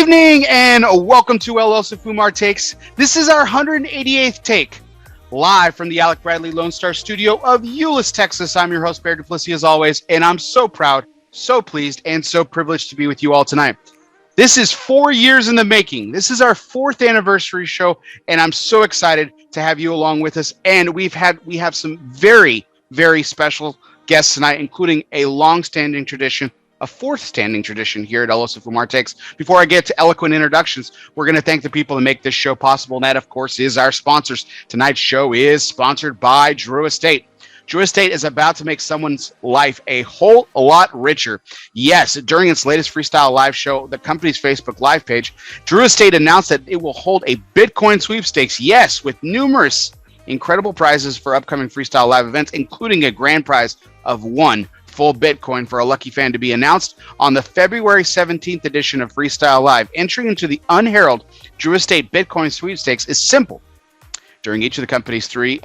evening and welcome to ELOSOFUMARTAKES. This is our 188th take, live from the Alec Bradley Lone Star studio of Euless, Texas. I'm your host, Bear Duplessis, as always, and I'm so proud, so pleased, and so privileged to be with you all tonight. This is 4 years in the making. This is our 4th anniversary show, and I'm so excited to have you along with us. And we have some very, very special guests tonight, including a long-standing tradition, a 4th standing tradition here at ELOSOFUMARTAKES. Before I get to eloquent introductions, we're going to thank the people that make this show possible, and that, of course, is our sponsors. Tonight's show is sponsored by Drew Estate. Drew Estate is about to make someone's life a whole lot richer. Yes, during its latest Freestyle live show, the company's Facebook Live page, Drew Estate announced that it will hold a Bitcoin sweepstakes, yes, with numerous incredible prizes for upcoming Freestyle live events, including a grand prize of 1 full Bitcoin for a lucky fan to be announced on the February 17th edition of Freestyle Live. Entry into the unheralded Drew Estate Bitcoin sweepstakes is simple. During each of the company's 3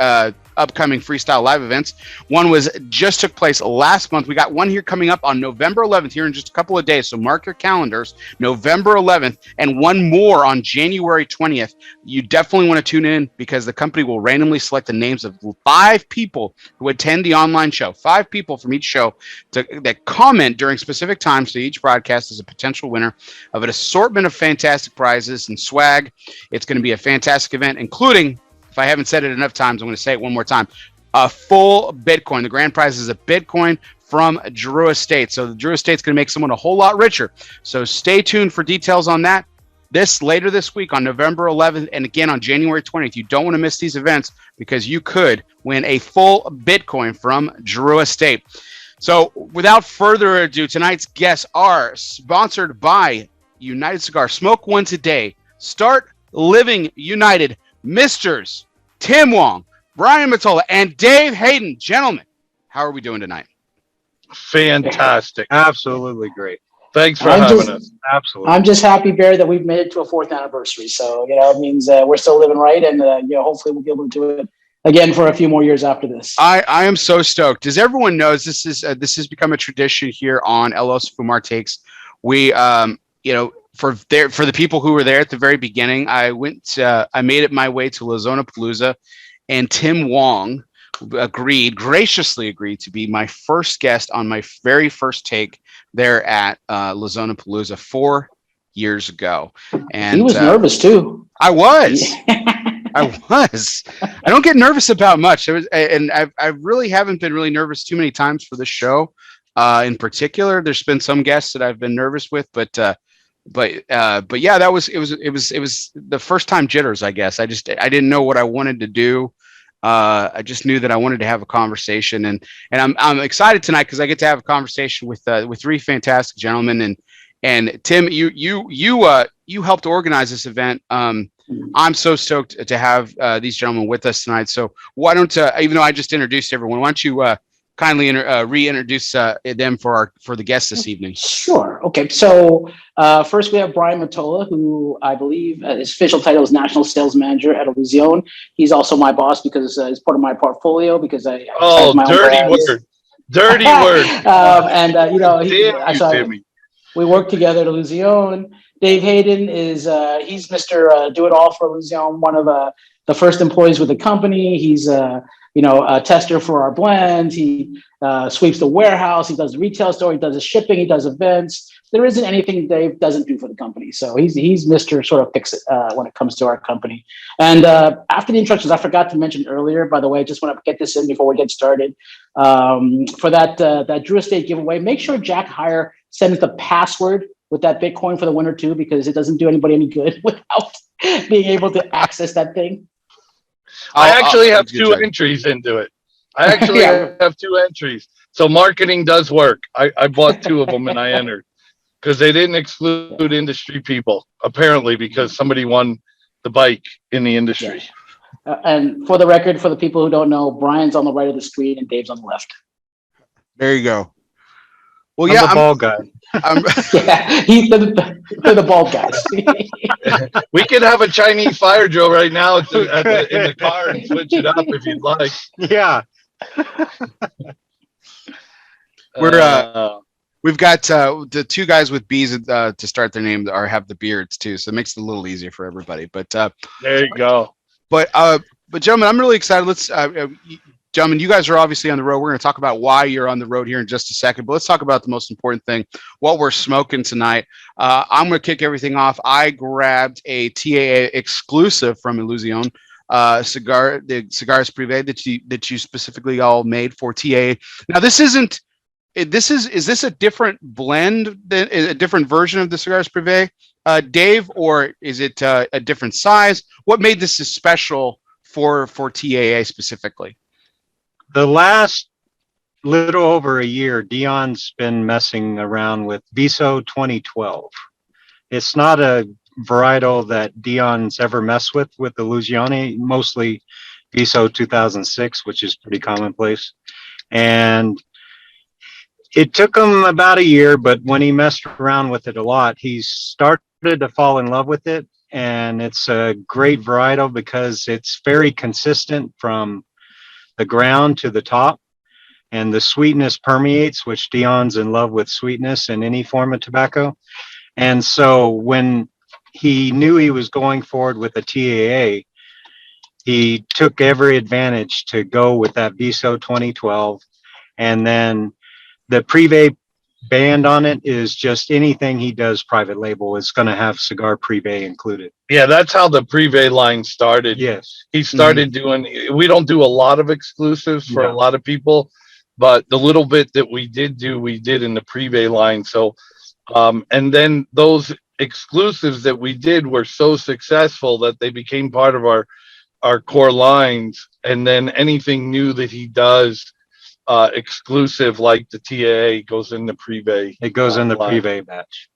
upcoming Freestyle Live events, one just took place last month. We got one here coming up on November 11th, here in just a couple of days. So mark your calendars, November 11th, and one more on January 20th. You definitely want to tune in because the company will randomly select the names of 5 people who attend the online show. 5 people from each show that comment during specific times to each broadcast as a potential winner of an assortment of fantastic prizes and swag. It's going to be a fantastic event, including, if I haven't said it enough times, I'm going to say it one more time, a full Bitcoin. The grand prize is a Bitcoin from Drew Estate. So the Drew Estate's going to make someone a whole lot richer. So stay tuned for details on that. Later this week on November 11th and again on January 20th. You don't want to miss these events because you could win a full Bitcoin from Drew Estate. So without further ado, tonight's guests are sponsored by United Cigars. Smoke once a day. Start living united. Misters Tim Wong, Brian Mottola, and Dave Hayden. Gentlemen, how are we doing tonight? Fantastic. Absolutely great. Thanks for having us. Absolutely. I'm just happy, Bear, that we've made it to a 4th anniversary. So, it means we're still living right. And, hopefully we'll be able to do it again for a few more years after this. I am so stoked. As everyone knows, this has become a tradition here on ELOSOFUMARTAKES. We, for the people who were there at the very beginning, I made it my way to Lozoapalooza, and Tim Wong graciously agreed to be my first guest on my very first take there at Lozoapalooza 4 years ago. And he was nervous too. I was. I don't get nervous about much. I really haven't been really nervous too many times for this show. In particular, there's been some guests that I've been nervous with, but yeah, it was the first time jitters, I guess. I didn't know what I wanted to do. I just knew that I wanted to have a conversation, and I'm excited tonight because I get to have a conversation with 3 fantastic gentlemen. And Tim, you helped organize this event. I'm so stoked to have these gentlemen with us tonight. So why don't, even though I just introduced everyone, why don't you kindly reintroduce them for the guests this evening? Sure. Okay. So first we have Brian Motola, who I believe his official title is National Sales Manager at Illusione. He's also my boss because he's part of my portfolio because I have my dirty own word. Dirty word. We work together at Illusione. Dave Hayden is he's Mr. Do It All for Illusione, one of the first employees with the company. He's a tester for our blends. He sweeps the warehouse. He does the retail store. He does the shipping. He does events. There isn't anything Dave doesn't do for the company. So he's Mr. Sort of Fix It when it comes to our company. And after the instructions, I forgot to mention earlier, by the way, I just want to get this in before we get started. For that Drew Estate giveaway, make sure Jack Heyer sends the password with that Bitcoin for the winner too, because it doesn't do anybody any good without being able to access that thing. I actually have 2 entries into it. I actually have 2 entries. So marketing does work. I bought 2 of them and I entered because they didn't exclude industry people, apparently, because somebody won the bike in the industry. Yeah. And for the record, for the people who don't know, Brian's on the right of the screen and Dave's on the left. There you go. Well, I'm the bald guy. He's the bald guys. We could have a Chinese fire drill right now in the car and switch it up if you'd like. Yeah. We've got the two guys with B's to start their name have the beards too, so it makes it a little easier for everybody. But there you go. But gentlemen, I'm really excited. Let's gentlemen, you guys are obviously on the road. We're going to talk about why you're on the road here in just a second. But let's talk about the most important thing: what we're smoking tonight. I'm going to kick everything off. I grabbed a TAA exclusive from Illusione cigar, the Cigars Privé that you specifically all made for TAA. Now, this isn't. Is this a different blend, a different version of the Cigars Privé, Dave, or is it a different size? What made this special for TAA specifically? The last little over a year, Dion's been messing around with Viso 2012. It's not a varietal that Dion's ever messed with Illusione, mostly Viso 2006, which is pretty commonplace. And it took him about a year, but when he messed around with it a lot, he started to fall in love with it. And it's a great varietal because it's very consistent from the ground to the top. And the sweetness permeates, which Dion's in love with sweetness in any form of tobacco. And so when he knew he was going forward with a TAA, he took every advantage to go with that Viso 2012. And then the Privé band on it is just anything he does private label is going to have Cigar Privé included. Yeah, that's how the Privé line started. Yes. He started doing, we don't do a lot of exclusives for a lot of people, but the little bit that we did in the Privé line. So, and then those exclusives that we did were so successful that they became part of our core lines. And then anything new that he does, exclusive like the TAA goes in the Privé. It goes in the Privé batch.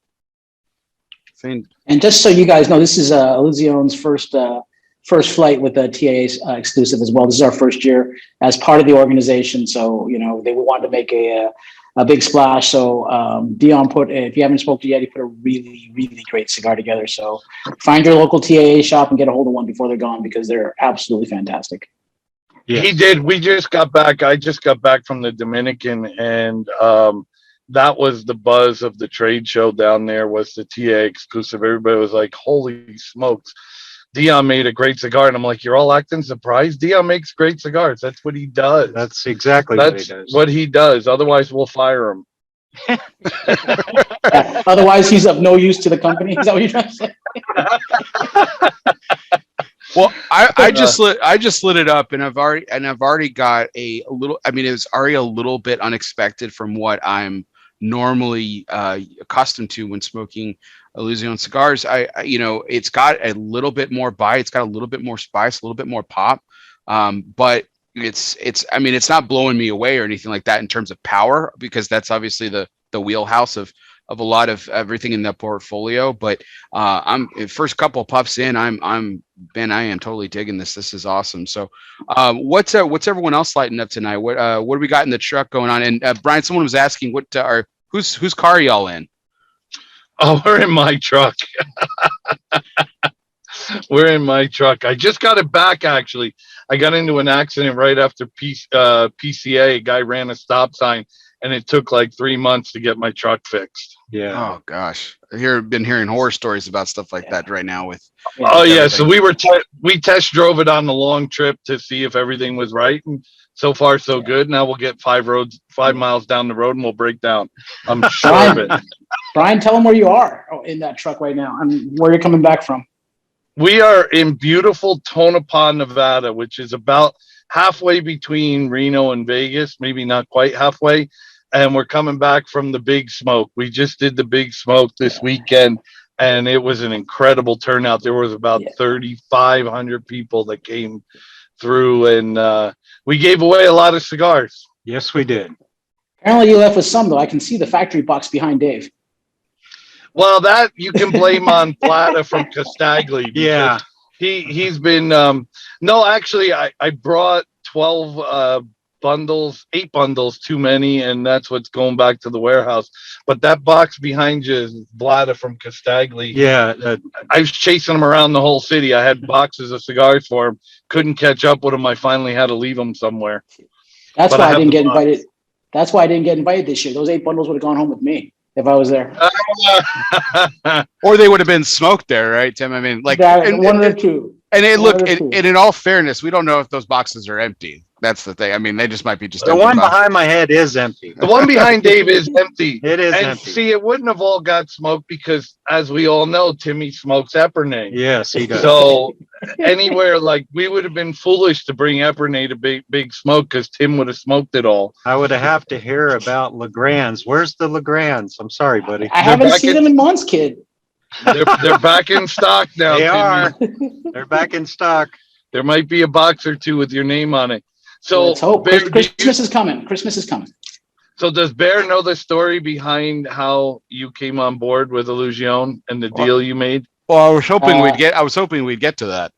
And just so you guys know, this is Illusione's first flight with the TAA exclusive as well. This is our first year as part of the organization, so you know they wanted to make a big splash. So Dion put, if you haven't spoken to yet, he put a really great cigar together. So find your local TAA shop and get a hold of one before they're gone because they're absolutely fantastic. Yeah. He did. We just got back. I just got back from the Dominican, and that was the buzz of the trade show down there was the TA exclusive. Everybody was like, holy smokes. Dion made a great cigar. And I'm like, you're all acting surprised? Dion makes great cigars. That's what he does. That's exactly what he does. Otherwise, we'll fire him. Otherwise, he's of no use to the company. Is that what you're trying to say? Well, I just lit it up, and I've already got a little. I mean, it was already a little bit unexpected from what I'm normally accustomed to when smoking Illusione cigars. It's got a little bit more bite, it's got a little bit more spice, a little bit more pop, but it's not blowing me away or anything like that in terms of power, because that's obviously the wheelhouse of a lot of everything in the portfolio. But first couple of puffs in, I am totally digging this. This is awesome. So what's everyone else lighting up tonight? What do we got in the truck going on? And Brian, someone was asking whose car are y'all in? Oh, we're in my truck. We're in my truck. I just got it back, actually. I got into an accident right after PCA. A guy ran a stop sign, and it took like 3 months to get my truck fixed. Yeah. Oh gosh, been hearing horror stories about stuff like that right now. So we test drove it on the long trip to see if everything was right, and so far so good. Now we'll get 5 miles down the road, and we'll break down. I'm sure of it. Brian, tell them where you are in that truck right now, and where you're coming back from. We are in beautiful Tonopah, Nevada, which is about halfway between Reno and Vegas, maybe not quite halfway. And we're coming back from the Big Smoke. We just did the Big Smoke this weekend, and it was an incredible turnout. There was about 3,500 people that came through, and we gave away a lot of cigars. Yes, we did. Apparently you left with some, though. I can see the factory box behind Dave. Well, that you can blame on Plata from Castagli. Yeah. He's been, no, actually, I brought 12 bundles, 8 bundles too many, and that's what's going back to the warehouse. But that box behind you is Blada from Castagli. Yeah. I was chasing him around the whole city. I had boxes of cigars for him. Couldn't catch up with him. I finally had to leave him somewhere. That's why I didn't get invited. That's why I didn't get invited this year. Those 8 bundles would have gone home with me if I was there. Or they would have been smoked there, right, Tim? I mean, like one of the two. And in all fairness, we don't know if those boxes are empty. That's the thing. I mean, they just might be just the one behind my head is empty. The one behind Dave is empty. It is empty. See, it wouldn't have all got smoked because, as we all know, Timmy smokes Epernay. Yes, he does. So anywhere, like, we would have been foolish to bring Epernay to Big Smoke because Tim would have smoked it all. I would have to hear about Legrands. Where's the Legrands? I'm sorry, buddy. I haven't seen them in months, kid. They're back in stock now. They Timmy. are. They're back in stock. There might be a box or two with your name on it. So let's hope. Bear, Christmas is coming. Christmas is coming. So does Bear know the story behind how you came on board with Illusione and the deal you made? Well, I was hoping we'd get to that.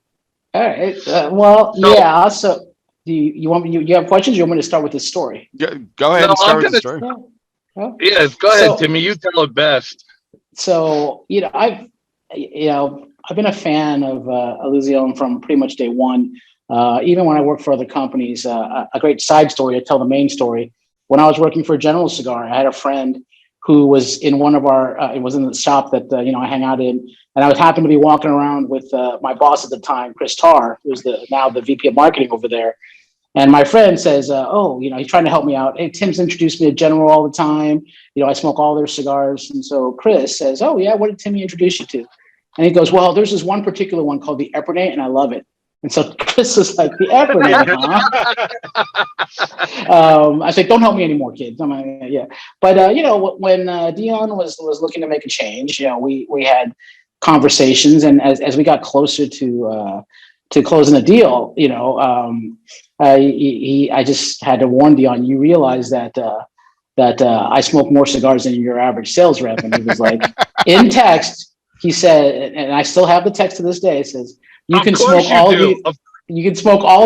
All right. Yeah. So, you want me? You have questions? You want me to start with this story? Go ahead and start with the story. Yes, go ahead, Timmy. You tell it best. So I've been a fan of Illusione from pretty much day one. Even when I worked for other companies, a great side story to tell the main story. When I was working for General Cigar, I had a friend who was in one of our, it was in the shop that, I hang out in. And I was happened to be walking around with my boss at the time, Chris Tarr, who's now the VP of marketing over there. And my friend says, he's trying to help me out. Hey, Tim's introduced me to General all the time. I smoke all their cigars. And so Chris says, oh yeah, what did Timmy introduce you to? And he goes, well, there's this one particular one called the Epernay, and I love it. And so Chris is like, the Epernay, huh? I said, don't help me anymore, kids. I'm like, yeah. But, when Dion was looking to make a change, we had conversations. And as we got closer to closing the deal, I just had to warn Dion, you realize that I smoke more cigars than your average sales rep. And he was like, in text, he said, and I still have the text to this day, it says, you can smoke all of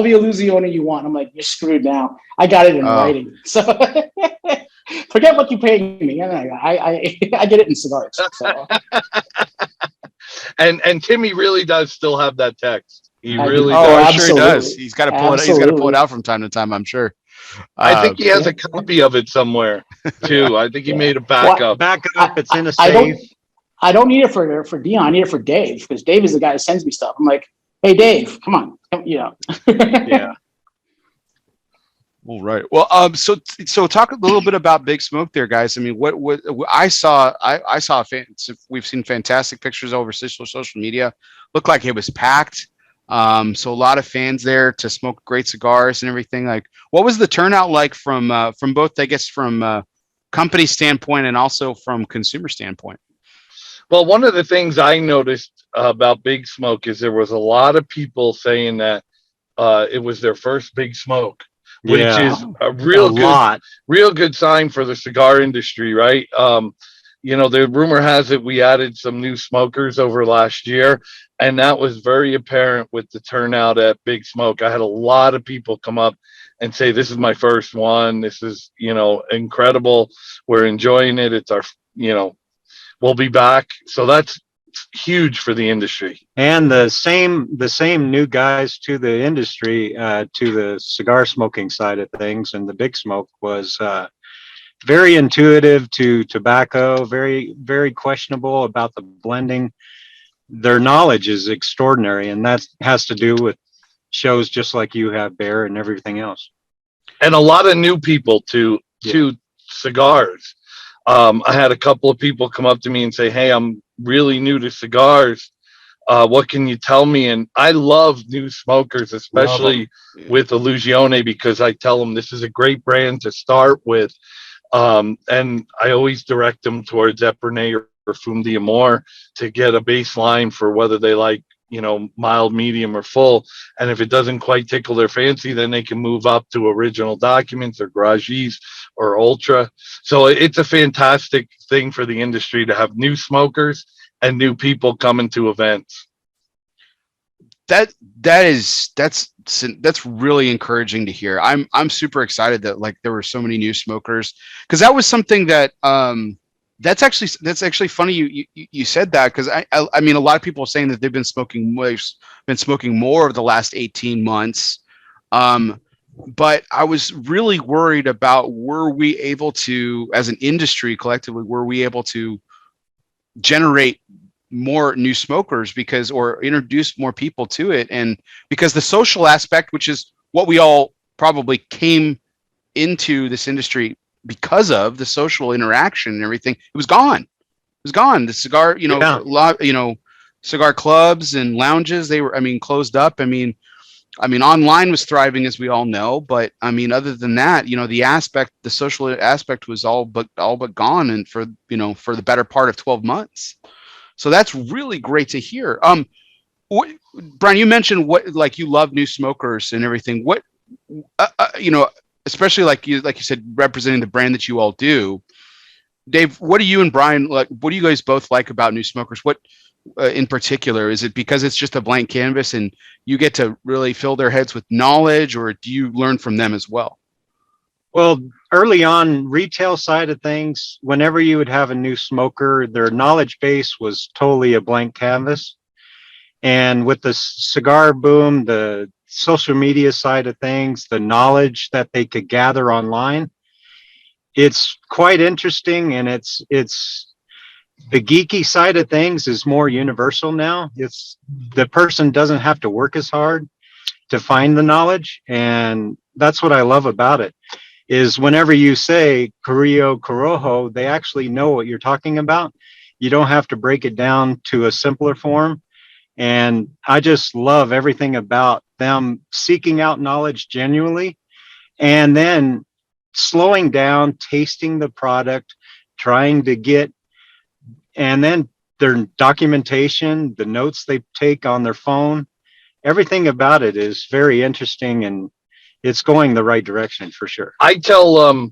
the Illusione you want. I'm like, you're screwed now. I got it in writing. So forget what you paid me. I get it in cigars. So. And Timmy really does still have that text. He really does. Sure he does. He's got to pull it. He's got to pull it out from time to time, I'm sure. I think he has a copy of it somewhere too. I think he made a backup. Backup. It's in a safe. I don't need it for Dion. I need it for Dave, because Dave is the guy that sends me stuff. I'm like, hey, Dave, come on. Yeah. All right. Well, so talk a little bit about Big Smoke there, guys. I mean, what I saw we've seen fantastic pictures over social media. Looked like it was packed. So a lot of fans there to smoke great cigars and everything. Like, what was the turnout like from both, I guess, from company standpoint and also from consumer standpoint? Well, one of the things I noticed about Big Smoke is there was a lot of people saying that it was their first Big Smoke, which is a real good sign for the cigar industry, right? The rumor has it we added some new smokers over last year, and that was very apparent with the turnout at Big Smoke. I had a lot of people come up and say, this is my first one. This is, incredible. We're enjoying it. It's our, we'll be back. So that's huge for the industry. And the same new guys to the industry, to the cigar smoking side of things. And the Big Smoke was very intuitive to tobacco, very, very questionable about the blending. Their knowledge is extraordinary, and that has to do with shows just like you have, Bear, and everything else. And a lot of new people to cigars. I had a couple of people come up to me and say, hey, I'm really new to cigars. What can you tell me? And I love new smokers, especially with Illusione, because I tell them this is a great brand to start with. And I always direct them towards Epernay or Fum d'Amour to get a baseline for whether they like, mild, medium, or full. And if it doesn't quite tickle their fancy, then they can move up to original documents or garages or ultra. So it's a fantastic thing for the industry to have new smokers and new people coming to events. That's really encouraging to hear. I'm super excited that like there were so many new smokers, because that was something that that's actually funny you said that, because I mean a lot of people are saying that they've been smoking more over the last 18 months. but I was really worried about, were we able to, as an industry collectively, were we able to generate more new smokers, because, or introduce more people to it? And because the social aspect, which is what we all probably came into this industry because of, the social interaction and everything, it was gone. It was gone. The cigar, cigar clubs and lounges, they were, I mean, closed up. I mean, online was thriving, as we all know, but I mean, other than that, the social aspect was all but gone, and for the better part of 12 months. So that's really great to hear. What, Brian, you mentioned like you love new smokers and everything. What, especially like you said, representing the brand that you all do. Dave, what do you and Brian like? What do you guys both like about new smokers? What, in particular, is it because it's just a blank canvas and you get to really fill their heads with knowledge, or do you learn from them as well? Well, early on, retail side of things, whenever you would have a new smoker, their knowledge base was totally a blank canvas. And with the cigar boom, the social media side of things, the knowledge that they could gather online, it's quite interesting. And it's the geeky side of things is more universal now. It's the person doesn't have to work as hard to find the knowledge. And that's what I love about it, is whenever you say Carrillo Corojo, they actually know what you're talking about. You don't have to break it down to a simpler form. And I just love everything about them seeking out knowledge genuinely, and then slowing down, tasting the product, trying to get, and then their documentation, the notes they take on their phone, everything about it is very interesting, and it's going the right direction for sure. I tell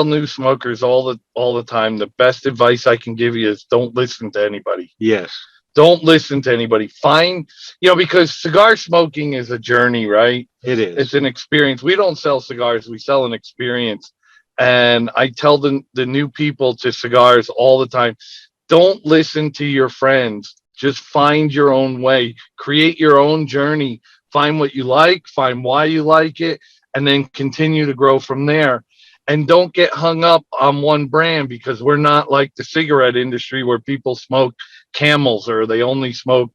new smokers all the time, the best advice I can give you is don't listen to anybody. Yes. Don't listen to anybody. Find, because cigar smoking is a journey, right? It is. It's an experience. We don't sell cigars, we sell an experience. And I tell the new people to cigars all the time, don't listen to your friends. Just find your own way, create your own journey, find what you like, find why you like it, and then continue to grow from there. And don't get hung up on one brand, because we're not like the cigarette industry where people smoke Camels or they only smoke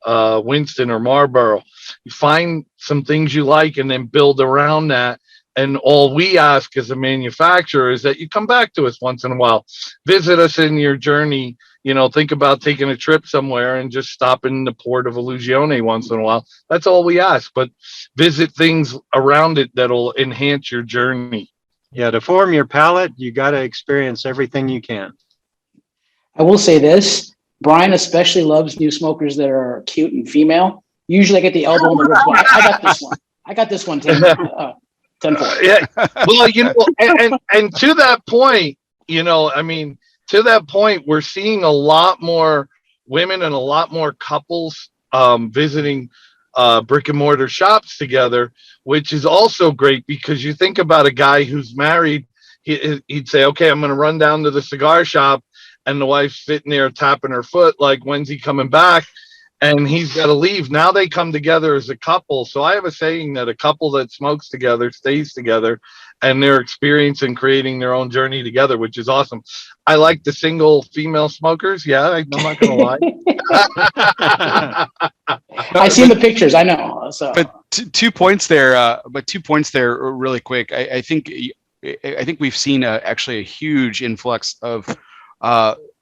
Winston or Marlboro. You find some things you like and then build around that. And all we ask as a manufacturer is that you come back to us once in a while, visit us in your journey. Think about taking a trip somewhere and just stop in the port of Illusione once in a while. That's all we ask, but visit things around it that'll enhance your journey. Yeah, to form your palate, you got to experience everything you can. I will say this, Brian especially loves new smokers that are cute and female. Usually I get the elbow in the wrist. I got this one. I got this one, 10 yeah. Well, and to that point, to that point, we're seeing a lot more women and a lot more couples visiting brick and mortar shops together, which is also great, because you think about a guy who's married, he'd say, okay, I'm going to run down to the cigar shop, and the wife's sitting there tapping her foot like, when's he coming back? And he's got to leave. Now they come together as a couple. So I have a saying that a couple that smokes together stays together, and they're experiencing creating their own journey together, which is awesome. I like the single female smokers. Yeah, I'm not going to lie. I've seen the pictures. I know. So, but two points there. Really quick. I think we've seen actually a huge influx of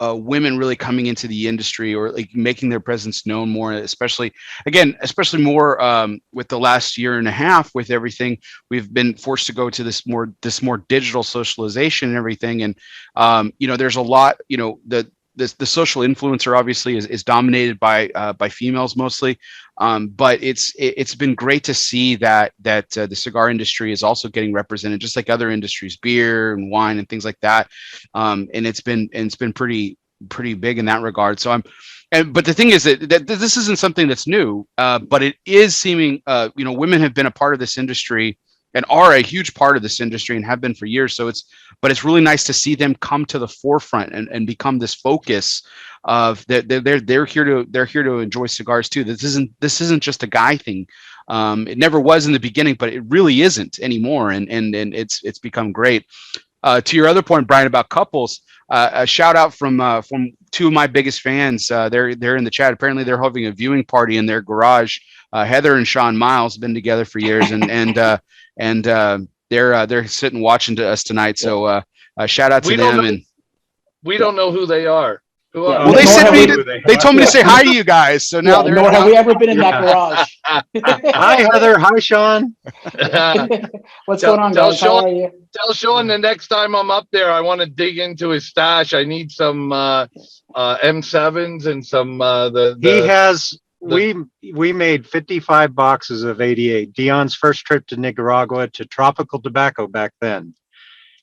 women really coming into the industry, or like making their presence known more, especially more with the last year and a half. With everything, we've been forced to go to this more digital socialization and everything. And there's a lot, the social influencer obviously is dominated by females mostly, but it's been great to see that the cigar industry is also getting represented, just like other industries, beer and wine and things like that, and it's been pretty big in that regard. So but the thing is that this isn't something that's new, but it is seeming women have been a part of this industry and are a huge part of this industry and have been for years. So it's really nice to see them come to the forefront and become this focus of that they're here to enjoy cigars too. This isn't just a guy thing. It never was in the beginning, but it really isn't anymore, and it's become great. To your other point, Brian, about couples, a shout out from two of my biggest fans. They're in the chat. Apparently, they're having a viewing party in their garage. Heather and Sean Miles have been together for years, and they're sitting watching to us tonight. So shout out to them. And we don't know who they are. Who are well, they said they told me to say hi to you guys. So now nor have we ever been in that garage. Hi, Heather. Hi, Sean. What's going on, guys? How are you? Tell Sean the next time I'm up there, I want to dig into his stash. I need some M7s and some we made 55 boxes of 88. Dion's first trip to Nicaragua to tropical tobacco back then.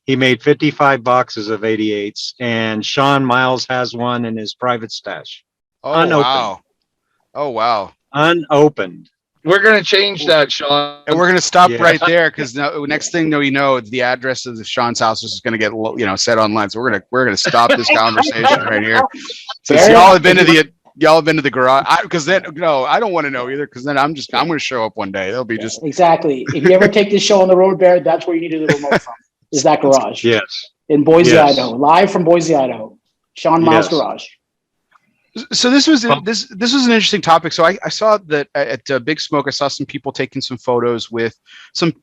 He made 55 boxes of 88s, and Sean Miles has one in his private stash. Oh, unopened. Wow. Oh, wow. Unopened. We're going to change that, Sean. And we're going to stop right there, because next thing you know, the address of Sean's house is going to get set online. So we're going to stop this conversation right here. Since y'all have been to the garage, because then I don't want to know either, because then I'm going to show up one day. It'll be just exactly. If you ever take this show on the road, Bear, that's where you need a remote from. Is that garage? Yes. In Boise, Idaho, live from Boise, Idaho, Sean Miles' garage. So this was an interesting topic. So I saw that at Big Smoke, I saw some people taking some photos with some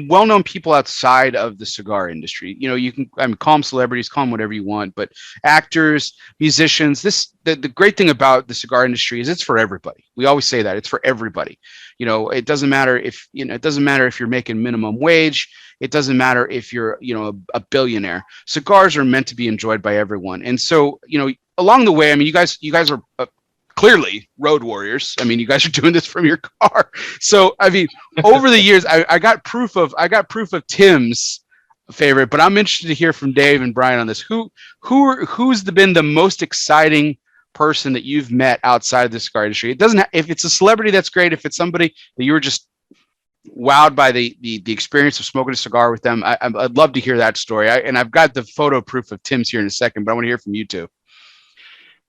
well-known people outside of the cigar industry. You can call them celebrities, call them whatever you want, but actors, musicians. The great thing about the cigar industry is it's for everybody. We always say that it's for everybody. It doesn't matter if you're making minimum wage. It doesn't matter if you're a billionaire. Cigars are meant to be enjoyed by everyone. And so along the way, you guys are clearly road warriors. You guys are doing this from your car. So over the years, I got proof of Tim's favorite, but I'm interested to hear from Dave and Brian on this. Who's been the most exciting person that you've met outside the cigar industry? It doesn't if it's a celebrity, that's great. If it's somebody that you were just wowed by the experience of smoking a cigar with them, I'd love to hear that story. And I've got the photo proof of Tim's here in a second, but I want to hear from you too.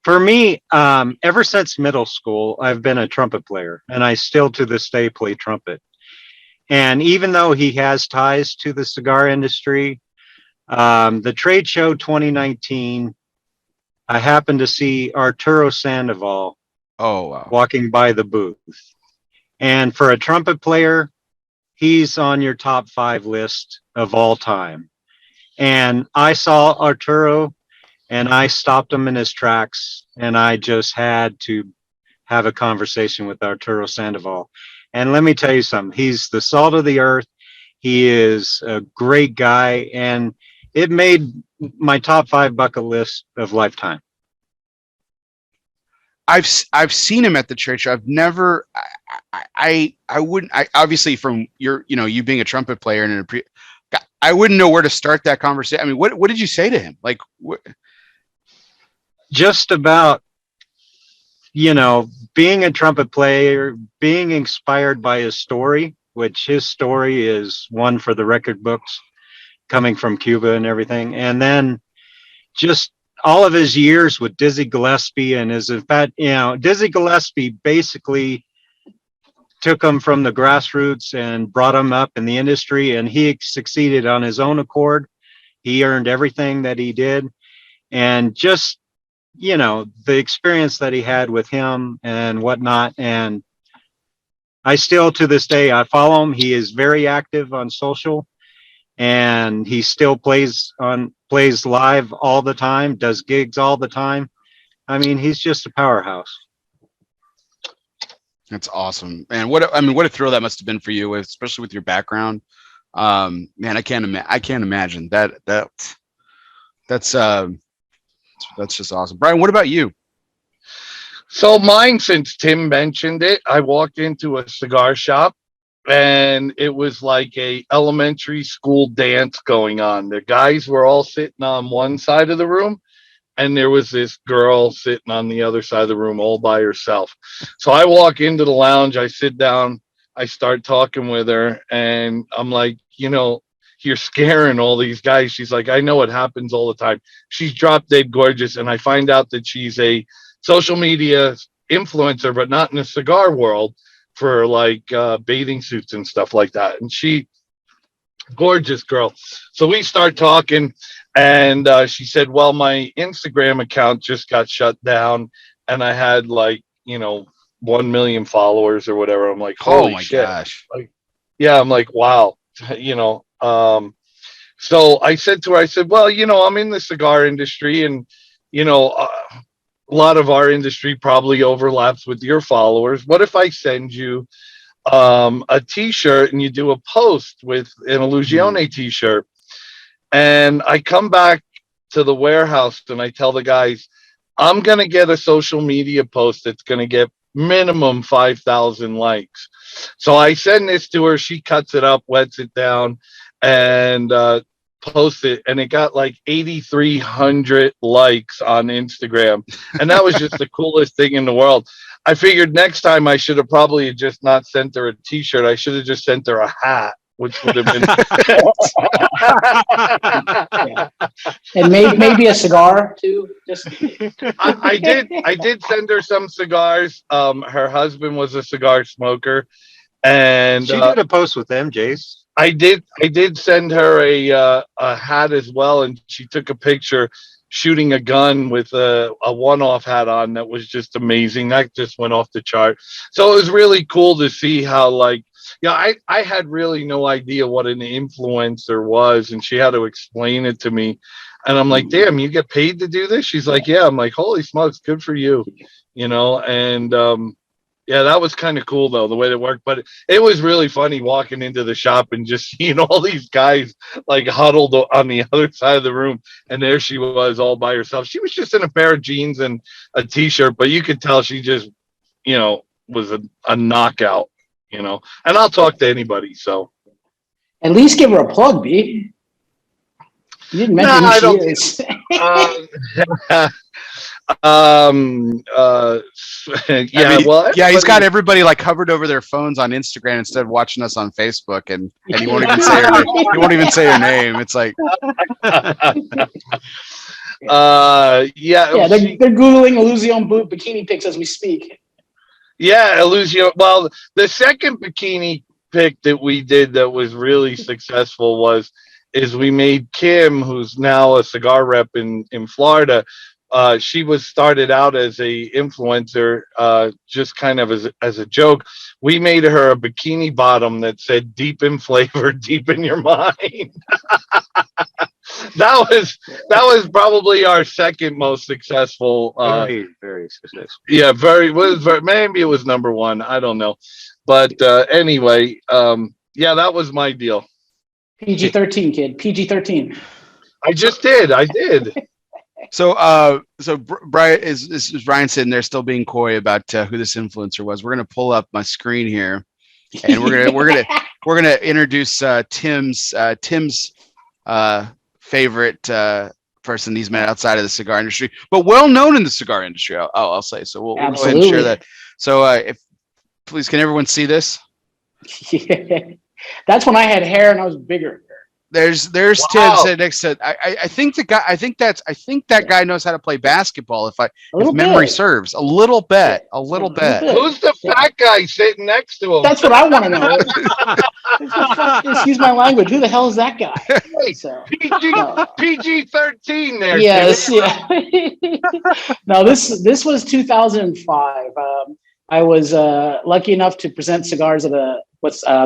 For me, ever since middle school, I've been a trumpet player, and I still to this day play trumpet. And even though he has ties to the cigar industry, the trade show 2019, I happened to see Arturo Sandoval walking by the booth. And for a trumpet player, he's on your top 5 list of all time. And I saw Arturo, and I stopped him in his tracks, and I just had to have a conversation with Arturo Sandoval. And let me tell you something, he's the salt of the earth. He is a great guy, and it made my top 5 bucket list of lifetime. I've seen him at the trade show. I've never, I wouldn't, obviously from you being a trumpet player and I wouldn't know where to start that conversation. What did you say to him? Just about, being a trumpet player, being inspired by his story, which his story is one for the record books, coming from Cuba and everything. And then just all of his years with Dizzy Gillespie and Dizzy Gillespie basically took him from the grassroots and brought him up in the industry, and he succeeded on his own accord. He earned everything that he did. And just, the experience that he had with him and whatnot. And I still, to this day, I follow him. He is very active on social, and he still plays live all the time, does gigs all the time. He's just a powerhouse. That's awesome, man. What a thrill that must have been for you, especially with your background. Man, I can't imagine that. That's just awesome. Brian, what about you? So mine, since Tim mentioned it, I walked into a cigar shop, and it was like a elementary school dance going on. The guys were all sitting on one side of the room, and there was this girl sitting on the other side of the room all by herself. So I walk into the lounge, I sit down, I start talking with her, and I'm like, you're scaring all these guys. She's like, I know it happens all the time. She's drop dead gorgeous, and I find out that she's a social media influencer, but not in the cigar world. for like bathing suits and stuff like that. And she, gorgeous girl. So we start talking, and she said, well, my Instagram account just got shut down, and I had like, 1 million followers or whatever. I'm like, holy Oh my shit. gosh. Like, yeah, I'm like, wow. So I said to her, I said, well, I'm in the cigar industry, and a lot of our industry probably overlaps with your followers. What if I send you a t-shirt and you do a post with an Illusione t-shirt? And I come back to the warehouse and I tell the guys, I'm going to get a social media post that's going to get minimum 5,000 likes. So I send this to her. She cuts it up, wets it down, and posts it. And it got like 8,300 likes on Instagram. And that was just the coolest thing in the world. I figured next time I should have probably just not sent her a t-shirt. I should have just sent her a hat, which would have been Yeah. And maybe a cigar too. Just I did send her some cigars. Her husband was a cigar smoker, and She did a post with them, Jace. I did send her a hat as well, and she took a picture shooting a gun with a one-off hat on that was just amazing. That just went off the chart. So it was really cool to see how, like, I had really no idea what an influencer was, and she had to explain it to me. And I'm like, damn, you get paid to do this? She's like, yeah. I'm like, holy smokes, good for you. And yeah, that was kind of cool though, the way it worked. But it was really funny walking into the shop and just seeing all these guys like huddled on the other side of the room. And there she was all by herself. She was just in a pair of jeans and a t-shirt, but you could tell she just, was a knockout, and I'll talk to anybody. So at least give her a plug, B. You didn't mention who she is. Yeah, he's got everybody like hovered over their phones on Instagram instead of watching us on Facebook, and he won't even say her name. He won't even say her name. It's like they're googling Illusione boot bikini pics as we speak. Yeah, Illusione. Well, the second bikini pic that we did that was really successful is we made Kim, who's now a cigar rep in Florida. She was started out as a influencer, just kind of as a joke. We made her a bikini bottom that said "deep in flavor, deep in your mind." that was probably our second most successful. Very successful. Yeah, maybe it was number one. I don't know, but anyway, yeah, that was my deal. PG-13, kid. PG-13. I did. So Brian is Brian sitting there still being coy about who this influencer was. We're gonna pull up my screen here, and we're gonna introduce Tim's favorite person he's met outside of the cigar industry, but well known in the cigar industry. I'll say so. We'll go ahead and share that. So if please, can everyone see this? Yeah. That's when I had hair and I was bigger. There's Tim sitting next to. I think that guy knows how to play basketball. If memory serves, a little bit. Who's the fat guy sitting next to him? That's what I want to know. Excuse my language. Who the hell is that guy? So, PG-13 there. Yes, yeah. No, this was 2005. I was lucky enough to present cigars at a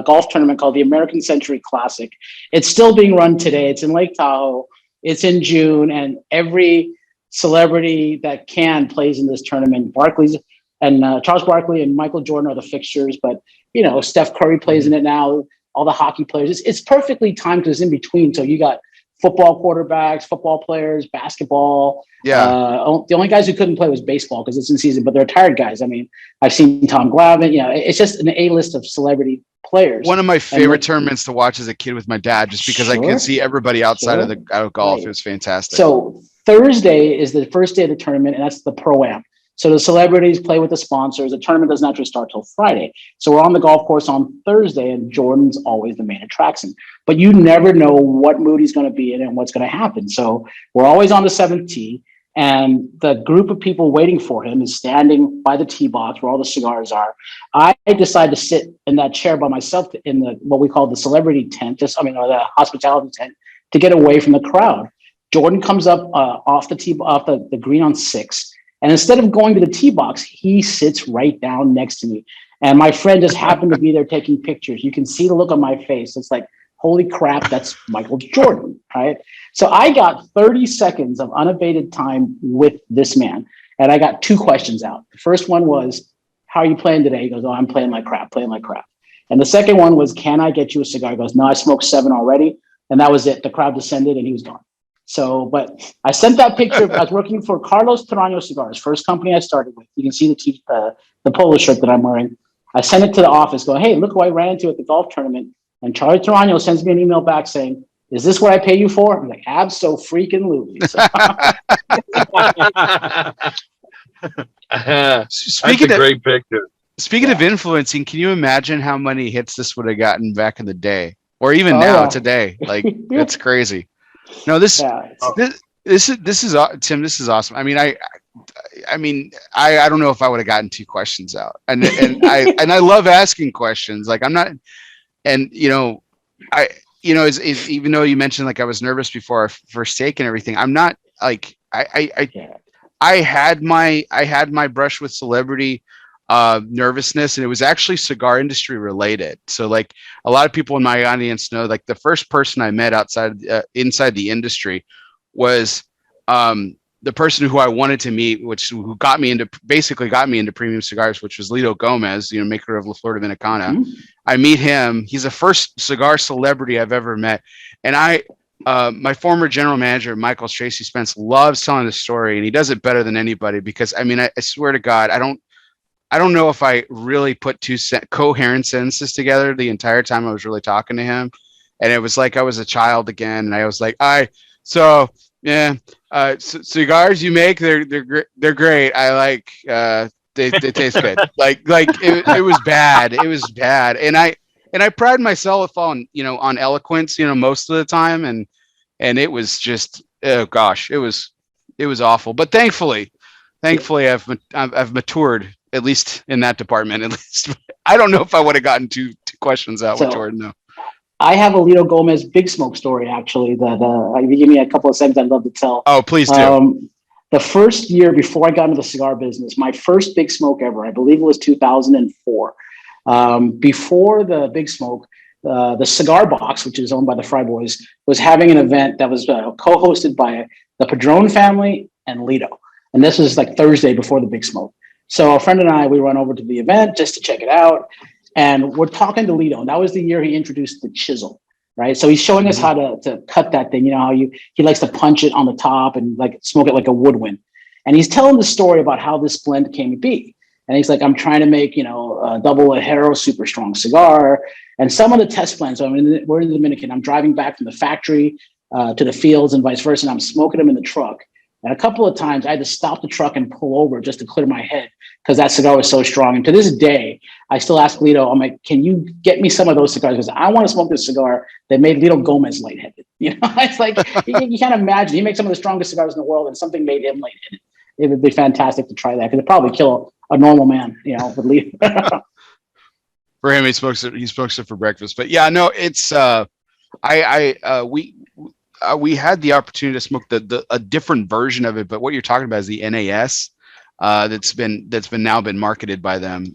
golf tournament called the American Century Classic. It's still being run today. It's in Lake Tahoe. It's in June, and every celebrity that plays in this tournament. Barkley's and Charles Barkley and Michael Jordan are the fixtures, but Steph Curry plays in it now. All the hockey players. It's perfectly timed because it's in between. So you got football quarterbacks, football players, basketball. Yeah. The only guys who couldn't play was baseball because it's in season, but they're retired guys. I mean, I've seen Tom Glavine. It's just an A-list of celebrity players. One of my favorite tournaments to watch as a kid with my dad, just because I could see everybody outside of golf. Right. It was fantastic. So Thursday is the first day of the tournament, and that's the Pro-Am. So the celebrities play with the sponsors. The tournament doesn't actually start till Friday. So we're on the golf course on Thursday, and Jordan's always the main attraction. But you never know what mood he's going to be in and what's going to happen. So we're always on the 7th tee. And the group of people waiting for him is standing by the tee box where all the cigars are. I decide to sit in that chair by myself in the what we call the celebrity tent, or the hospitality tent, to get away from the crowd. Jordan comes up off the green on 6, and instead of going to the tee box, he sits right down next to me. And my friend just happened to be there taking pictures. You can see the look on my face. It's like, holy crap, that's Michael Jordan, right? So I got 30 seconds of unabated time with this man. And I got 2 questions out. The first one was, how are you playing today? He goes, oh, I'm playing like crap. And the second one was, can I get you a cigar? He goes, no, I smoked 7 already. And that was it. The crowd descended and he was gone. So, but I sent that picture. I was working for Carlos Terano Cigars, first company I started with. You can see the polo shirt that I'm wearing. I sent it to the office going, hey, look who I ran into at the golf tournament. And Charlie Terano sends me an email back saying, is this what I pay you for? I'm like, abso-freaking-lutely. So. Speaking of great picture. Speaking of influencing, can you imagine how many hits this would have gotten back in the day, or even today? Like, that's crazy. No, this is Tim. This is awesome. I mean, I don't know if I would have gotten 2 questions out, and I love asking questions. Like, I'm not, and even though you mentioned like I was nervous before our first take and everything, I'm not like I had my brush with celebrity nervousness, and it was actually cigar industry related. So like a lot of people in my audience know, like the first person I met inside the industry was the person who I wanted to meet, who basically got me into Premium Cigars, which was Lito Gomez, maker of La Flor de Vinicana. Mm-hmm. I meet him. He's the first cigar celebrity I've ever met. And my former general manager, Michael Tracy Spence, loves telling the story, and he does it better than anybody because, I swear to God, I don't know if I really put 2 coherent sentences together the entire time I was really talking to him. And it was like I was a child again. And I was like, cigars you make, they're great. I like, they taste good. like it was bad. It was bad. And I pride myself on eloquence, most of the time. And it was just, oh gosh, it was awful. But thankfully I've matured, at least in that department. At least I don't know if I would have gotten 2 questions out with Jordan though. I have a Lito Gomez Big Smoke story, actually, that if you give me a couple of seconds, I'd love to tell. Oh, please do. The first year before I got into the cigar business, my first Big Smoke ever, I believe it was 2004. Before the Big Smoke, the Cigar Box, which is owned by the Fry Boys, was having an event that was co-hosted by the Padron family and Lito. And this was like Thursday before the Big Smoke. So a friend and I, we run over to the event just to check it out. And we're talking to Lito, and that was the year he introduced the chisel, right? So he's showing us how to cut that thing. How he likes to punch it on the top and like smoke it like a woodwind. And he's telling the story about how this blend came to be. And he's like, I'm trying to make, double a Hero super strong cigar. And some of the test blends, we're in the Dominican. I'm driving back from the factory to the fields and vice versa. And I'm smoking them in the truck. And a couple of times I had to stop the truck and pull over just to clear my head because that cigar was so strong. And to this day, I still ask Lito, I'm like, can you get me some of those cigars? Because I want to smoke this cigar that made Lito Gomez lightheaded. It's like, you can't imagine. He makes some of the strongest cigars in the world and something made him lightheaded. It would be fantastic to try that because it'd probably kill a normal man, with Lito. For him, he smokes it for breakfast. But yeah, no, it's, we had the opportunity to smoke a different version of it, but what you're talking about is the NAS that's now been marketed by them.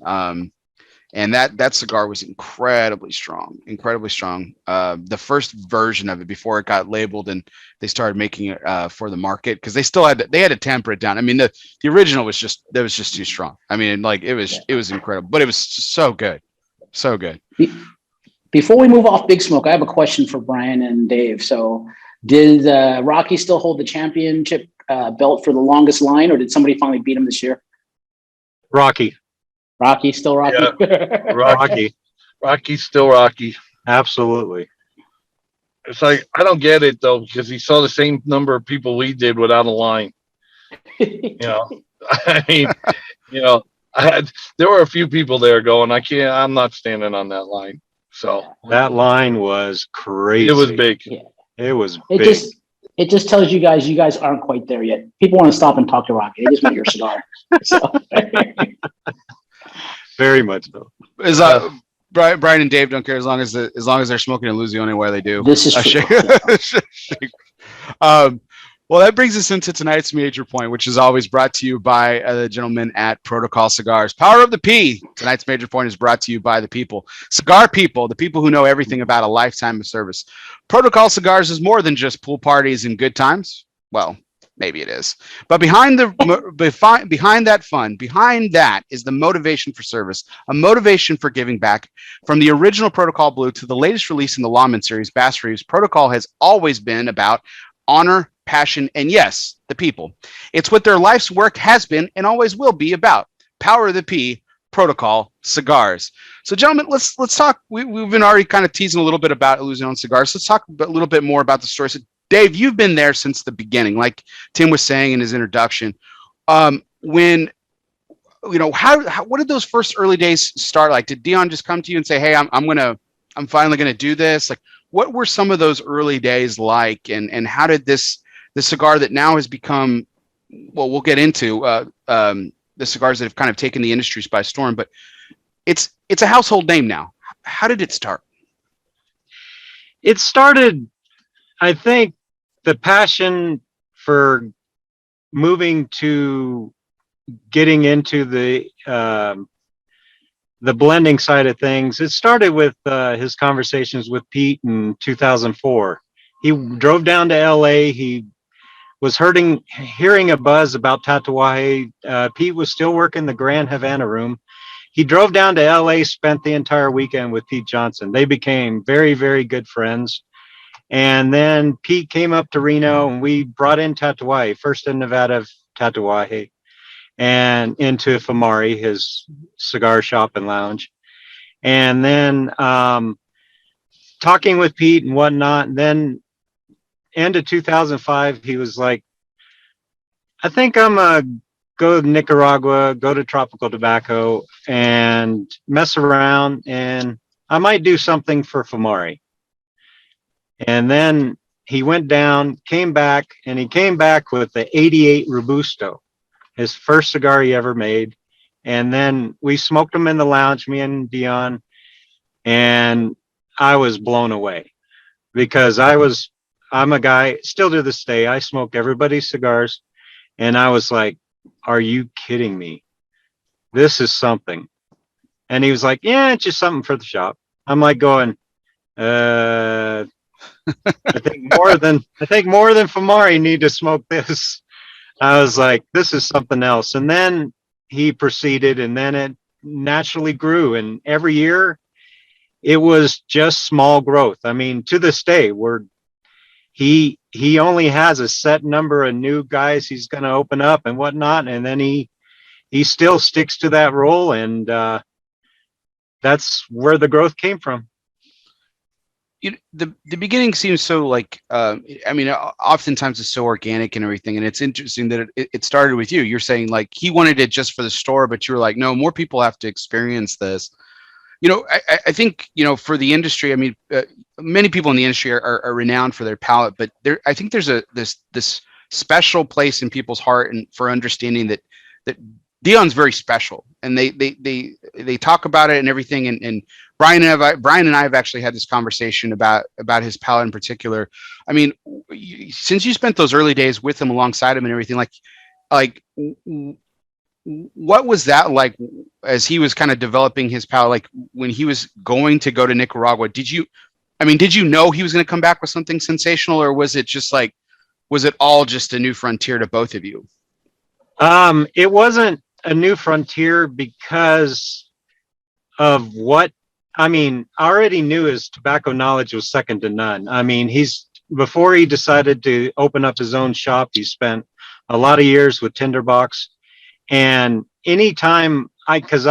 And that cigar was incredibly strong. The first version of it before it got labeled and they started making it for the market, because they had to temper it down. I mean, the original was just too strong. I mean, like it was incredible, but it was so good. So good. Before we move off Big Smoke, I have a question for Brian and Dave. So did Rocky still hold the championship belt for the longest line, or did somebody finally beat him this year? Rocky. Still Rocky? Yeah. Rocky's still Rocky. Absolutely. It's like, I don't get it though, because he saw the same number of people we did without a line. I mean, there were a few people there going, I'm not standing on that line. So that line was crazy. It was big. Yeah. It was big. it just tells you guys aren't quite there yet. People want to stop and talk to Rocky. They just want your cigar. So. Very much so. Is Brian and Dave don't care as long as they're smoking Illusione while they do. This is true. Well, that brings us into tonight's major point, which is always brought to you by the gentlemen at Protocol Cigars. Power of the P. Tonight's major point is brought to you by the people. Cigar people, the people who know everything about a lifetime of service. Protocol Cigars is more than just pool parties and good times. Well, maybe it is. But behind that fun, behind that is the motivation for service, a motivation for giving back. From the original Protocol Blue to the latest release in the Lawman series, Bass Reeves, Protocol has always been about honor, passion, and yes, the people. It's what their life's work has been and always will be about. Power of the P, Protocol Cigars. So, gentlemen, let's talk. We've been already kind of teasing a little bit about Illusione Cigars. Let's talk a little bit more about the story. So, Dave, you've been there since the beginning, like Tim was saying in his introduction. When what did those first early days start like? Did Dion just come to you and say, "Hey, I'm finally gonna do this"? Like, what were some of those early days like, and how did the cigar that now has become, well, we'll get into the cigars that have kind of taken the industries by storm, but it's a household name now. How did it start? It started, I think, the passion for moving to getting into the blending side of things. It started with his conversations with Pete in 2004. He drove down to LA. He was hearing a buzz about Tatuaje. Pete was still working the Grand Havana room. He drove down to LA, spent the entire weekend with Pete Johnson. They became very, very good friends. And then Pete came up to Reno and we brought in Tatuaje, first in Nevada, Tatuaje, and into Fumar, his cigar shop and lounge. And then talking with Pete and whatnot, and then end of 2005, he was like, I think I'm going to go to Nicaragua, go to Tropical Tobacco and mess around, and I might do something for Fumar. And then he went down, came back, and he came back with the 88 Robusto, his first cigar he ever made. And then we smoked them in the lounge, me and Dion, and I was blown away because I'm a guy, still to this day, I smoke everybody's cigars. And I was like, are you kidding me? This is something. And he was like, yeah, it's just something for the shop. I'm like going, I think more than Fumar need to smoke this. I was like, this is something else. And then he proceeded, and then it naturally grew. And every year it was just small growth. I mean, to this day, he only has a set number of new guys he's going to open up and whatnot. And then he still sticks to that role. And that's where the growth came from. The beginning seems so like, oftentimes it's so organic and everything. And it's interesting that it started with you. You're saying like he wanted it just for the store, but you were like, no, more people have to experience this. I think, for the industry, many people in the industry are renowned for their palate, but I think there's this special place in people's heart and for understanding that Dion's very special, and they talk about it and everything. And Brian and I have actually had this conversation about his palate in particular. I mean, since you spent those early days with him, alongside him and everything, like what was that like as he was kind of developing his palate? Like when he was going to go to Nicaragua, did you know he was going to come back with something sensational, or was it all just a new frontier to both of you? It wasn't a new frontier because of I already knew his tobacco knowledge was second to none. Before he decided to open up his own shop, he spent a lot of years with Tinderbox. And anytime I was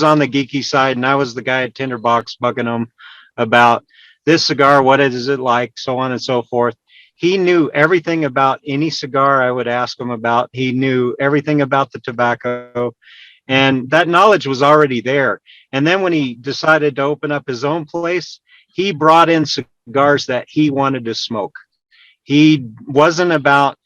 on the geeky side and I was the guy at Tinderbox bugging him about this cigar, what is it like, so on and so forth. He knew everything about any cigar I would ask him about. He knew everything about the tobacco, and that knowledge was already there. And then when he decided to open up his own place, he brought in cigars that he wanted to smoke. He wasn't about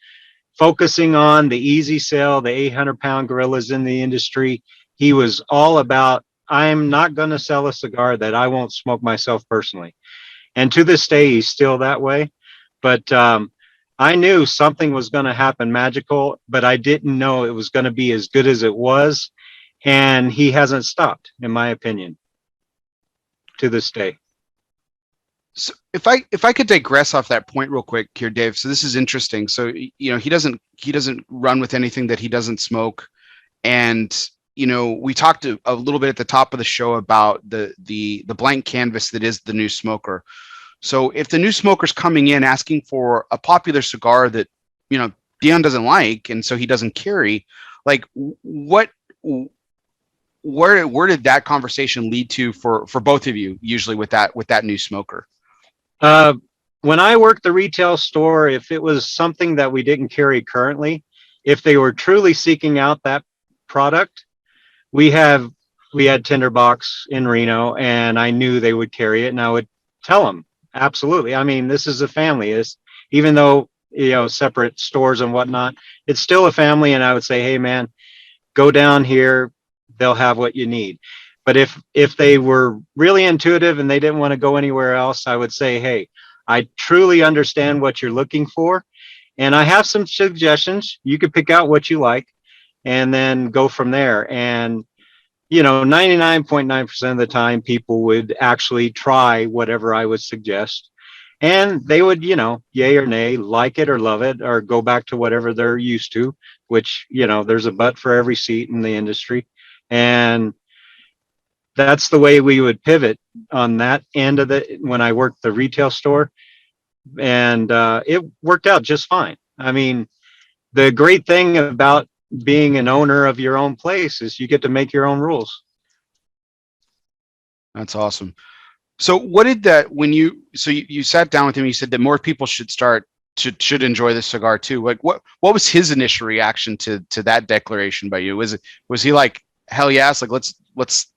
focusing on the easy sell, the 800-pound gorillas in the industry. He was all about, I'm not going to sell a cigar that I won't smoke myself personally. And to this day, he's still that way. But I knew something was going to happen magical, but I didn't know it was going to be as good as it was. And he hasn't stopped, in my opinion, to this day. So if I could digress off that point real quick here, Dave. So this is interesting. So he doesn't run with anything that he doesn't smoke, and we talked a little bit at the top of the show about the blank canvas that is the new smoker. So if the new smoker's coming in asking for a popular cigar that Dion doesn't like, and so he doesn't carry, like where did that conversation lead to for both of you usually with that new smoker? When I worked the retail store, if it was something that we didn't carry currently, if they were truly seeking out that product, we had Tinderbox in Reno, and I knew they would carry it, and I would tell them, absolutely. I mean, this is a family. Even though separate stores and whatnot, it's still a family. And I would say, hey man, go down here, they'll have what you need. But if they were really intuitive and they didn't want to go anywhere else, I would say, hey, I truly understand what you're looking for, and I have some suggestions. You could pick out what you like and then go from there. And 99.9% of the time, people would actually try whatever I would suggest, and they would, yay or nay, like it or love it, or go back to whatever they're used to, which, there's a butt for every seat in the industry. And that's the way we would pivot on that end of when I worked the retail store. And it worked out just fine. I mean, the great thing about being an owner of your own place is you get to make your own rules. That's awesome. So what did that, you sat down with him, you said that more people should enjoy this cigar too. Like what was his initial reaction to that declaration by you? Was he like, hell yes, like let's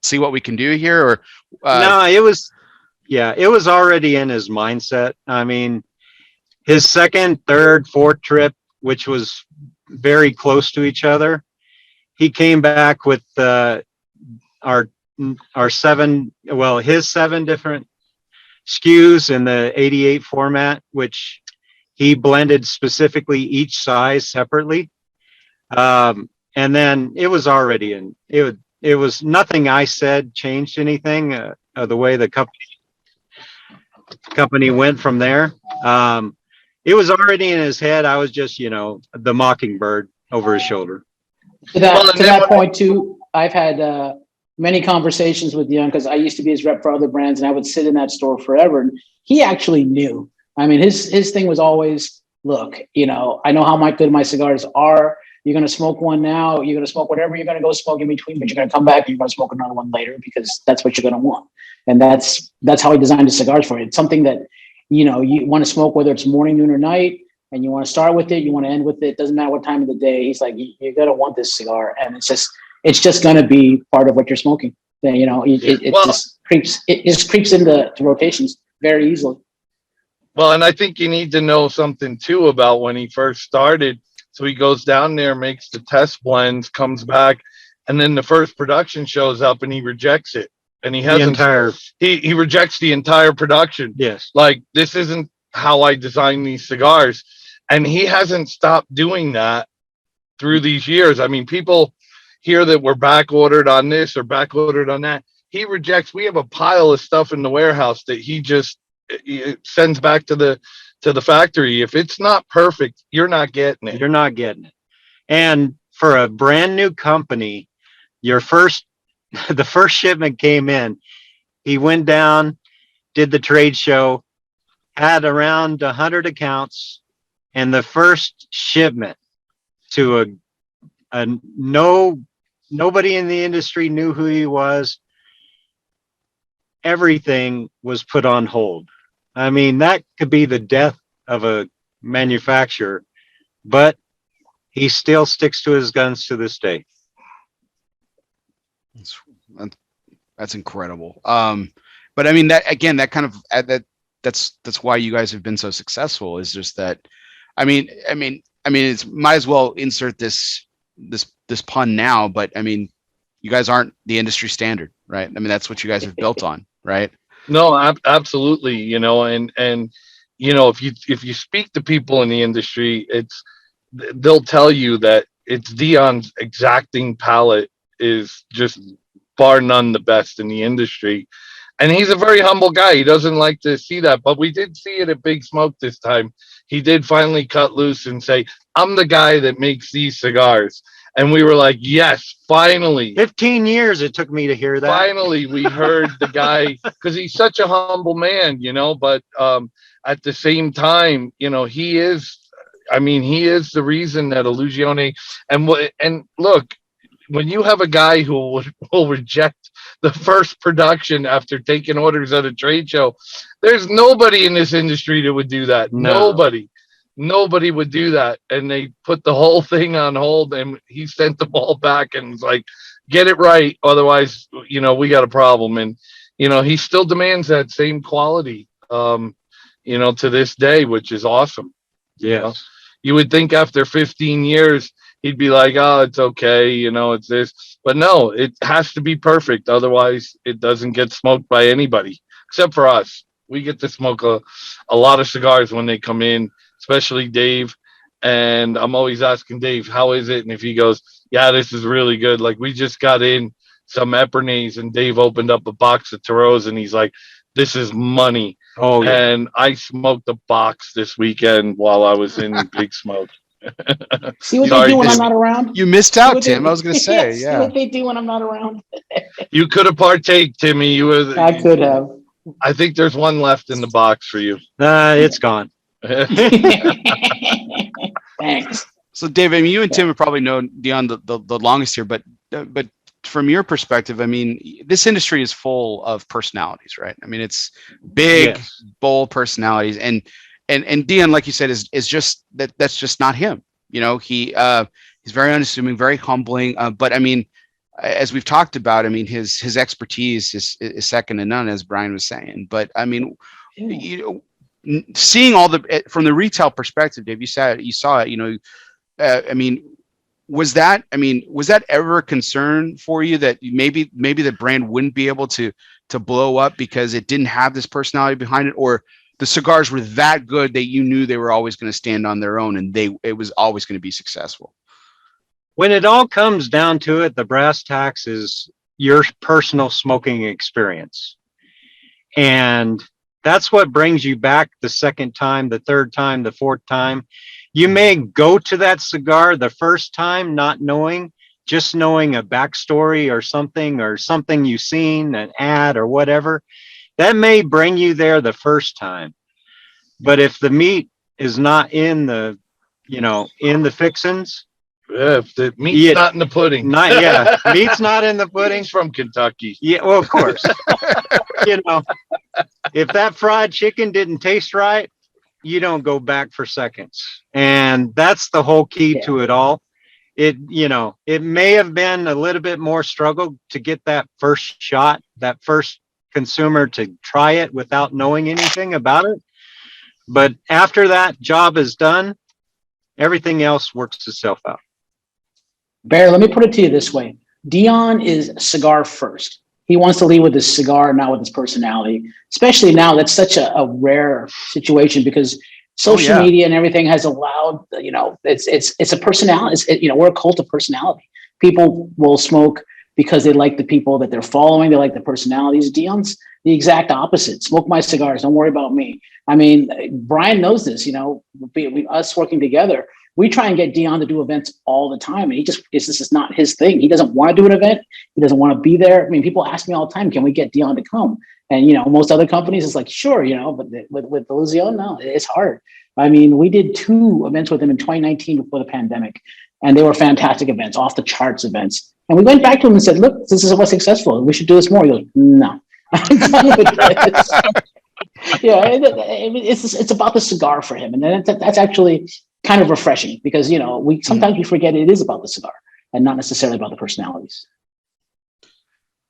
see what we can do here? Or no, it was already in his mindset. I mean, his second, third, fourth trip, which was very close to each other, he came back with his 7 different SKUs in the 88 format, which he blended specifically each size separately. And then it was already in it was nothing I said changed anything, the way the company went from there. It was already in his head. I was just, the mockingbird over his shoulder. To that point too, I've had many conversations with Young, because I used to be his rep for other brands, and I would sit in that store forever. And he actually knew. I mean, his thing was always, look, I know how good my cigars are. You're going to smoke one now. You're going to smoke whatever you're going to go smoke in between, but you're going to come back and you're going to smoke another one later, because that's what you're going to want. And that's how he designed his cigars for you. It's something that, you want to smoke, whether it's morning, noon, or night, and you want to start with it, you want to end with it. Doesn't matter what time of the day. He's like, you're going to want this cigar. And it's just going to be part of what you're smoking. It just creeps into rotations very easily. Well, and I think you need to know something too about when he first started. So he goes down there, makes the test blends, comes back, and then the first production shows up and he rejects it. And he rejects the entire production. Yes. Like, this isn't how I design these cigars. And he hasn't stopped doing that through these years. I mean, people hear that we're back ordered on this or back ordered on that. He rejects. We have a pile of stuff in the warehouse that he sends back to the factory. If it's not perfect, you're not getting it. You're not getting it. And for a brand new company, the first shipment came in, he went down, did the trade show, had around 100 accounts, and the first shipment to nobody in the industry knew who he was. Everything was put on hold. I mean, that could be the death of a manufacturer, but he still sticks to his guns to this day. That's incredible. But I mean, that again, that kind of that's why you guys have been so successful, is just that. I mean, it's might as well insert this pun now, but I mean, you guys aren't the industry standard, right? I mean, that's what you guys have built on, right? No, absolutely. You know, and you know, if you speak to people in the industry, they'll tell you that it's Dion's exacting palate is just bar none the best in the industry. And he's a very humble guy. He doesn't like to see that, but we did see it at Big Smoke this time. He did finally cut loose and say, "I'm the guy that makes these cigars." And we were like, "Yes, finally." 15 years it took me to hear that. Finally, we heard the guy, because he's such a humble man, you know, but at the same time, you know, he is the reason that Illusione, and look, when you have a guy who will reject the first production after taking orders at a trade show, there's nobody in this industry that would do that. No. Nobody would do that. And they put the whole thing on hold, and he sent the ball back and was like, "Get it right. Otherwise, you know, we got a problem." And, you know, he still demands that same quality, you know, to this day, which is awesome. Yeah. You know? You would think after 15 years, he'd be like, "Oh, it's okay, you know, it's this." But no, it has to be perfect. Otherwise, it doesn't get smoked by anybody except for us. We get to smoke a lot of cigars when they come in, especially Dave. And I'm always asking Dave, "How is it?" And if he goes, "Yeah, this is really good." Like, we just got in some Epernays, and Dave opened up a box of Taros, and he's like, "This is money." Oh, yeah. And I smoked a box this weekend while I was in Big Smoke. See what they do when I'm not around? You missed out, Tim. I was going to say, See what they do when I'm not around? You could have partake, Timmy. I could have. I think there's one left in the box for you. It's gone. Thanks. So, Dave, I mean, you and Tim have probably known Dion the longest here, but from your perspective, I mean, this industry is full of personalities, right? I mean, it's big, Yes. bold personalities, and Dion, like you said, is just that's just not him. You know, he's very unassuming, very humbling. But I mean, as we've talked about, I mean, his expertise is second to none, as Brian was saying. But I mean, you know, seeing all from the retail perspective, Dave, you saw it. You know, I mean, was that ever a concern for you that maybe the brand wouldn't be able to blow up because it didn't have this personality behind it, or the cigars were that good that you knew they were always going to stand on their own and it was always going to be successful? When it all comes down to it, the brass tacks is your personal smoking experience. And that's what brings you back the second time, the third time, the fourth time. You may go to that cigar the first time not knowing, just knowing a backstory or something you've seen, an ad or whatever. That may bring you there the first time. But if the meat is not in the fixins, Yeah, if the meat's not in the pudding. Meat's not in the pudding. He's from Kentucky. Yeah, well, of course. You know, if that fried chicken didn't taste right, you don't go back for seconds. And that's the whole key to it all. It may have been a little bit more struggle to get that first shot, that first consumer to try it without knowing anything about it. But after that job is done, everything else works itself out. Barry, let me put it to you this way. Dion is cigar first. He wants to lead with his cigar, not with his personality. Especially now, that's such a rare situation because social media and everything has allowed, you know, it's a personality. We're a cult of personality. People will smoke because they like the people that they're following. They like the personalities. Dion's the exact opposite. Smoke my cigars. Don't worry about me. I mean, Brian knows this, you know, us working together. We try and get Dion to do events all the time. And this is not his thing. He doesn't want to do an event. He doesn't want to be there. I mean, people ask me all the time, can we get Dion to come? And, you know, most other companies, it's like, sure, you know, but with Illusione, no, it's hard. I mean, we did 2 events with him in 2019 before the pandemic, and they were fantastic events, off the charts events. And we went back to him and said, look, this is what's successful. We should do this more. He goes, no. I'm done with this. Yeah, it's about the cigar for him. And that's actually kind of refreshing because, you know, sometimes we forget it is about the cigar and not necessarily about the personalities.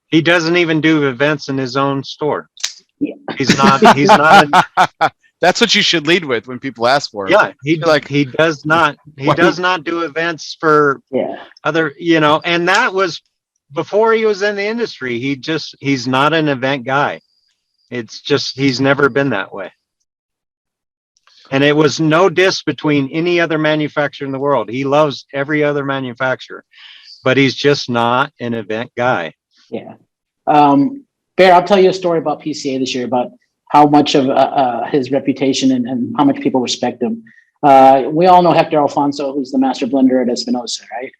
He doesn't even do events in his own store. He's not. That's what you should lead with when people ask for it. Yeah, he does not do events for other, and that was before he was in the industry. He's not an event guy. It's just he's never been that way. And it was no diss between any other manufacturer in the world. He loves every other manufacturer, but he's just not an event guy. Yeah. Bear, I'll tell you a story about PCA this year about how much of his reputation and how much people respect him. We all know Hector Alfonso, who's the master blender at Espinosa, right?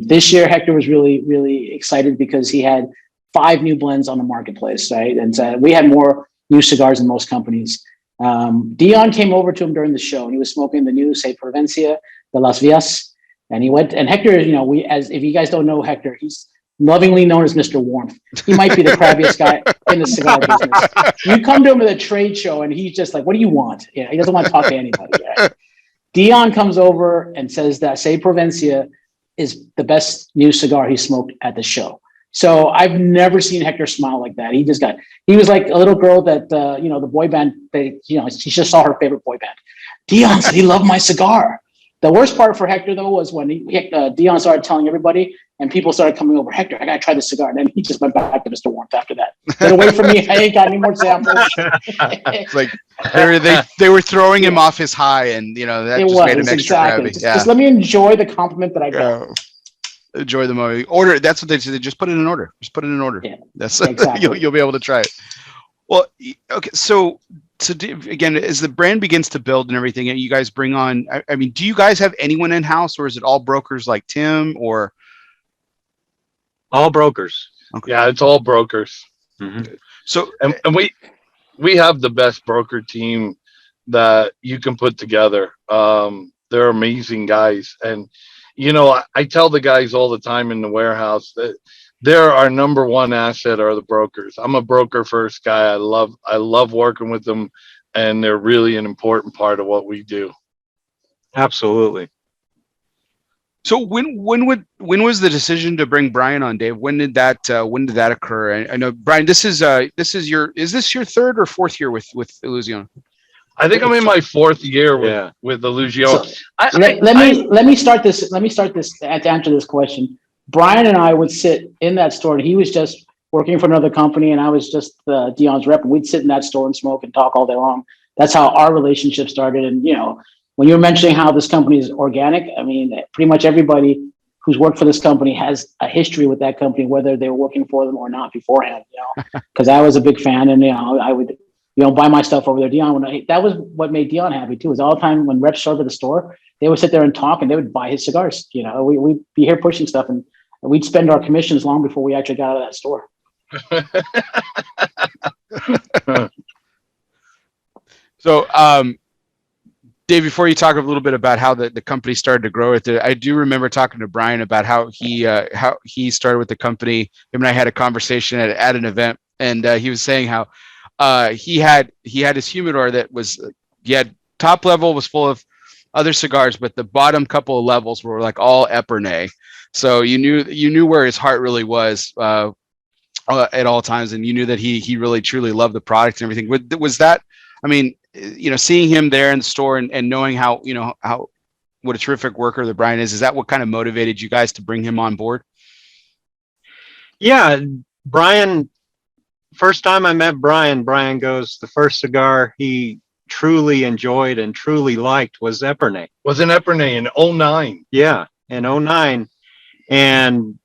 This year, Hector was really, really excited because he had 5 new blends on the marketplace, right? And so we had more new cigars than most companies. Dion came over to him during the show and he was smoking the new Say Provincia de Las Villas. And he went, and Hector, if you guys don't know Hector, he's lovingly known as Mr. Warmth. He might be the crabbiest guy in the cigar business. You come to him at a trade show and he's just like, what do you want? Yeah, he doesn't want to talk to anybody. Right? Dion comes over and says that Say Provincia is the best new cigar he smoked at the show. So I've never seen Hector smile like that. He was like a little girl that, the boy band, she just saw her favorite boy band. Dion said he loved my cigar. The worst part for Hector, though, was when Dion started telling everybody and people started coming over, Hector, I got to try this cigar. And then he just went back to Mr. Warmth after that. Get away from me. I ain't got any more samples. It's like they were throwing him off his high and, that just made him extra crabby. Just let me enjoy the compliment that I got. Enjoy the movie. Order. That's what they said. Just put it in order. Just put it in order. Yeah, that's exactly. You'll be able to try it. Well, okay. So again, as the brand begins to build and everything, and you guys bring on, I mean, do you guys have anyone in house, or is it all brokers like Tim, or all brokers? Okay. Yeah, it's all brokers. Mm-hmm. So, and we have the best broker team that you can put together. They're amazing guys, and I tell the guys all the time in the warehouse that they're our number one asset are the brokers. I'm a broker first guy. I love working with them, and they're really an important part of what we do. Absolutely. So when was the decision to bring Brian on, Dave? When did that occur? I know, Brian, is this your 3rd or 4th year with Illusione? I think I'm in my 4th year with Illusione. So, let me start this to answer this question. Brian and I would sit in that store, and he was just working for another company, and I was just Dion's rep, and we'd sit in that store and smoke and talk all day long. That's how our relationship started. And when you were mentioning how this company is organic, I mean, pretty much everybody who's worked for this company has a history with that company, whether they were working for them or not beforehand. Because I was a big fan, and I would buy my stuff over there. Dion, that was what made Dion happy too, is all the time when reps showed up at the store, they would sit there and talk and they would buy his cigars. We'd be here pushing stuff and we'd spend our commissions long before we actually got out of that store. So, Dave, before you talk a little bit about how the company started to grow, I do remember talking to Brian about how he started with the company. Him and I had a conversation at an event, and he was saying how he had his humidor that was top level was full of other cigars, but the bottom couple of levels were like all Epernay. So you knew where his heart really was at all times, and you knew that he really truly loved the product and everything. Was that? I mean, seeing him there in the store and knowing how what a terrific worker that Brian is that what kind of motivated you guys to bring him on board? Yeah, Brian. First time I met Brian goes, the first cigar he truly enjoyed and truly liked was Epernay. Was an Epernay in 2009. Yeah, in 2009. And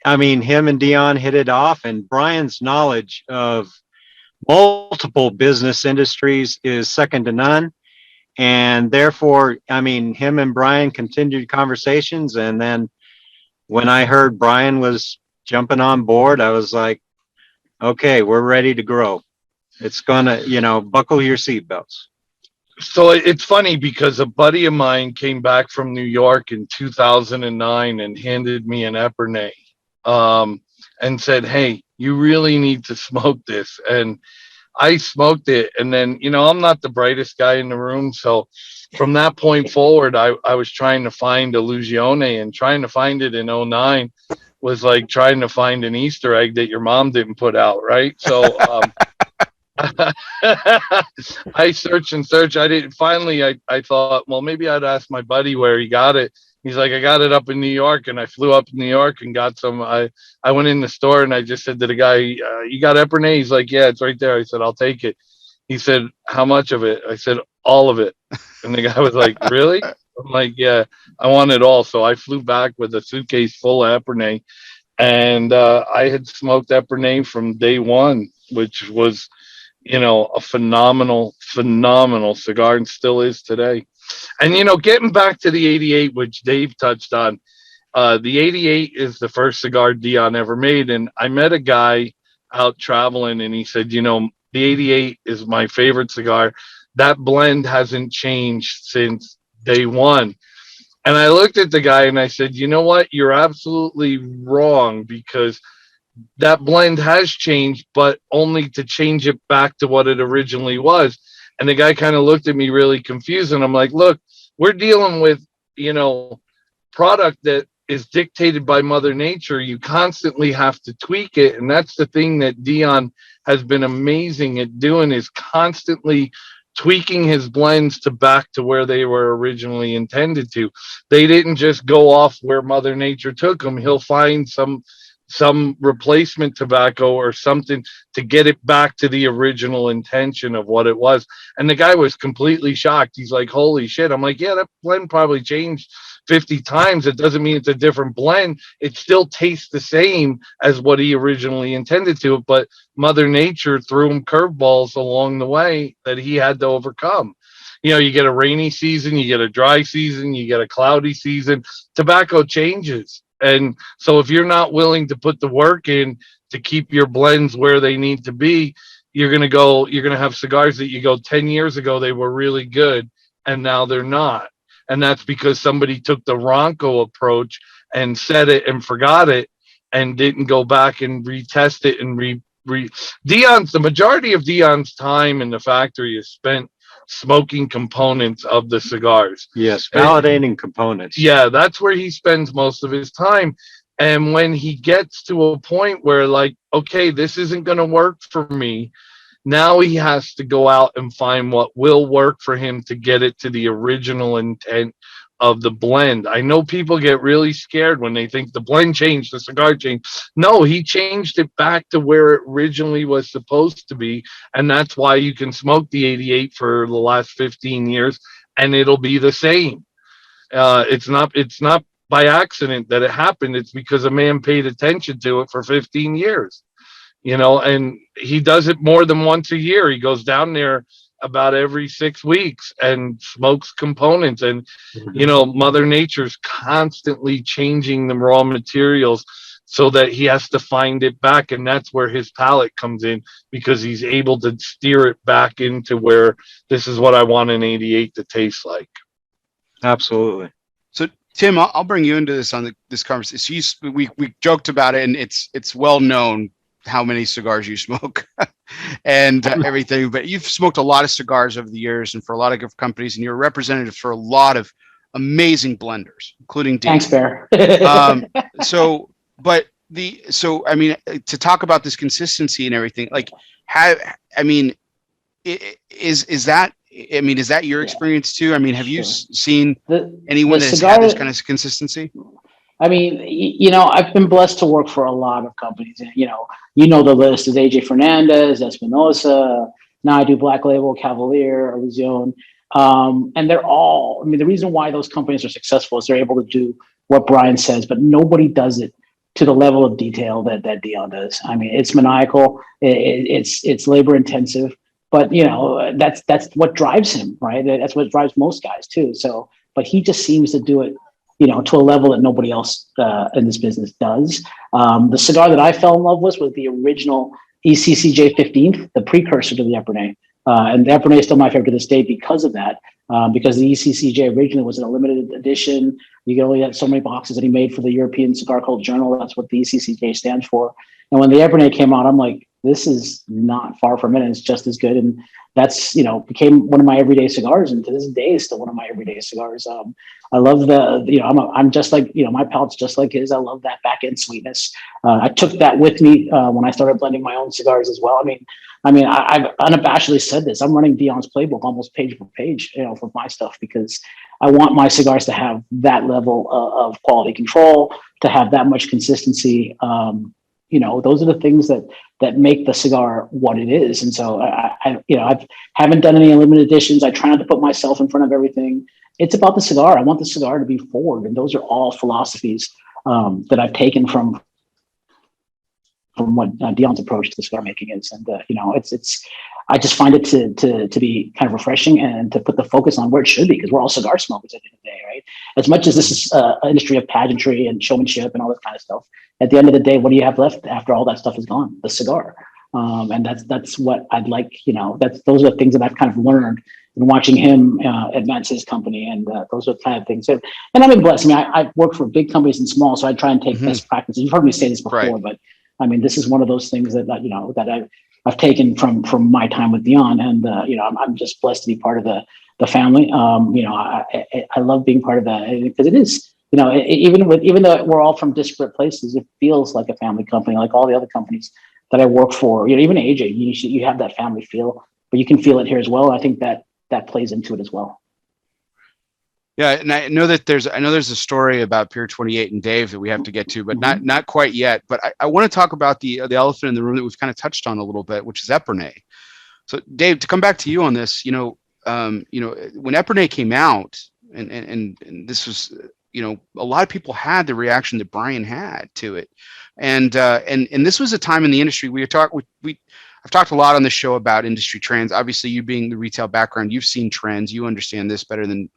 I mean, him and Dion hit it off, and Brian's knowledge of multiple business industries is second to none. And therefore, I mean, him and Brian continued conversations. And then when I heard Brian was jumping on board, I was like, okay, we're ready to grow. It's gonna, buckle your seatbelts. So it's funny because a buddy of mine came back from New York in 2009 and handed me an Epernay, and said, "Hey, you really need to smoke this." And I smoked it, and then I'm not the brightest guy in the room, so from that point forward, I was trying to find Illusione, and trying to find it in 2009 was like trying to find an Easter egg that your mom didn't put out, right? So I searched and searched. I didn't. Finally, I thought, well, maybe I'd ask my buddy where he got it. He's like, I got it up in New York, and I flew up to New York and got some. I went in the store and I just said to the guy, "You got Epernay?" He's like, "Yeah, it's right there." I said, "I'll take it." He said, "How much of it?" I said, "All of it." And the guy was like, "Really?" I'm like, "Yeah, I want it all." So I flew back with a suitcase full of Epernay, and I had smoked Epernay from day one, which was, a phenomenal, phenomenal cigar, and still is today. And getting back to the 88, which Dave touched on, the 88 is the first cigar Dion ever made. And I met a guy out traveling, and he said, the 88 is my favorite cigar. That blend hasn't changed since day one. And I looked at the guy and I said, you know what? You're absolutely wrong, because that blend has changed, but only to change it back to what it originally was. And the guy kind of looked at me really confused. And I'm like, look, we're dealing with, product that is dictated by Mother Nature. You constantly have to tweak it. And that's the thing that Dion has been amazing at doing, is constantly tweaking his blends to back to where they were originally intended to. They didn't just go off where Mother Nature took them. He'll find some replacement tobacco or something to get it back to the original intention of what it was. And the guy was completely shocked. He's like, holy shit. I'm like, yeah, that blend probably changed 50 times. It doesn't mean it's a different blend. It still tastes the same as what he originally intended to, but Mother Nature threw him curveballs along the way that he had to overcome. You get a rainy season, you get a dry season, you get a cloudy season. Tobacco changes. And so if you're not willing to put the work in to keep your blends where they need to be, you're going to have cigars that you go 10 years ago, they were really good, and now they're not. And that's because somebody took the Ronco approach and said it and forgot it and didn't go back and retest it and the majority of Dion's time in the factory is spent smoking components of the cigars. Yes, validating components. Yeah, that's where he spends most of his time. And when he gets to a point where, like, okay, this isn't going to work for me, now he has to go out and find what will work for him to get it to the original intent of the blend. I know people get really scared when they think the blend changed, the cigar changed. No, he changed it back to where it originally was supposed to be. And that's why you can smoke the 88 for the last 15 years and it'll be the same. It's not by accident that it happened. It's because a man paid attention to it for 15 years, and he does it more than once a year. He goes down there about every 6 weeks and smokes components. And, Mother Nature's constantly changing the raw materials so that he has to find it back. And that's where his palate comes in, because he's able to steer it back into where this is what I want an 88 to taste like. Absolutely. So Tim, I'll bring you into this on this conversation. We joked about it, and it's well known how many cigars you smoke and everything, but you've smoked a lot of cigars over the years and for a lot of good companies, and you're a representative for a lot of amazing blenders, including Dean. Thanks, Bear. To talk about this consistency and everything, like, is that your experience too? I mean, have you seen anyone that's had this kind of consistency? I mean, I've been blessed to work for a lot of companies. The list is AJ Fernandez, Espinosa. Now I do Black Label, Cavalier, Illusione. And they're all, the reason why those companies are successful is they're able to do what Brian says, but nobody does it to the level of detail that Dion does. I mean, it's maniacal. It's labor intensive, but that's what drives him, right? That's what drives most guys too. So, but he just seems to do it to a level that nobody else in this business does. The cigar that I fell in love with was the original ECCJ 15th, the precursor to the Epernay. And the Epernay is still my favorite to this day because of that, because the ECCJ originally was a limited edition. You could only have so many boxes that he made for the European Cigar Cult Journal. That's what the ECCJ stands for. And when the Epernay came out, I'm like, this is not far from it, and it's just as good. And that's, became one of my everyday cigars, and to this day is still one of my everyday cigars. I love I'm just like, my palate's just like his. I love that back end sweetness. I took that with me when I started blending my own cigars as well. I mean, I mean, I've unabashedly said this. I'm running Dion's playbook almost page per page, for my stuff, because I want my cigars to have that level of quality control, to have that much consistency. Those are the things that make the cigar what it is. And so I haven't done any limited editions. I try not to put myself in front of everything. It's about the cigar. I want the cigar to be forward, and those are all philosophies that I've taken from what Dion's approach to cigar making is. And it's I just find it to be kind of refreshing, and to put the focus on where it should be, because we're all cigar smokers at the end of the day, right? As much as this is an industry of pageantry and showmanship and all this kind of stuff, at the end of the day, what do you have left after all that stuff is gone? The cigar. And that's what I'd like. Those are the things that I've kind of learned in watching him advance his company, and those are the kind of things. And I've been blessed. I mean, I work for big companies and small, so I try and take best practices. You've heard me say this before, Right. but I mean, this is one of those things that I've taken from my time with Dion, and I'm just blessed to be part of the family. I love being part of that, because it is, even though we're all from disparate places, it feels like a family company, like all the other companies that I work for. Even AJ, you have that family feel, but you can feel it here as well. I think that plays into it as well. Yeah, and I know there's a story about Pier 28 and Dave that we have to get to, but not quite yet. But I want to talk about the elephant in the room that we've kind of touched on a little bit, which is Epernay. So Dave, to come back to you on this, when Epernay came out, and this was, a lot of people had the reaction that Brian had to it, and this was a time in the industry I've talked a lot on the show about industry trends. Obviously, you being the retail background, you've seen trends. You understand this better than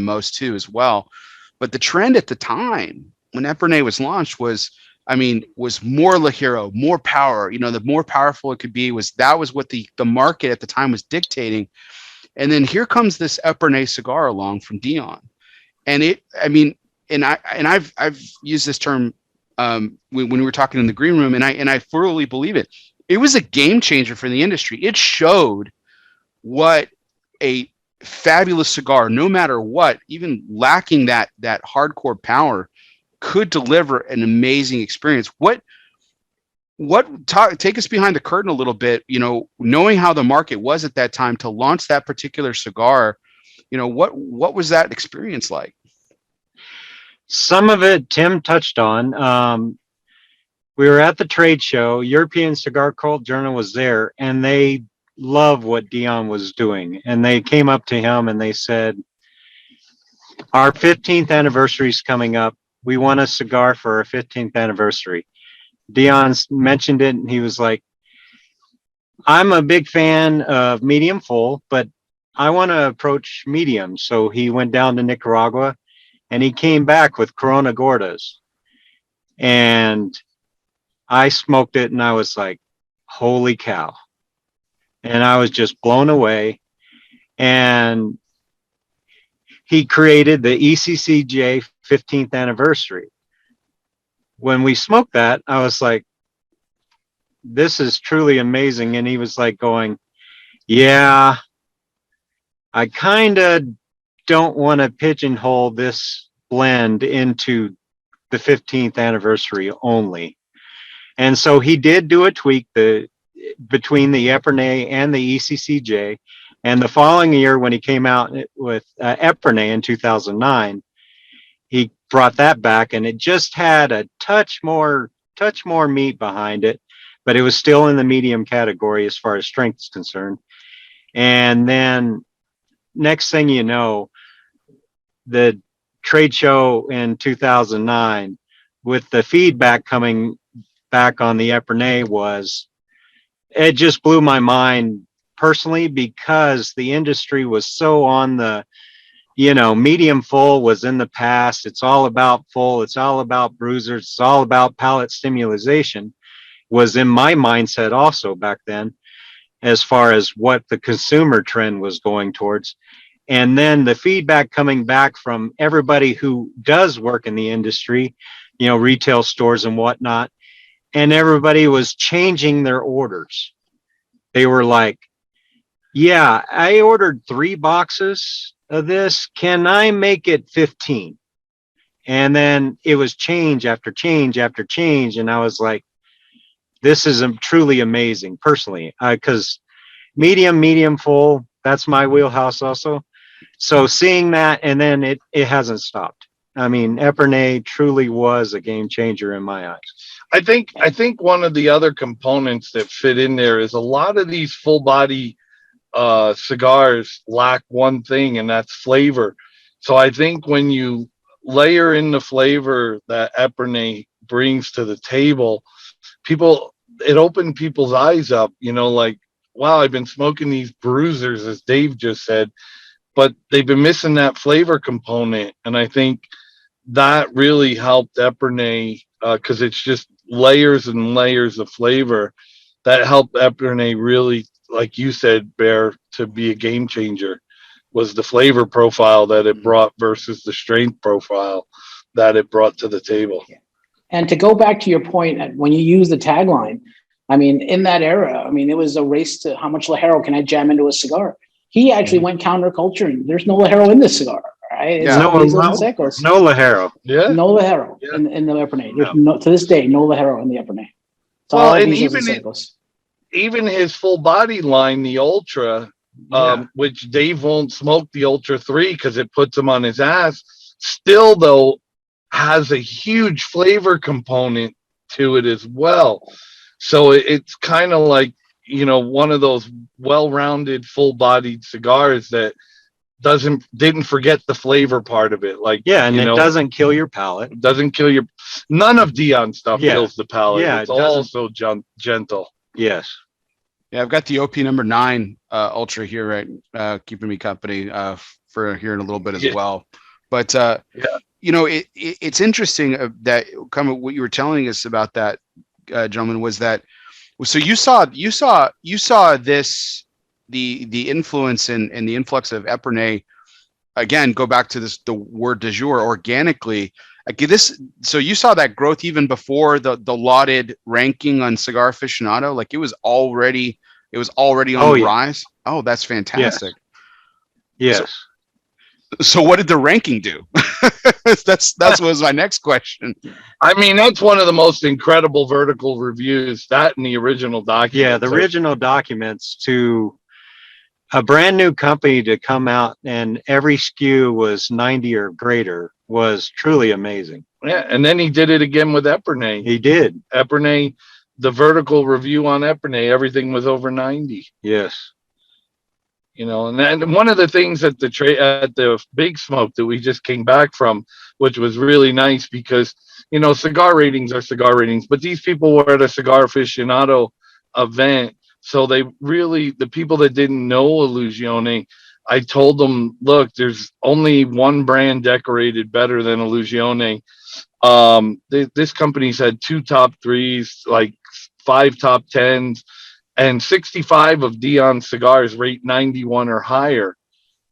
most too, as well. But the trend at the time when Epernay was launched was more Ligero, more power. The more powerful it could be was what the market at the time was dictating. And then here comes this Epernay cigar along from Dion, and I've used this term when we were talking in the green room, and I thoroughly believe it. It was a game changer for the industry. It showed what a fabulous cigar, no matter what, even lacking that hardcore power, could deliver an amazing experience. Take us behind the curtain a little bit, knowing how the market was at that time to launch that particular cigar, what was that experience like? Some of it Tim touched on. We were at the trade show. European Cigar Cult Journal was there, and they loved what Dion was doing. And they came up to him and they said, our 15th anniversary is coming up. We want a cigar for our 15th anniversary. Dion mentioned it, and he was like, I'm a big fan of medium full, but I want to approach medium. So he went down to Nicaragua, and he came back with Corona Gordas. And I smoked it, and I was like, holy cow. And I was just blown away. And he created the ECCJ 15th anniversary. When we smoked that, I was like, this is truly amazing. And he was like going, yeah, I kind of don't want to pigeonhole this blend into the 15th anniversary only. And so he did do a tweak between the Epernay and the ECCJ. And the following year, when he came out with Epernay in 2009, he brought that back, and it just had a touch more meat behind it, but it was still in the medium category as far as strength is concerned. And then next thing you know, the trade show in 2009, with the feedback coming back on the Epernay, it just blew my mind personally, because the industry was so on the, medium full was in the past. It's all about full. It's all about bruisers. It's all about palate stimulation, was in my mindset also back then, as far as what the consumer trend was going towards. And then the feedback coming back from everybody who does work in the industry, retail stores and whatnot, and everybody was changing their orders. They were like, yeah, I ordered 3 boxes of this. Can I make it 15? And then it was change after change after change. And I was like, this is truly amazing personally, because medium full, that's my wheelhouse also. So seeing that, and then it hasn't stopped. I mean, Epernay truly was a game changer in my eyes. I think one of the other components that fit in there is a lot of these full body cigars lack one thing, and that's flavor. So I think when you layer in the flavor that Epernay brings to the table, it opened people's eyes up, like, wow, I've been smoking these bruisers, as Dave just said, but they've been missing that flavor component. And I think that really helped Epernay, because it's just layers and layers of flavor that helped Epernay really, like you said, Bear, to be a game changer, was the flavor profile that it brought versus the strength profile that it brought to the table. And to go back to your point, when you use the tagline, I mean, in that era, I mean, it was a race to how much Ligero can I jam into a cigar. He actually went counterculture, and there's no Ligero in this cigar, right? It's no Ligero. Yeah. No Ligero in the Epernay. There's no, to this day, no Ligero in the Epernay. Well, and even his full body line, the Ultra, which Dave won't smoke the Ultra 3 because it puts him on his ass, still though has a huge flavor component to it as well. So it's kind of like, one of those well-rounded, full-bodied cigars that didn't forget the flavor part of it. Like, and it doesn't kill your palate. None of Dion's stuff kills the palate. Yeah, it's all so gentle. Yes. Yeah, I've got the OP number 9 Ultra here, right, keeping me company for here in a little bit as well. But it's interesting that kind of what you were telling us about that, gentlemen, was that so you saw this the influence and the influx of Epernay, again, go back to the word du jour, organically. Like this, so you saw that growth even before the lauded ranking on Cigar Aficionado. Like it was already on the rise. Oh, that's fantastic. Yes. So what did the ranking do? That's was my next question. I mean, that's one of the most incredible vertical reviews, that and the original documents. Yeah, the original documents, to a brand new company to come out and every SKU was 90 or greater, was truly amazing. Yeah, and then he did it again with Epernay. He did. Epernay, the vertical review on Epernay, everything was over 90. Yes. And then one of the things at the Big Smoke that we just came back from, which was really nice, because cigar ratings are cigar ratings, but these people were at a Cigar Aficionado event, so the people that didn't know Illusione, I told them, look, there's only one brand decorated better than Illusione. This company's had 2 top 3s, like 5 top 10s. And 65 of Dion's cigars rate 91 or higher.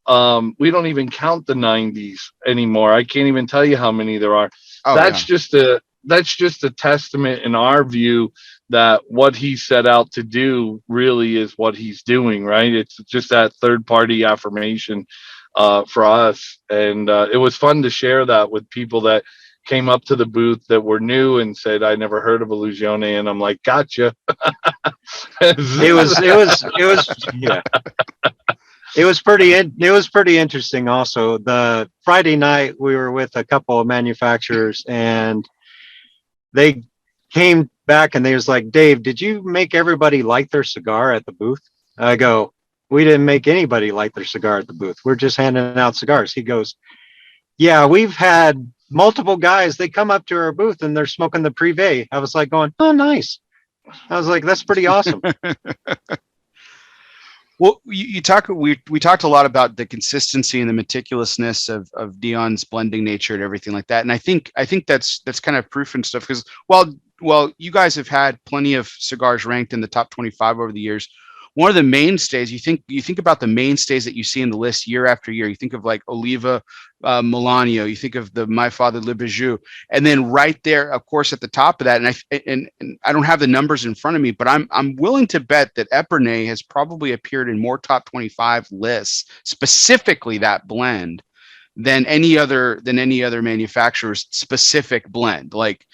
We don't even count the 90s anymore. I can't even tell you how many there are. That's just a testament in our view that what he set out to do really is what he's doing, right? It's just that third-party affirmation for us. And it was fun to share that with people that came up to the booth that were new and said, I never heard of Illusione, and I'm like, gotcha. It was pretty interesting. Also, the Friday night we were with a couple of manufacturers, and they came back and they was like, Dave, did you make everybody like their cigar at the booth? I go, we didn't make anybody like their cigar at the booth. We're just handing out cigars. He goes, yeah, we've had multiple guys, they come up to our booth and they're smoking the Privé. I was like going, oh, nice. I was like, that's pretty awesome. Well, we talked a lot about the consistency and the meticulousness of Dion's blending nature and everything like that. And I think that's kind of proof and stuff, because while you guys have had plenty of cigars ranked in the top 25 over the years, one of the mainstays, you think about the mainstays that you see in the list year after year. You think of like Oliva Milanio, you think of the My Father Le Bijou, and then right there, of course, at the top of that, and I don't have the numbers in front of me, but I'm willing to bet that Epernay has probably appeared in more top 25 lists, specifically that blend, than any other manufacturer's specific blend. Like,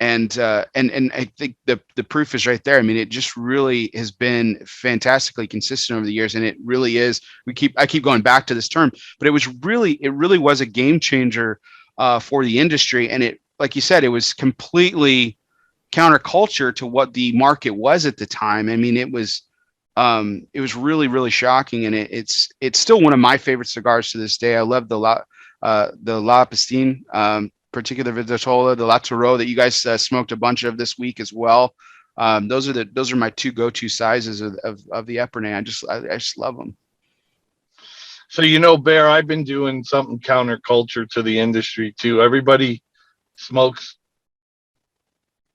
and I think the proof is right there. I mean, it just really has been fantastically consistent over the years, and it really is. I keep going back to this term, but it really was a game changer for the industry, and it, like you said, it was completely counterculture to what the market was at the time. I mean, it was really, really shocking, and it's still one of my favorite cigars to this day. I love the La Pastine, particular Mottola, the La Toro that you guys smoked a bunch of this week as well. Those are my two go-to sizes of the Epernay. I just love them. So, Bear, I've been doing something counterculture to the industry too. Everybody smokes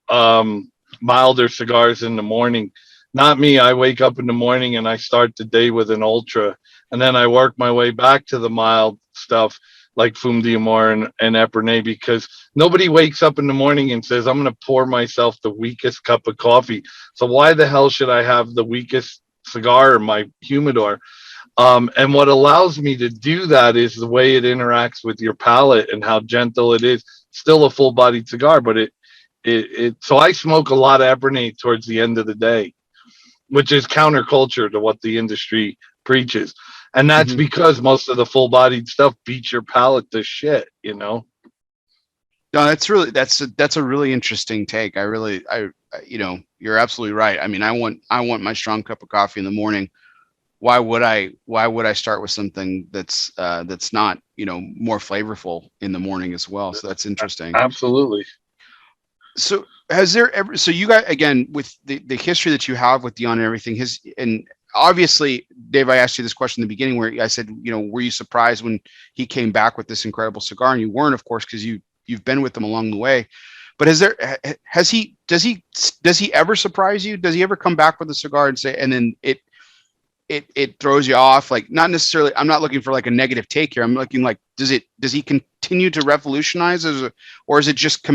milder cigars in the morning. Not me. I wake up in the morning and I start the day with an ultra, and then I work my way back to the mild stuff like Fum d'Amore and Epernay, because nobody wakes up in the morning and says, I'm going to pour myself the weakest cup of coffee. So why the hell should I have the weakest cigar in my humidor? And what allows me to do that is the way it interacts with your palate and how gentle it is. Still a full-bodied cigar, but so I smoke a lot of Epernay towards the end of the day, which is counterculture to what the industry preaches. And that's because most of the full-bodied stuff beats your palate to shit, No, that's a really interesting take. You're absolutely right. I mean, I want my strong cup of coffee in the morning. Why would I start with something that's not, more flavorful in the morning as well? So that's interesting. Absolutely. So has there ever, so you guys, again, with the history that you have with Dion and everything, and obviously, Dave, I asked you this question in the beginning where I said, were you surprised when he came back with this incredible cigar? And you weren't, of course, because you've been with him along the way. But does he ever surprise you? Does he ever come back with a cigar and say, and then it throws you off? Like, not necessarily, I'm not looking for like a negative take here. I'm looking like, does he continue to revolutionize, or is it just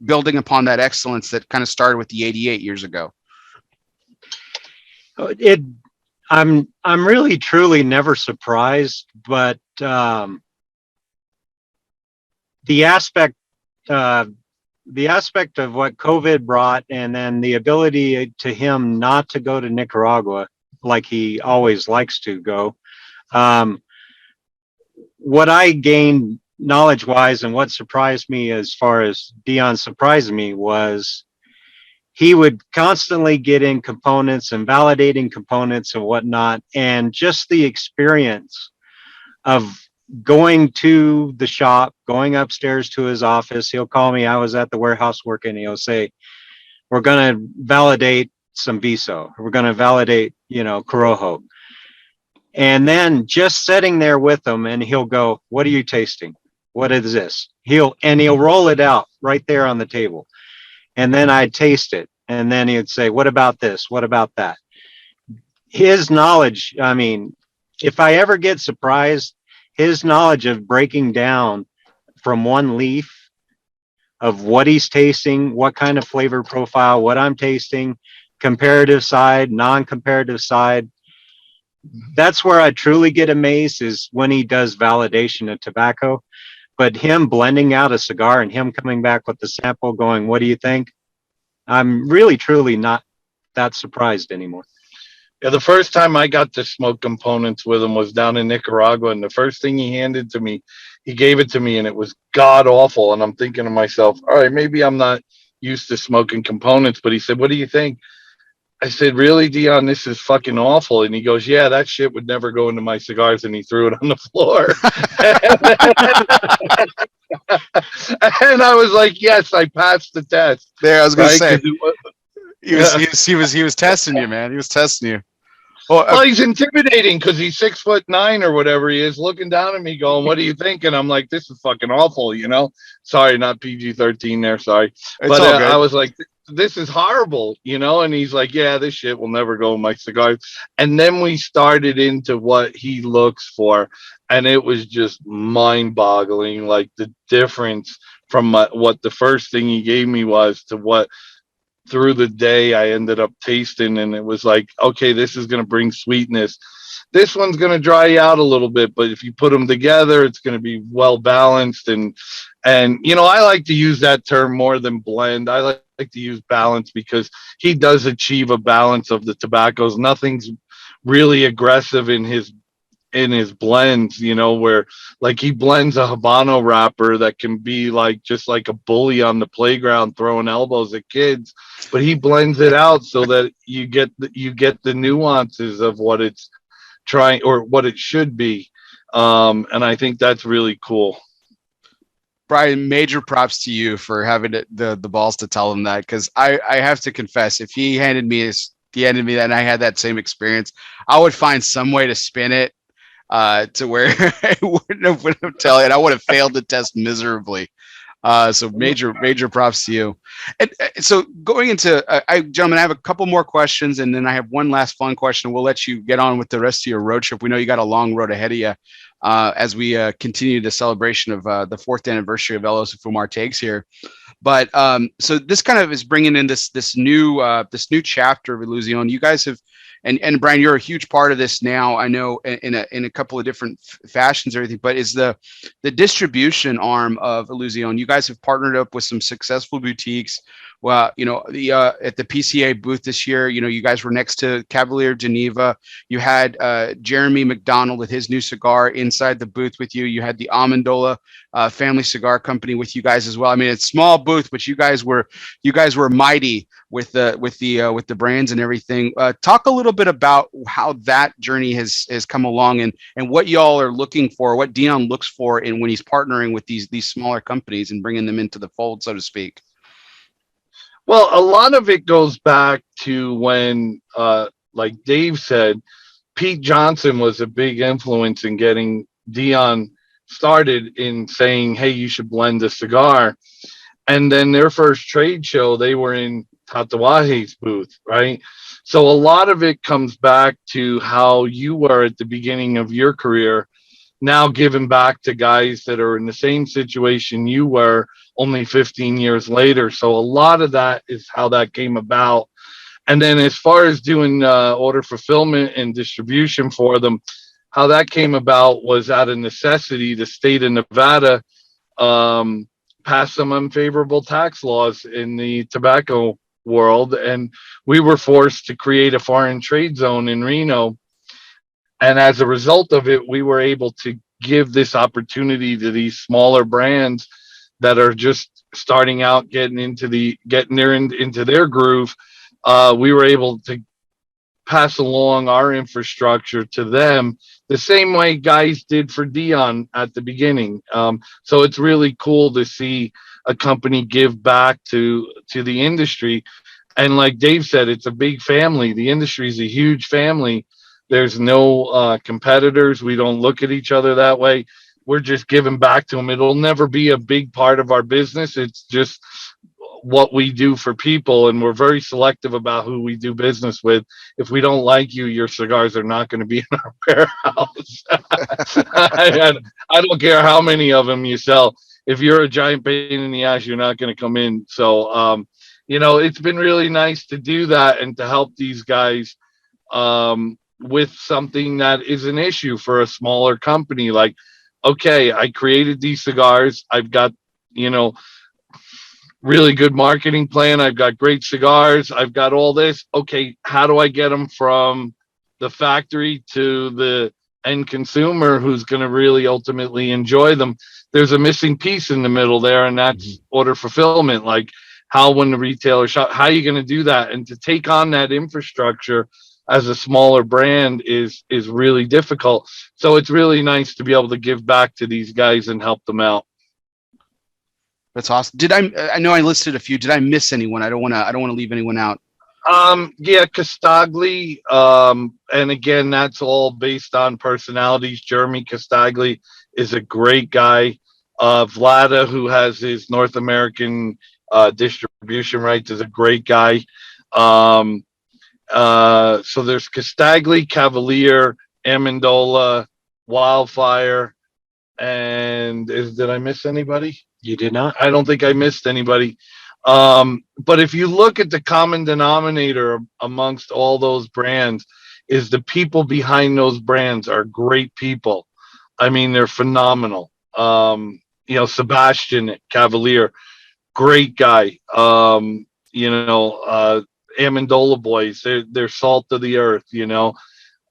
building upon that excellence that kind of started with the 88 years ago? I'm really truly never surprised, but the aspect of what COVID brought, and then the ability to him not to go to Nicaragua like he always likes to go. What I gained knowledge-wise and what surprised me as far as Dion surprised me was he would constantly get in components and validating components and whatnot. And just the experience of going to the shop, going upstairs to his office, he'll call me. I was at the warehouse working. He'll say, we're going to validate some Viso. We're going to validate, Corojo. And then just sitting there with him, and he'll go, what are you tasting? What is this? He'll roll it out right there on the table. And then I'd taste it. And then he'd say, what about this? What about that? His knowledge, I mean, if I ever get surprised, his knowledge of breaking down from one leaf of what he's tasting, what kind of flavor profile, what I'm tasting, comparative side, non-comparative side. That's where I truly get amazed, is when he does validation of tobacco. But him blending out a cigar and him coming back with the sample going, what do you think? I'm really, truly not that surprised anymore. Yeah, the first time I got to smoke components with him was down in Nicaragua, and the first thing he handed to me, he gave it to me, and it was god awful. And I'm thinking to myself, all right, maybe I'm not used to smoking components. But he said, what do you think? I said, really, Dion, this is fucking awful. And he goes, yeah, that shit would never go into my cigars. And he threw it on the floor. And I was like, yes, I passed the test. There, I was going to say, he was testing you, man. He was testing you. Well, he's intimidating because he's 6'9" or whatever he is, looking down at me going, what do you think? And I'm like, this is fucking awful, Sorry, not PG-13 there, sorry. But I was like, this is horrible, and he's like, yeah, this shit will never go in my cigars. And then we started into what he looks for, and it was just mind-boggling, like the difference from what the first thing he gave me was to what through the day I ended up tasting. And it was like, okay, this is going to bring sweetness. This one's going to dry you out a little bit, but if you put them together, it's going to be well balanced. And And, you know, I like to use that term more than blend. I like to use balance because he does achieve a balance of the tobaccos. Nothing's really aggressive in his blends, you know, where like he blends a Habano wrapper that can be like just like a bully on the playground throwing elbows at kids, but he blends it out so that you get the nuances of what it's trying or what it should be. And I think that's really cool. Brian, major props to you for having the balls to tell him that, because I have to confess, if he handed me that and I had that same experience, I would find some way to spin it to where I wouldn't have tell it. I would have failed the test miserably. So major props to you. And so going into, gentlemen, I have a couple more questions, and then I have one last fun question. We'll let you get on with the rest of your road trip. We know you got a long road ahead of you as we continue the celebration of the 4th anniversary of ELOSOFUMARTAKES here. But so this kind of is bringing in this new chapter of Illusione. You guys have, and Brian, you're a huge part of this now. I know in a couple of different fashions, everything. But is the distribution arm of Illusione? You guys have partnered up with some successful boutiques. Well, you know, at the PCA booth this year, you know, you guys were next to Cavalier Geneva. You had Jeremy McDonald with his new cigar inside the booth with you. You had the Amendola family cigar company with you guys as well. I mean, it's a small booth, but you guys were mighty with the brands and everything. Talk a little bit about how that journey has come along and what y'all are looking for, what Dion looks for in when he's partnering with these smaller companies and bringing them into the fold, so to speak. Well, a lot of it goes back to when, like Dave said, Pete Johnson was a big influence in getting Dion started in saying, hey, you should blend a cigar. And then their first trade show, they were in Tatuaje's booth, right? So a lot of it comes back to how you were at the beginning of your career, now giving back to guys that are in the same situation you were only 15 years later. So a lot of that is how that came about. And then as far as doing order fulfillment and distribution for them, how that came about was out of necessity. The state of Nevada passed some unfavorable tax laws in the tobacco world, and we were forced to create a foreign trade zone in Reno. And as a result of it, we were able to give this opportunity to these smaller brands that are just starting out, getting into their groove. We were able to pass along our infrastructure to them the same way guys did for Dion at the beginning. So it's really cool to see a company give back to the industry. And like Dave said, it's a big family. The industry is a huge family. There's no competitors. We don't look at each other that way. We're just giving back to them. It'll never be a big part of our business. It's just what we do for people, and we're very selective about who we do business with. If we don't like you, your cigars are not going to be in our warehouse. I don't care how many of them you sell. If you're a giant pain in the ass, you're not going to come in. So, you know, it's been really nice to do that and to help these guys with something that is an issue for a smaller company. Like, okay, I created these cigars. I've got, you know, really good marketing plan. I've got great cigars. I've got all this. Okay, how do I get them from the factory to the end consumer who's going to really ultimately enjoy them? There's a missing piece in the middle there, and that's order fulfillment. Like, how, when the retailer shop, how are you going to do that? And to take on that infrastructure as a smaller brand is really difficult. So it's really nice to be able to give back to these guys and help them out. That's awesome. I know I listed a few. Did I miss anyone? I don't want to leave anyone out. Yeah, Castagli. And again, that's all based on personalities. Jeremy Castagli is a great guy. Vlada, who has his North American distribution rights, is a great guy. So there's Castagli, Cavalier, Amendola, Wildfire, and did I miss anybody? You did not? I don't think I missed anybody. But if you look at the common denominator amongst all those brands, is the people behind those brands are great people. I mean, they're phenomenal. Sebastian Cavalier, great guy. Amendola boys, they're salt of the earth,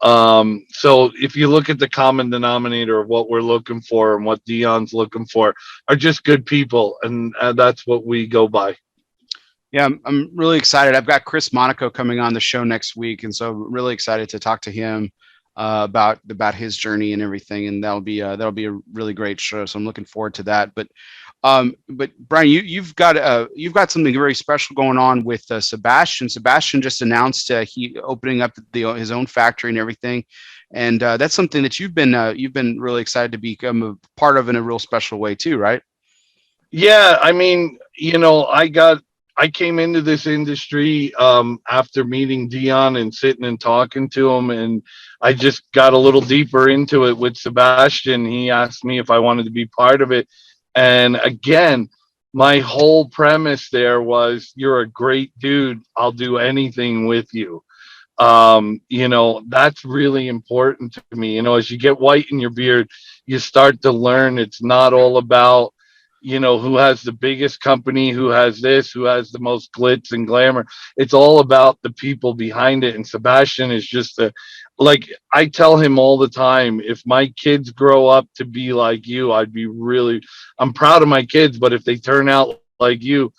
So if you look at the common denominator of what we're looking for and what Dion's looking for are just good people, and that's what we go by. Yeah, I'm really excited. I've got Chris Monaco coming on the show next week, and so really excited to talk to him about his journey and everything. And that'll be a really great show. So I'm looking forward to that. But Brian, you've got something very special going on with Sebastian. Sebastian just announced he opening up his own factory and everything, and that's something that you've been really excited to become a part of in a real special way too, right? Yeah, I mean, I came into this industry after meeting Dion and sitting and talking to him, and I just got a little deeper into it with Sebastian. He asked me if I wanted to be part of it. And again, my whole premise there was, you're a great dude. I'll do anything with you. That's really important to me. As you get white in your beard, you start to learn it's not all about who has the biggest company, who has this, who has the most glitz and glamour. It's all about the people behind it. And Sebastian is just like I tell him all the time, if my kids grow up to be like you, I'm proud of my kids, but if they turn out like you,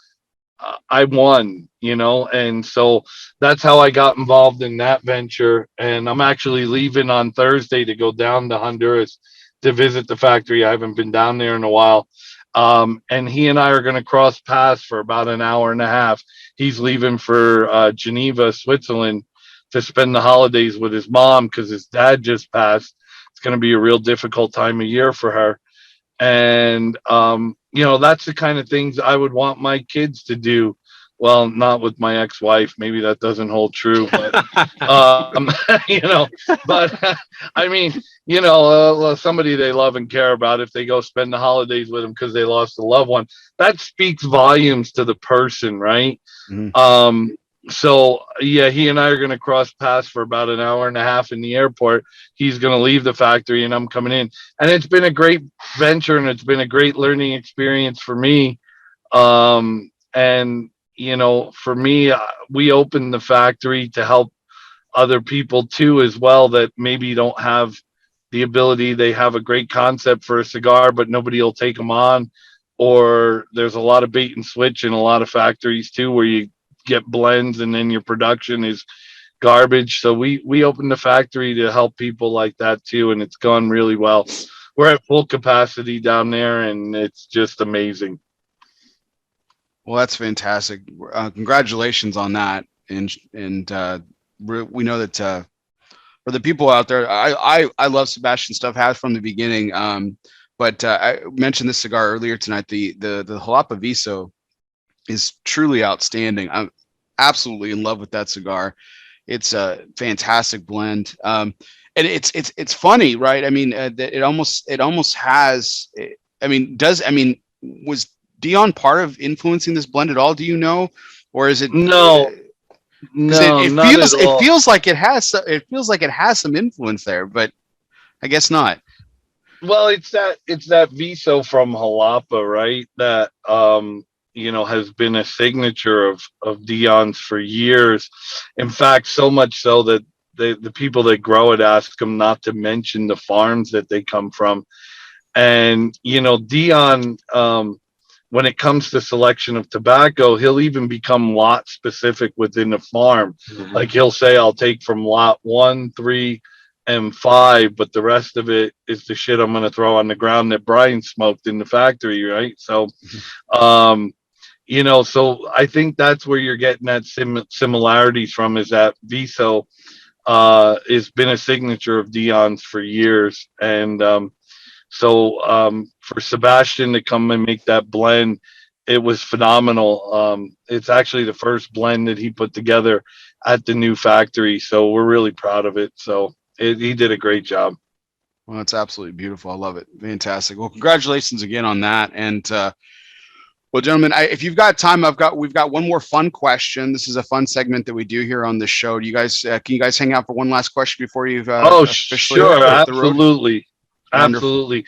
I won, and so that's how I got involved in that venture. And I'm actually leaving on Thursday to go down to Honduras to visit the factory. I haven't been down there in a while. And he and I are going to cross paths for about an hour and a half. He's leaving for Geneva, Switzerland to spend the holidays with his mom because his dad just passed. It's going to be a real difficult time of year for her. And, that's the kind of things I would want my kids to do. Well, not with my ex-wife. Maybe that doesn't hold true, but, but I mean, somebody they love and care about, if they go spend the holidays with them because they lost a loved one, that speaks volumes to the person, right? Mm-hmm. So yeah, he and I are going to cross paths for about an hour and a half in the airport. He's going to leave the factory and I'm coming in, and it's been a great venture and it's been a great learning experience for me. And for me, we opened the factory to help other people too, as well, that maybe don't have the ability. They have a great concept for a cigar, but nobody will take them on. Or there's a lot of bait and switch in a lot of factories too, where you get blends and then your production is garbage. So we opened the factory to help people like that too, and it's gone really well. We're at full capacity down there, and it's just amazing. Well, that's fantastic. Congratulations on that. And we know that for the people out there, I love Sebastian stuff, has from the beginning. But I mentioned this cigar earlier tonight. The Jalapa Viso is truly outstanding. I'm absolutely in love with that cigar. It's a fantastic blend. And it's funny, right? I mean, it almost has. Was Dion part of influencing this blend at all? Do you know, or is it no? It feels like it has some influence there, but I guess not. Well, it's that Viso from Jalapa, right? That has been a signature of Dion's for years. In fact, so much so that the people that grow it ask them not to mention the farms that they come from. And Dion, when it comes to selection of tobacco, he'll even become lot specific within the farm. Mm-hmm. Like he'll say, I'll take from lot 1, 3, and 5, but the rest of it is the shit I'm going to throw on the ground that Brian smoked in the factory, right? So, so I think that's where you're getting that similarities from, is that Viso has been a signature of Dion's for years. And for Sebastian to come and make that blend, it was phenomenal. It's actually the first blend that he put together at the new factory, so we're really proud of it. So he did a great job. Well, it's absolutely beautiful. I love it. Fantastic. Well, congratulations again on that. And well, gentlemen, if you've got time, we've got one more fun question. This is a fun segment that we do here on the show. Do you guys can you guys hang out for one last question before you've sure, absolutely. Absolutely.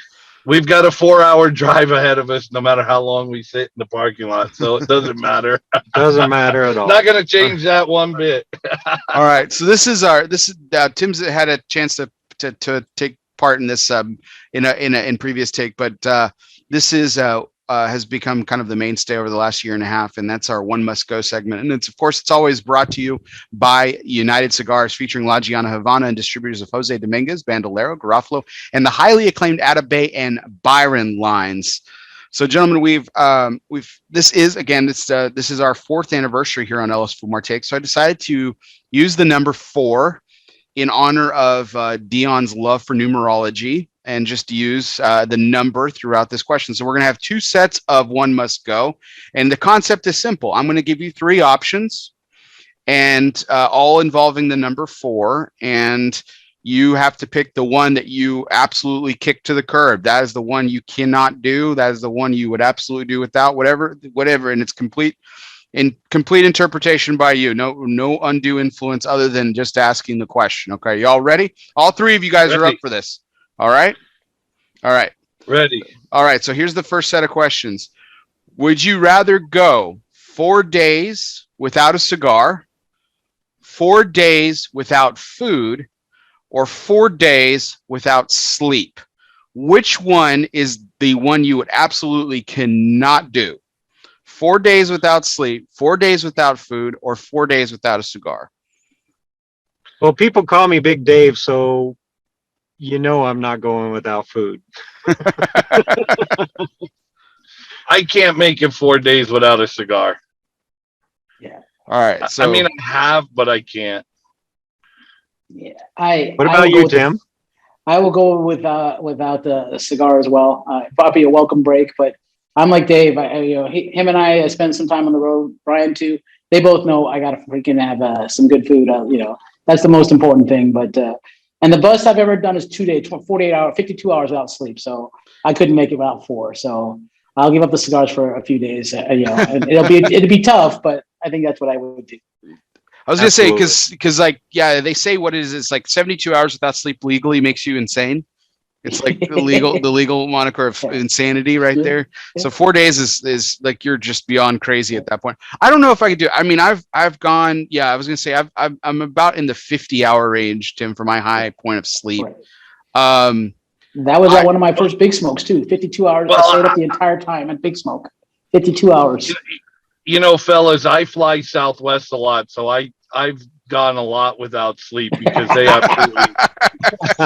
We've got a 4-hour drive ahead of us, no matter how long we sit in the parking lot. So it doesn't matter. Doesn't matter at all. Not going to change that one bit. All right. So this is Tim's had a chance to take part in this in previous take, but this is has become kind of the mainstay over the last year and a half, and that's our One Must Go segment. And it's always brought to you by United Cigars, featuring La Giana Havana and distributors of Jose Dominguez, Bandolero, Garofalo, and the highly acclaimed Atabey and Byron lines. So, gentlemen, this is our 4th anniversary here on ELOSOFUMARTAKES. So I decided to use the number 4 in honor of Dion's love for numerology, and just use the number throughout this question. So we're going to have 2 sets of One Must Go. And the concept is simple. I'm going to give you 3 options, and all involving the number 4. And you have to pick the one that you absolutely kick to the curb. That is the one you cannot do. That is the one you would absolutely do without, whatever. And it's complete interpretation by you. No undue influence other than just asking the question. Okay, y'all ready? All 3 of you guys are up for this. All right. Ready. All right. So here's the first set of questions. Would you rather go 4 days without a cigar, 4 days without food, or 4 days without sleep? Which one is the one you would absolutely cannot do? 4 days without sleep, 4 days without food, or 4 days without a cigar? Well, people call me Big Dave, so I'm not going without food. I can't make it 4 days without a cigar. Yeah. All right. So I have, but I can't. Yeah. What about you, Tim? I will go without the cigar as well. Probably a welcome break, but I'm like Dave. Him and I spend some time on the road. Brian too. They both know I gotta freaking have some good food. That's the most important thing. But and the best I've ever done is 2 days, 48 hours, 52 hours without sleep. So I couldn't make it without 4. So I'll give up the cigars for a few days. It'll be tough, but I think that's what I would do. I was going to say, because they say what it is. It's like 72 hours without sleep legally makes you insane. It's like the legal moniker of insanity right there. So 4 days is like, you're just beyond crazy at that point. I don't know if I could do it. I mean, I've gone, I was going to say, I'm about in the 50-hour range, Tim, for my high point of sleep. Right. That was one of my first big smokes too. 52 hours. I stayed up the entire time at Big Smoke. 52 hours. Fellas, I fly Southwest a lot, so I've gone a lot without sleep because they absolutely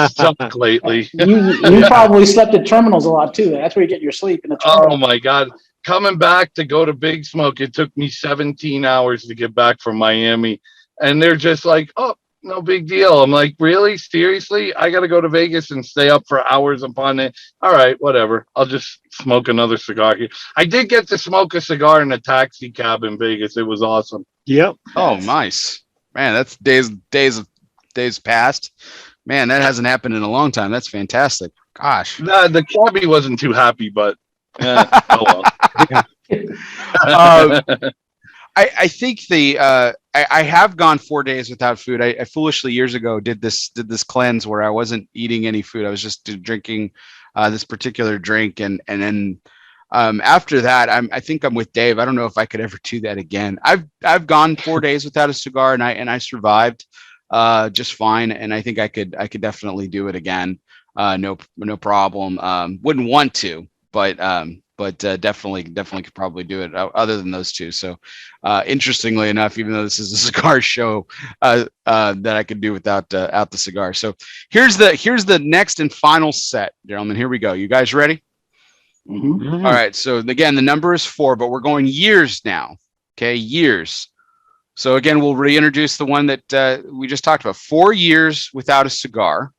suck lately. You probably slept at terminals a lot too. That's where you get your sleep in the terminal. Oh my God. Coming back to go to Big Smoke, it took me 17 hours to get back from Miami. And they're just like, oh, no big deal. I'm like, really? Seriously? I got to go to Vegas and stay up for hours upon it. All right, whatever. I'll just smoke another cigar here. I did get to smoke a cigar in a taxi cab in Vegas. It was awesome. Yep. Oh, nice. Man, that's days past. Man, that hasn't happened in a long time. That's fantastic. Gosh. The cabbie wasn't too happy, but oh well. I think I have gone 4 days without food. I foolishly years ago did this cleanse where I wasn't eating any food. I was just drinking this particular drink, and then after that, I think I'm with Dave. I don't know if I could ever do that again. I've gone 4 days without a cigar, and I survived just fine. And I think I could definitely do it again. No problem. Wouldn't want to, but definitely could probably do it other than those two. So interestingly enough, even though this is a cigar show, that I could do without out the cigar. So here's the next and final set, gentlemen. Here we go. You guys ready? Mm-hmm. All right. So again, the number is 4, but we're going years now. Okay. Years. So again, we'll reintroduce the one that we just talked about. 4 years without a cigar,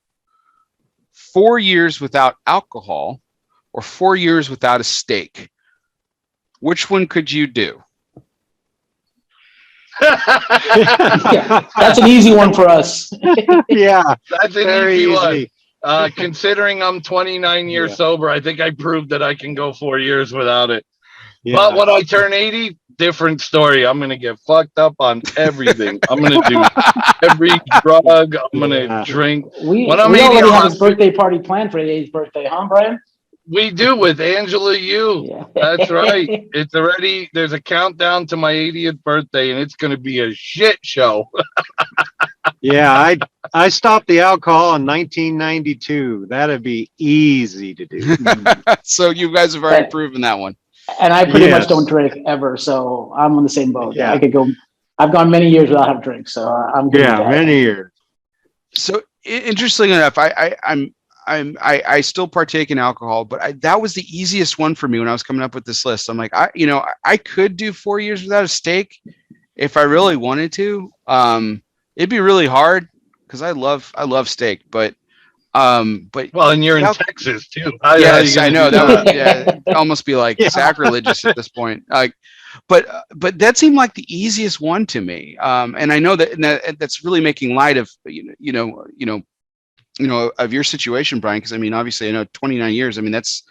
4 years without alcohol, or 4 years without a steak. Which one could you do? Yeah, that's an easy one for us. Yeah, that's an very easy one. Considering I'm 29 years sober, I think I proved that I can go 4 years without it. Yeah. But when I turn 80, different story. I'm going to get fucked up on everything. I'm going to do every drug. I'm going to drink. We already have his birthday party planned for his 80th birthday, huh, Brian? We do with Angela Yu. Yeah. That's right. It's already, there's a countdown to my 80th birthday, and it's going to be a shit show. Yeah, I stopped the alcohol in 1992. That'd be easy to do. So you guys have already proven that one. And I pretty much Yes. don't drink ever, so I'm on the same boat. Yeah. I could go. I've gone many years without having a drink, so I'm good. Yeah, with that. many years. So interestingly enough, I still partake in alcohol, but that was the easiest one for me when I was coming up with this list. I'm like, I could do 4 years without a steak if I really wanted to. It'd be really hard because I love steak, but Well, and you're in Texas too. Yes, I know that would it'd almost be like sacrilegious at this point. Like, but that seemed like the easiest one to me. And I know that's really making light of of your situation, Brian. Because I mean, obviously, I know 29 years. I mean, that's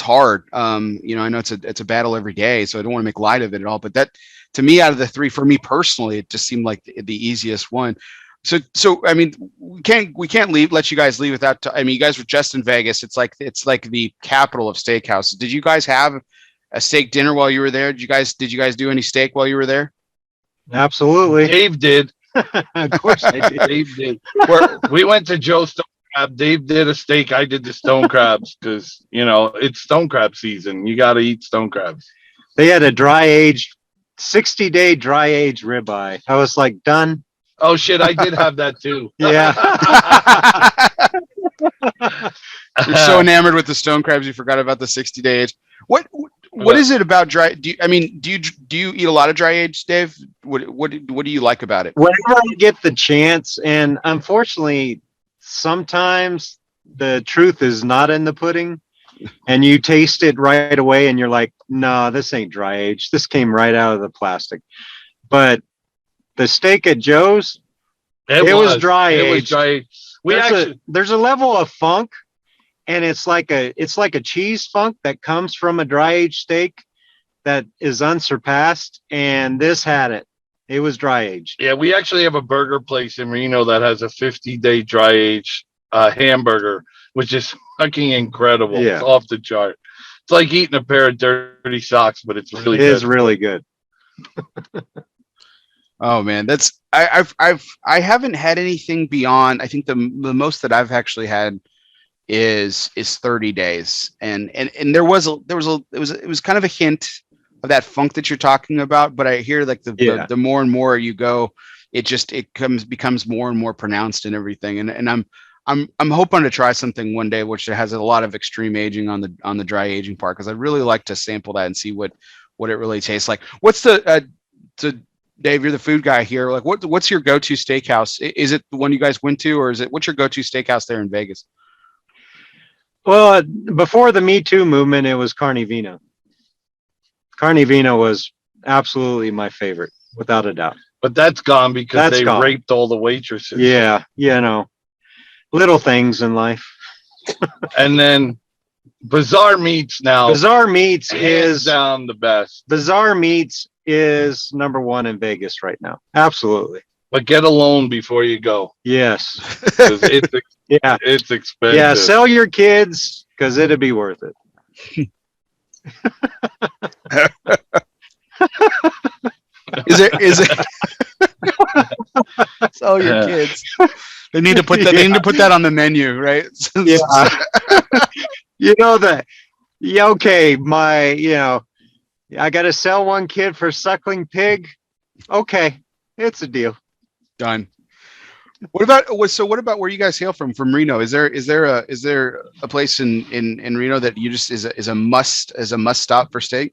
hard. I know it's a battle every day, so I don't want to make light of it at all. But that, to me, out of the three, for me personally, it just seemed like the easiest one. So I mean, we can't let you guys leave without. I mean, you guys were just in Vegas. It's like the capital of steakhouses. Did you guys have a steak dinner while you were there? Did you guys do any steak while you were there? Absolutely. Dave did. Of course I did. Dave did. We went to Joe's Stone Crab. Dave did a steak. I did the stone crabs because it's stone crab season. You got to eat stone crabs. They had a 60-day dry aged ribeye. I was like, done. Oh shit! I did have that too. Yeah. You're so enamored with the stone crabs, you forgot about the 60-day age. What is it about dry? Do you eat a lot of dry age, Dave? What do you like about it? Whenever I get the chance, and unfortunately, sometimes the truth is not in the pudding, and you taste it right away, and you're like, "No, this ain't dry age. This came right out of the plastic." But the steak at Joe's, it was dry aged. There's a level of funk, and it's like a cheese funk that comes from a dry aged steak that is unsurpassed. And this had it. It was dry aged. Yeah, we actually have a burger place in Reno that has a 50-day dry aged hamburger, which is fucking incredible. Yeah. It's off the chart. It's like eating a pair of dirty socks, but it's really good. It is really good. Oh man, I haven't had anything beyond. I think the most that I've actually had is 30 days, and it was kind of a hint of that funk that you're talking about. But I hear like the more and more you go, it becomes more and more pronounced and everything. And I'm hoping to try something one day which has a lot of extreme aging on the dry aging part, because I really like to sample that and see what it really tastes like. What's Dave, you're the food guy here. Like, what's your go-to steakhouse? Is it the one you guys went to, or what's your go-to steakhouse there in Vegas? Well, before the Me Too movement, it was Carne Vino. Carne Vino was absolutely my favorite, without a doubt. But that's gone because they raped all the waitresses. Yeah, little things in life. And then Bizarre Meats now. Bizarre Meats is down the best. Bizarre Meats is number one in Vegas right now. Absolutely. But get a loan before you go. Yes. It's expensive. Yeah, sell your kids because it'd be worth it. Is it sell your kids? They need to put that. They need to put that on the menu, right? I got to sell one kid for suckling pig. Okay, it's a deal. Done. What about where you guys hail from? From Reno? Is there a place in Reno that you just is a must stop for steak?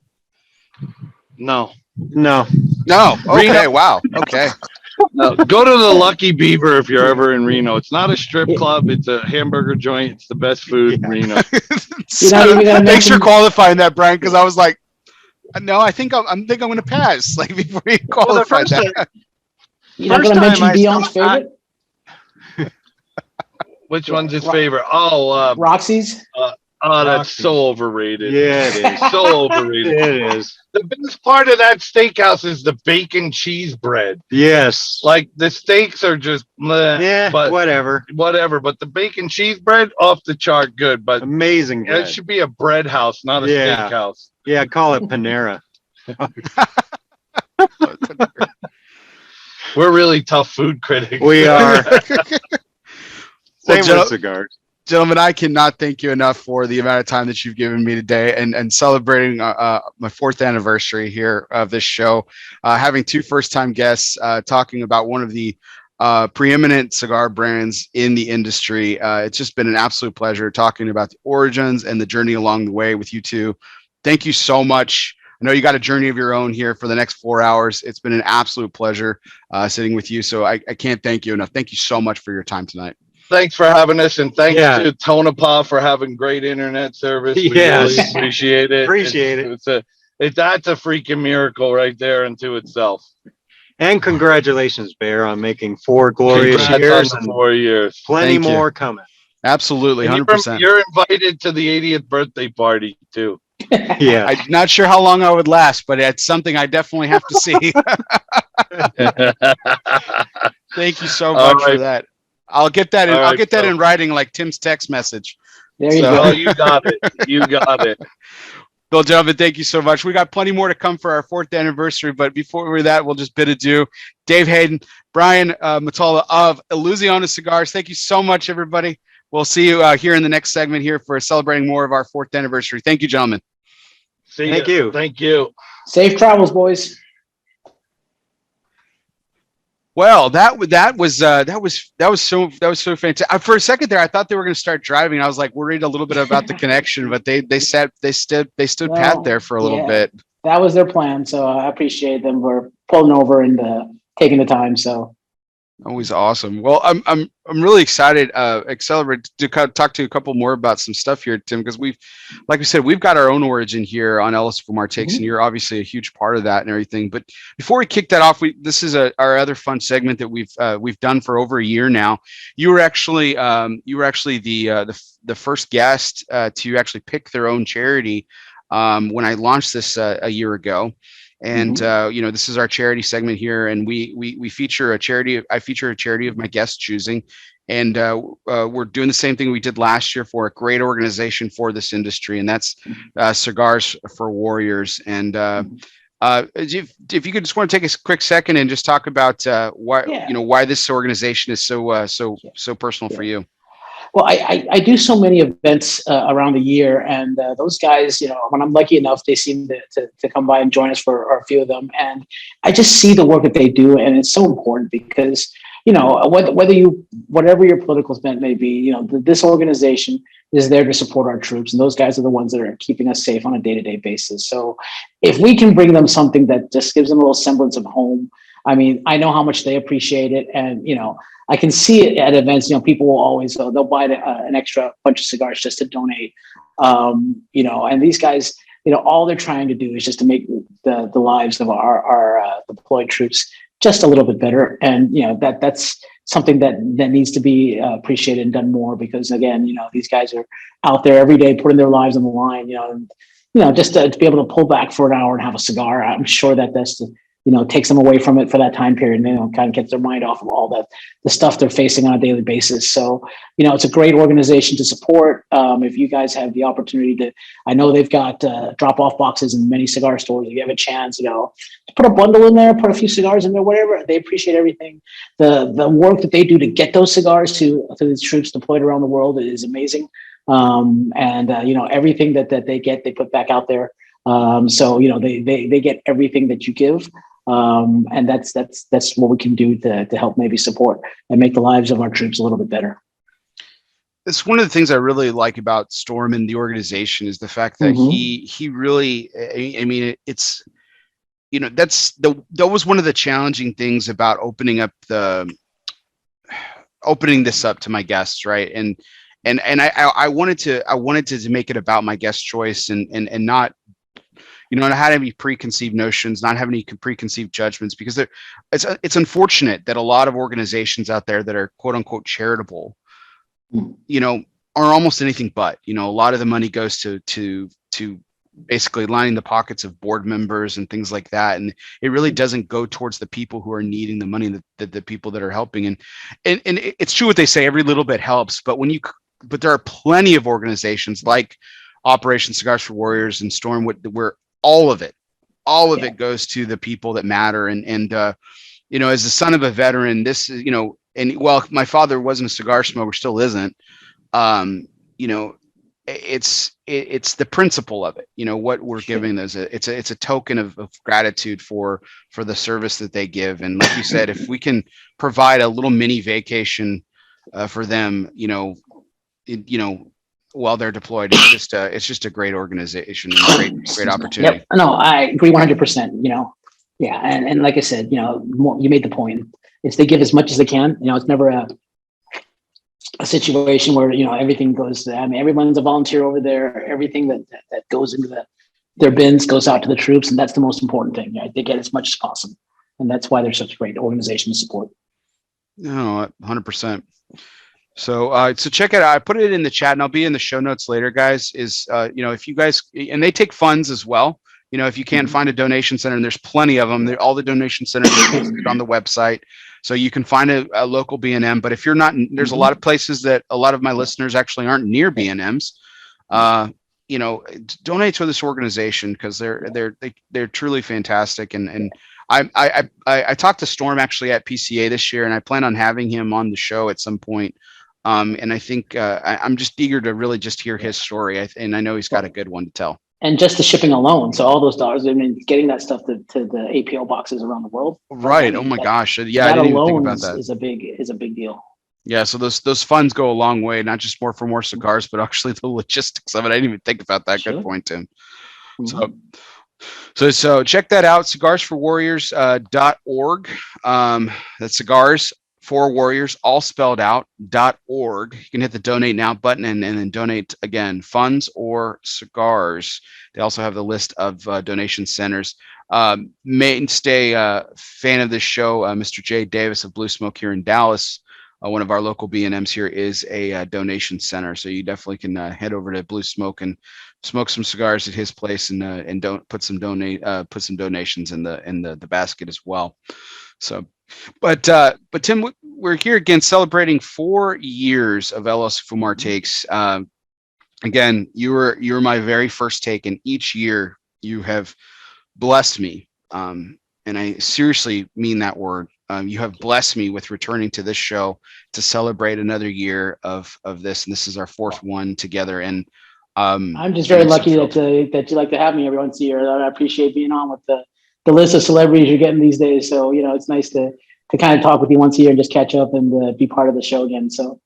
No. Okay. Reno. Wow. Okay. No. Go to the Lucky Beaver if you're ever in Reno. It's not a strip club. It's a hamburger joint. It's the best food in Reno. Thanks for qualifying that, Brian, because I was like, no, I think I'm going to pass. Like before you qualify that. You're not going to mention Dion's favorite? Which one's his favorite? Oh, Roxy's. Oh, that's so overrated. Yeah, it is. So overrated. It is. The best part of that steakhouse is the bacon cheese bread. Yes. Like the steaks are just meh, Yeah, but whatever. But the bacon cheese bread off the chart good. But Amazing bread. it should be a bread house, not a steakhouse. Yeah, call it Panera. We're really tough food critics. We are. Same Well, with cigars. Gentlemen, I cannot thank you enough for the amount of time that you've given me today and celebrating my fourth anniversary here of this show, having two first-time guests talking about one of the preeminent cigar brands in the industry. It's just been an absolute pleasure talking about the origins and the journey along the way with you two. Thank you so much. I know you got a journey of your own here for the next 4 hours. It's been an absolute pleasure sitting with you. So I can't thank you enough. Thank you so much for your time tonight. Thanks for having us, and thanks to Tonopah for having great internet service. We really appreciate it. That's a freaking miracle right there unto itself. And congratulations, Bear, on making 4 glorious years and 4 years. Plenty more coming. Absolutely, 100%. You're invited to the 80th birthday party too. Yeah, I'm not sure how long I would last, but it's something I definitely have to see. Thank you so much for that. I'll get that in. I'll get that in writing, like Tim's text message. There you go. Oh, you got it. You got it. Well, gentlemen, thank you so much. We got plenty more to come for our 4th anniversary, but before that, we'll just bid adieu. Dave Hayden, Brian Mottola of Illusione Cigars. Thank you so much, everybody. We'll see you here in the next segment here for celebrating more of our 4th anniversary. Thank you, gentlemen. Thank you. Thank you. Safe travels, boys. Well, that was so fantastic. For a second there, I thought they were going to start driving. I was like worried a little bit about the connection, but they stood pat there for a little bit. That was their plan, so I appreciate them for pulling over and taking the time. So always awesome. Well, I'm really excited to talk to you a couple more about some stuff here, Tim, because like we said, we've got our own origin here on ELOSOFUMARTAKES, and you're obviously a huge part of that and everything. But before we kick that off, this is our other fun segment that we've done for over a year now. You were actually the first guest to actually pick their own charity when I launched this a year ago. And this is our charity segment here, and we feature a charity. I feature a charity of my guests choosing, and we're doing the same thing we did last year for a great organization for this industry, and that's Cigars for Warriors. And if you could just want to take a quick second and just talk about why this organization is so personal for you. Well, I do so many events around the year, and those guys, when I'm lucky enough, they seem to come by and join us for a few of them. And I just see the work that they do, and it's so important because, whatever your political bent may be, this organization is there to support our troops, and those guys are the ones that are keeping us safe on a day-to-day basis. So if we can bring them something that just gives them a little semblance of home, I mean, I know how much they appreciate it, and I can see it at events. People will always they'll buy an extra bunch of cigars just to donate. And these guys, all they're trying to do is just to make the lives of our deployed troops just a little bit better. And that's something that needs to be appreciated and done more, because again, these guys are out there every day putting their lives on the line. Just to be able to pull back for an hour and have a cigar, I'm sure that's takes them away from it for that time period, and kind of gets their mind off of all the stuff they're facing on a daily basis. So, it's a great organization to support. If you guys have the opportunity I know they've got drop-off boxes in many cigar stores. If you have a chance, to put a bundle in there, put a few cigars in there, whatever. They appreciate everything. The work that they do to get those cigars to the troops deployed around the world is amazing. Everything that they get, they put back out there. So they get everything that you give. And that's what we can do to help maybe support and make the lives of our troops a little bit better. It's one of the things I really like about Storm and the organization is the fact that he really, I mean, it's, that was one of the challenging things about opening this up to my guests. Right. And I wanted to make it about my guest choice and not, not have any preconceived notions, not have any preconceived judgments, because it's unfortunate that a lot of organizations out there that are quote unquote charitable, are almost anything but. You know, a lot of the money goes to basically lining the pockets of board members and things like that, and it really doesn't go towards the people who are needing the money, the people that are helping. And it's true what they say, every little bit helps. But there are plenty of organizations like Operation Cigars for Warriors and Stormwood where all of it goes to the people that matter. And you know, as the son of a veteran, this is, you know, and well, my father wasn't a cigar smoker, still isn't. You know, it's the principle of it. You know, what we're giving those, it's a token of gratitude for the service that they give. And like you said, if we can provide a little mini vacation for them, you know, while they're deployed, it's just a great organization and great opportunity. Yep. No, I agree 100%. You know, yeah, and like I said, you know, you made the point. It's they give as much as they can. You know, it's never a situation where, you know, everything goes to, I mean, everyone's a volunteer over there. Everything that goes into their bins goes out to the troops, and that's the most important thing. Right? They get as much as possible, and that's why they're such a great organization to support. No, 100%. So check it out. I put it in the chat, and I'll be in the show notes later, guys. Is you know, if you guys, and they take funds as well. You know, if you can't find a donation center, and there's plenty of them, all the donation centers are posted on the website, so you can find a local B&M. But if you're not, there's a lot of places that a lot of my listeners actually aren't near B&Ms. You know, donate to this organization because they're truly fantastic. And I talked to Storm actually at PCA this year, and I plan on having him on the show at some point. And I think I'm just eager to really just hear his story, and I know he's got a good one to tell. And just the shipping alone, so all those dollars, I mean, getting that stuff to the APO boxes around the world. Right. I mean, oh my gosh. Yeah, I didn't even think about that. Is a big deal. Yeah. So those funds go a long way, not just for more cigars, but actually the logistics of it. I didn't even think about that. Sure. Good point, Tim. So check that out. cigarsforwarriors.org. That's cigars for warriors, all spelled out, .org. You can hit the donate now button and then donate again, funds or cigars. They also have the list of donation centers. Mainstay fan of this show, Mr. Jay Davis of Blue Smoke here in Dallas, one of our local B&Ms here, is a donation center. So you definitely can head over to Blue Smoke and smoke some cigars at his place, and don't put some donations in the basket as well. So, but Tim, we're here again celebrating 4 years of ELOSOFUMAR takes. Again, you were my very first take, and each year you have blessed me. And I seriously mean that word. You have blessed me with returning to this show to celebrate another year of this, and this is our 4th one together. And I'm just very lucky that you like to have me every once a year. I appreciate being on with the list of celebrities you're getting these days. So, you know, it's nice to kind of talk with you once a year and just catch up and be part of the show again. So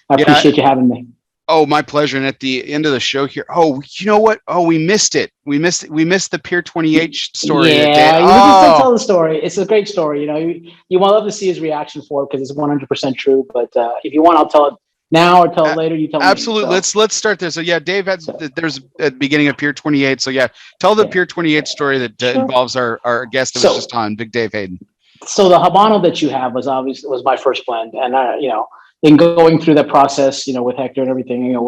I appreciate you having me. Oh, my pleasure. And at the end of the show here, oh, you know what? Oh, we missed it. We missed the Pier 28 story. Yeah, you can still tell the story. It's a great story. You know, you want to love to see his reaction for it because it's 100% true. But if you want, I'll tell it now or tell it later. You tell me. Absolutely. So. Let's start this. So yeah, Dave had there's at the beginning of Pier 28. So yeah, tell the Pier 28 story that involves our guest that was just on, Big Dave Hayden. So the Habano that you have was my first blend, and you know, in going through that process, you know, with Hector and everything, you know, I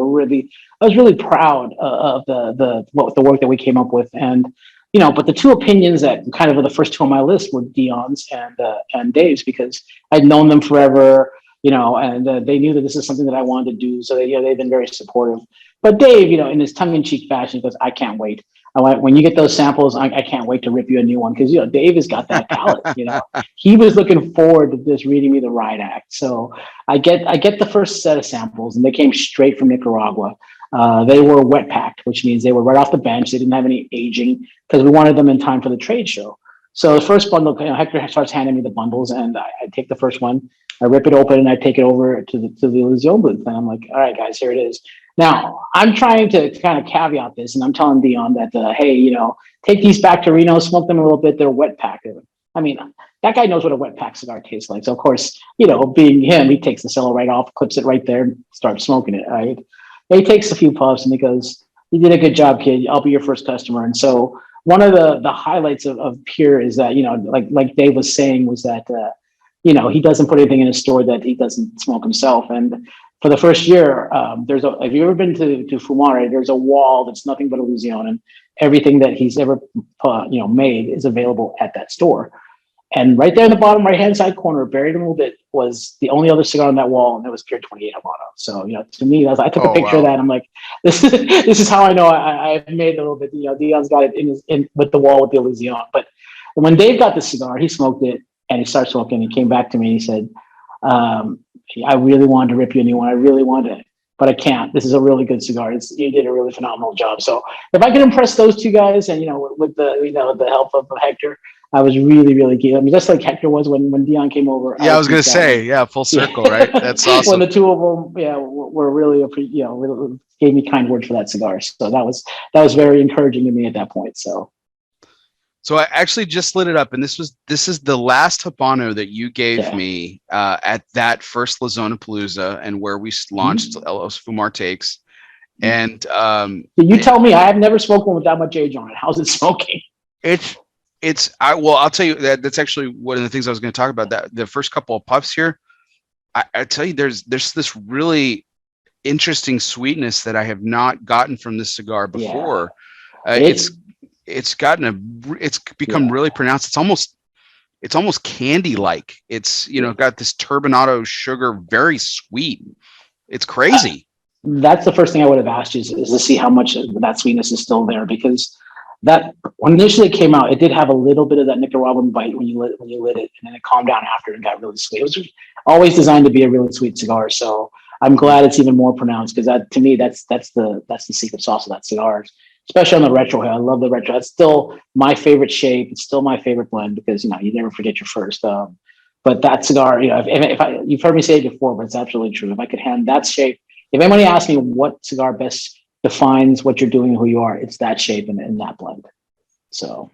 was really proud of the work that we came up with, and you know, but the two opinions that kind of were the first two on my list were Dion's and Dave's, because I'd known them forever. You know, and they knew that this is something that I wanted to do. So they've been very supportive. But Dave, you know, in his tongue-in-cheek fashion, he goes, "I can't wait. When you get those samples, I can't wait to rip you a new one." Because, you know, Dave has got that palate, you know. He was looking forward to just reading me the riot act. So I get the first set of samples, and they came straight from Nicaragua. They were wet packed, which means they were right off the bench. They didn't have any aging because we wanted them in time for the trade show. So the first bundle, you know, Hector starts handing me the bundles, and I take the first one. I rip it open and I take it over to the Illusione booth, and I'm like, "All right, guys, here it is." Now I'm trying to kind of caveat this, and I'm telling Dion that, hey, you know, take these back to Reno, smoke them a little bit. They're wet packed. I mean, that guy knows what a wet pack cigar tastes like. So of course, you know, being him, he takes the cello right off, clips it right there, and starts smoking it. Right? He takes a few puffs and he goes, "You did a good job, kid. I'll be your first customer." And so one of the highlights of Pier is that, you know, like Dave was saying, was that you know, he doesn't put anything in his store that he doesn't smoke himself. And for the first year, have you ever been to Fumar? There's a wall that's nothing but Illusione, and everything that he's ever made is available at that store. And right there in the bottom right-hand side corner, buried a little bit, was the only other cigar on that wall, and it was Pier 28 Habano. So, to me, I took a picture of that. I'm like, this is how I know I made a little bit. Dion's got it in with the wall with the Illusione. But when Dave got the cigar, he smoked it, and he started smoking. He came back to me and he said, I really wanted to rip you a new one. I really wanted it, but I can't. This is a really good cigar. You did a really phenomenal job. So if I could impress those two guys, and with the help of Hector, I was really, really keen. I mean, just like Hector was when Dion came over. Yeah, I was gonna say, full circle, right? That's awesome. When the two of them, were really, really gave me kind words for that cigar. So that was very encouraging to me at that point. So I actually just lit it up, and this is the last Habano that you gave me at that first Lozona-Palooza, and where we launched ELOSOFUMARTAKES. And you tell me, I have never smoked one with that much age on it. How's it smoking? I'll tell you that's actually one of the things I was going to talk about. That the first couple of puffs here, I tell you, there's this really interesting sweetness that I have not gotten from this cigar before. It's become really pronounced. It's almost candy like. It's got this turbinado sugar, very sweet. It's crazy. That's the first thing I would have asked you is to see how much of that sweetness is still there, because that when initially it came out, it did have a little bit of that Nicaraguan bite when you lit it, and then it calmed down after and got really sweet. It was always designed to be a really sweet cigar, so I'm glad it's even more pronounced, because that, to me, that's the secret sauce of that cigar. Especially on the retro. I love the retro. It's still my favorite shape. It's still my favorite blend, because you never forget your first. But that cigar, you've heard me say it before, but it's absolutely true. If I could hand that shape, if anybody asks me what cigar best defines what you're doing and who you are, it's that shape and that blend. So,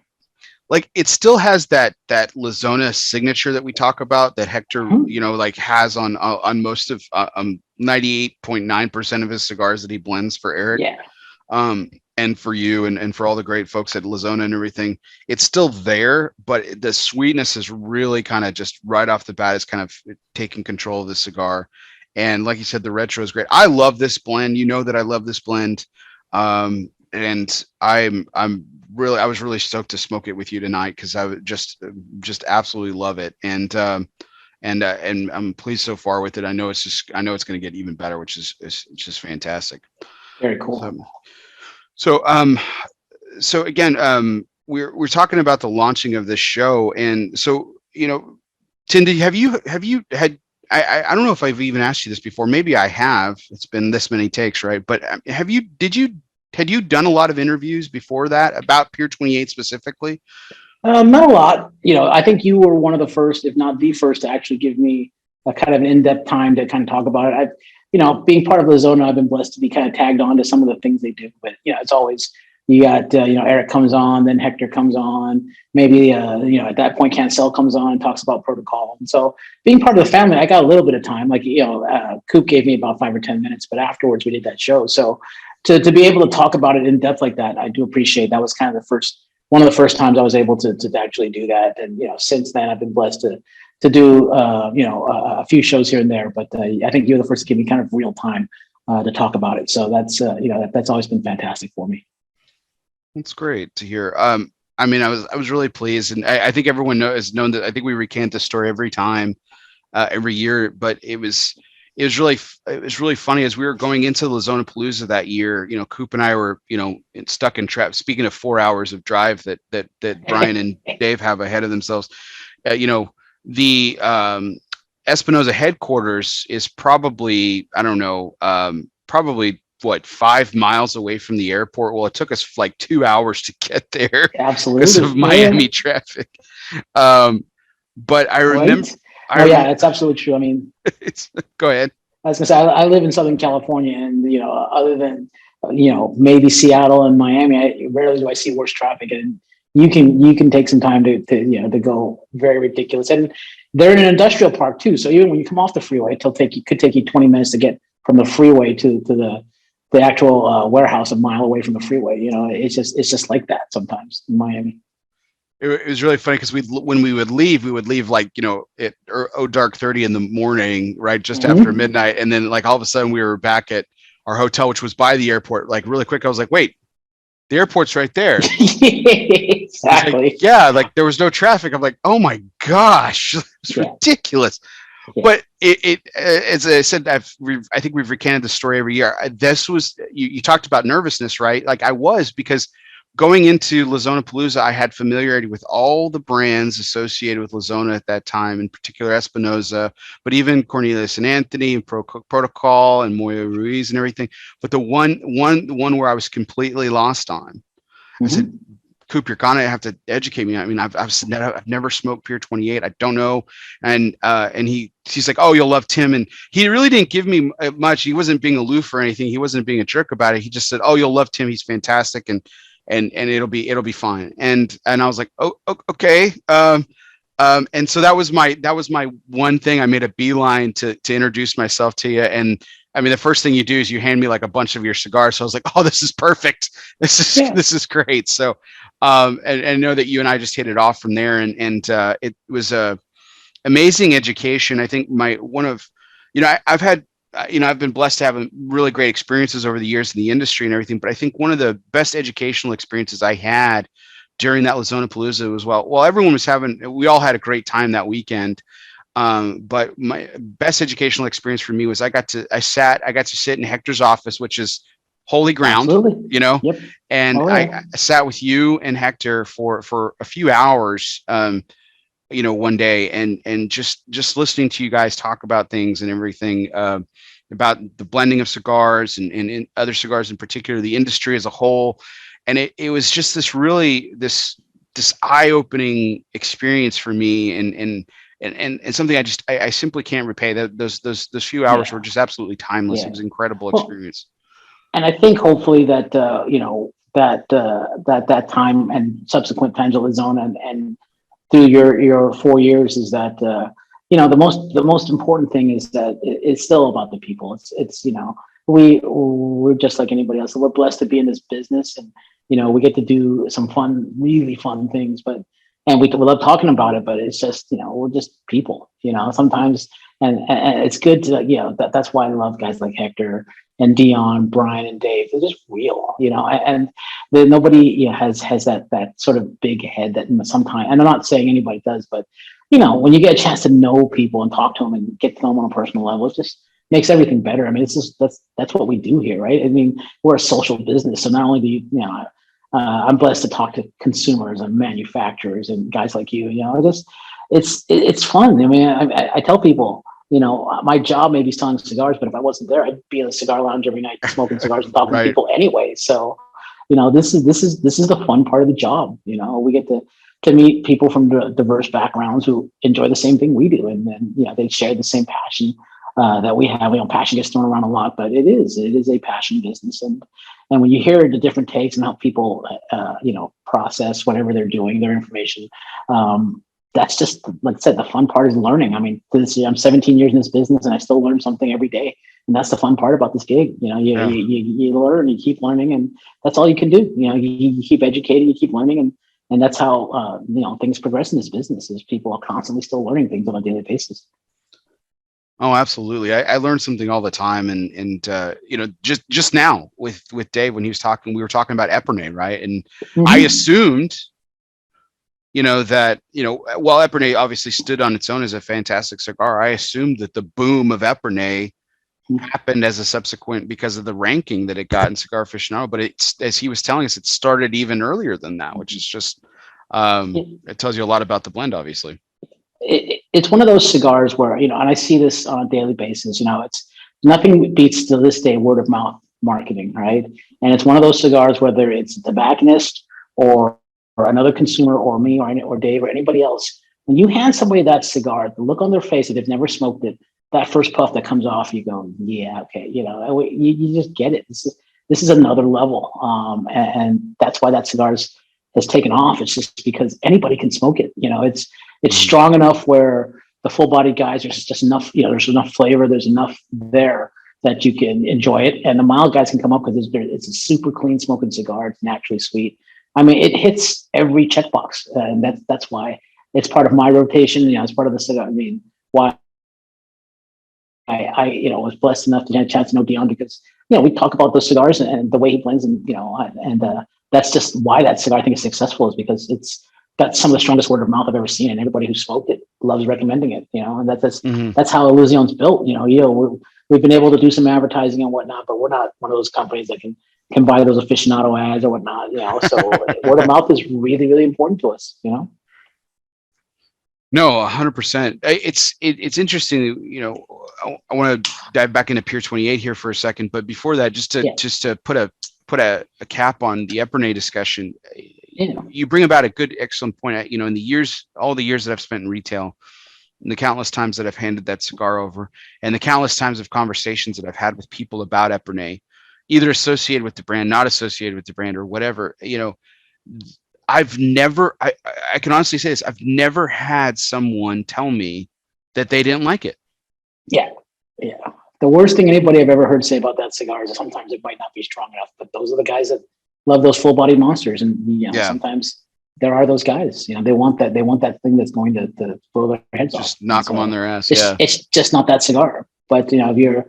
like, it still has that Lozona signature that we talk about, that Hector, has on most of 98.9% of his cigars that he blends for Eric. Yeah. And for you and for all the great folks at Lozona and everything, it's still there, but the sweetness is really kind of just right off the bat is kind of taking control of the cigar. And like you said, the retro is great. I love this blend. That I love this blend. And I was really stoked to smoke it with you tonight, because I would just absolutely love it. And I'm pleased so far with it. I know it's going to get even better, which is just fantastic. Very cool. So again, we're talking about the launching of this show, and so Tindy, have you had? I don't know if I've even asked you this before. Maybe I have. It's been this many takes, right? But had you done a lot of interviews before that about Pier 28 specifically? Not a lot. I think you were one of the first, if not the first, to actually give me a kind of an in-depth time to kind of talk about it. Being part of Lozona, I've been blessed to be kind of tagged on to some of the things they do. But, it's always, you got, Eric comes on, then Hector comes on. Maybe, at that point, Cancel comes on and talks about protocol. And so being part of the family, I got a little bit of time. Like, Coop gave me about 5 or 10 minutes, but afterwards we did that show. So to be able to talk about it in depth like that, I do appreciate. That was kind of one of the first times I was able to actually do that. And, since then I've been blessed to do, a few shows here and there, but I think you're the first to give me kind of real time to talk about it. So that's, that's always been fantastic for me. That's great to hear. I was really pleased, and I think everyone has known that. I think we recant this story every time, every year, but it was really funny as we were going into Lozona-Palooza that year. Coop and I were, stuck in traffic. Speaking of 4 hours of drive that Brian and Dave have ahead of themselves, the Espinosa headquarters is probably, I don't know, probably 5 miles away from the airport. Well, it took us like 2 hours to get there. Absolutely. Because of Miami traffic. But I remember. Right? That's absolutely true. I mean, go ahead. I was gonna say, I live in Southern California, and other than maybe Seattle and Miami, rarely do I see worse traffic. And you can take some time to go very ridiculous. And they're in an industrial park too, so even when you come off the freeway, it could take you 20 minutes to get from the freeway to the actual warehouse a mile away from the freeway. It's just like that sometimes in Miami. it was really funny because when we would leave like, you know, at dark 30 in the morning, right, just after midnight, and then like all of a sudden we were back at our hotel, which was by the airport. Like really quick, I was like, wait, the airport's right there. Exactly. Like, yeah, like there was no traffic. I'm like, oh my gosh, it's ridiculous. Yeah. But as I said, I think we've recanted the story every year. This was, you talked about nervousness, right? Like I was, because going into Lozona-Palooza, I had familiarity with all the brands associated with Lozona at that time, in particular Espinosa, but even Cornelius and Anthony and Protocol and Moya Ruiz and everything. But the one where I was completely lost on, I said, Coop, you're gonna have to educate me. I mean, I've never smoked Pier 28. I don't know. And he's like, oh, you'll love Tim. And he really didn't give me much. He wasn't being aloof or anything. He wasn't being a jerk about it. He just said, oh, you'll love Tim. He's fantastic. And it'll be fine. And I was like, oh, okay. And so that was my one thing. I made a beeline to introduce myself to you. And I mean, the first thing you do is you hand me like a bunch of your cigars. So I was like, oh, this is perfect. This is great. So, and know that you and I just hit it off from there. And it was a amazing education. I think I've had, I've been blessed to have really great experiences over the years in the industry and everything. But I think one of the best educational experiences I had during that Lozona-Palooza was, well, everyone was we all had a great time that weekend. But my best educational experience for me was I got to sit in Hector's office, which is holy ground. Absolutely. You know. Yep. And I sat with you and Hector for a few hours, one day, and just listening to you guys talk about things and everything, about the blending of cigars and other cigars in particular, the industry as a whole. And it was just this eye-opening experience for me, and something I simply can't repay. Those few hours were just absolutely timeless. It was an incredible experience. And I think hopefully that that time and subsequent times at Lozona and through your 4 years is that the most important thing is that it's still about the people. It's we're just like anybody else. So we're blessed to be in this business, and we get to do some really fun things, and we love talking about it, but it's just, we're just people, sometimes, and it's good to, that's why I love guys like Hector and Dion, Brian and Dave. They're just real, and nobody has that sort of big head that sometimes, and I'm not saying anybody does, but when you get a chance to know people and talk to them and get to know them on a personal level, it just makes everything better. I mean, it's just, that's what we do here, right? I mean, we're a social business. So not only do I'm blessed to talk to consumers and manufacturers and guys like you. It's fun. I mean, I tell people, my job may be selling cigars, but if I wasn't there, I'd be in a cigar lounge every night smoking cigars and talking to people anyway. So, this is the fun part of the job. We get to meet people from diverse backgrounds who enjoy the same thing we do, and then they share the same passion that we have. Passion gets thrown around a lot, but it is a passion business, and when you hear the different takes and how people process whatever they're doing, their information, that's just, like I said, the fun part is learning. I mean, I'm 17 years in this business and I still learn something every day, and that's the fun part about this gig. You learn, you keep learning, and that's all you can do. You keep educating, you keep learning, and that's how things progress in this business. Is people are constantly still learning things on a daily basis. Oh, absolutely. I learn something all the time. And just now with Dave, when he was talking, we were talking about Epernay, right? And I assumed, that, while Epernay obviously stood on its own as a fantastic cigar, I assumed that the boom of Epernay happened as a subsequent, because of the ranking that it got in Cigar Aficionado. But as he was telling us, it started even earlier than that, which is just, it tells you a lot about the blend, obviously. It's one of those cigars where, and I see this on a daily basis, it's nothing beats to this day word of mouth marketing, right? And it's one of those cigars, whether it's a tobacconist or another consumer or me or Dave or anybody else, when you hand somebody that cigar, the look on their face, if they've never smoked it, that first puff that comes off, you go, yeah, okay, you just get it. This is another level, and that's why that cigar has taken off. It's just because anybody can smoke it. It's strong enough where the full body guys, there's just enough, there's enough flavor, there's enough there that you can enjoy it. And the mild guys can come up because it's a super clean smoking cigar. It's naturally sweet. I mean, it hits every checkbox, and that's why it's part of my rotation. You know, it's part of the cigar. I mean, why I was blessed enough to get a chance to know Dion because we talk about those cigars and the way he blends, and that's just why that cigar I think is successful is because it's got some of the strongest word of mouth I've ever seen, and everybody who smoked it loves recommending it. And that's how Illusione's built. We've been able to do some advertising and whatnot, but we're not one of those companies that can buy those aficionado ads or whatnot. So word of mouth is really, really important to us. No, 100%. It's interesting. I want to dive back into Pier 28 here for a second, but before that, just to put a cap on the Epernay discussion. You bring about a good, excellent point. In all the years that I've spent in retail, and the countless times that I've handed that cigar over, and the countless times of conversations that I've had with people about Epernay, either associated with the brand, not associated with the brand, or whatever. I've never, I can honestly say this, I've never had someone tell me that they didn't like it. Yeah. The worst thing anybody I've ever heard say about that cigar is sometimes it might not be strong enough, but those are the guys that love those full-bodied monsters. And sometimes there are those guys, they want that thing that's going to blow their heads off. Just knock them on their ass. It's just not that cigar. But, if you're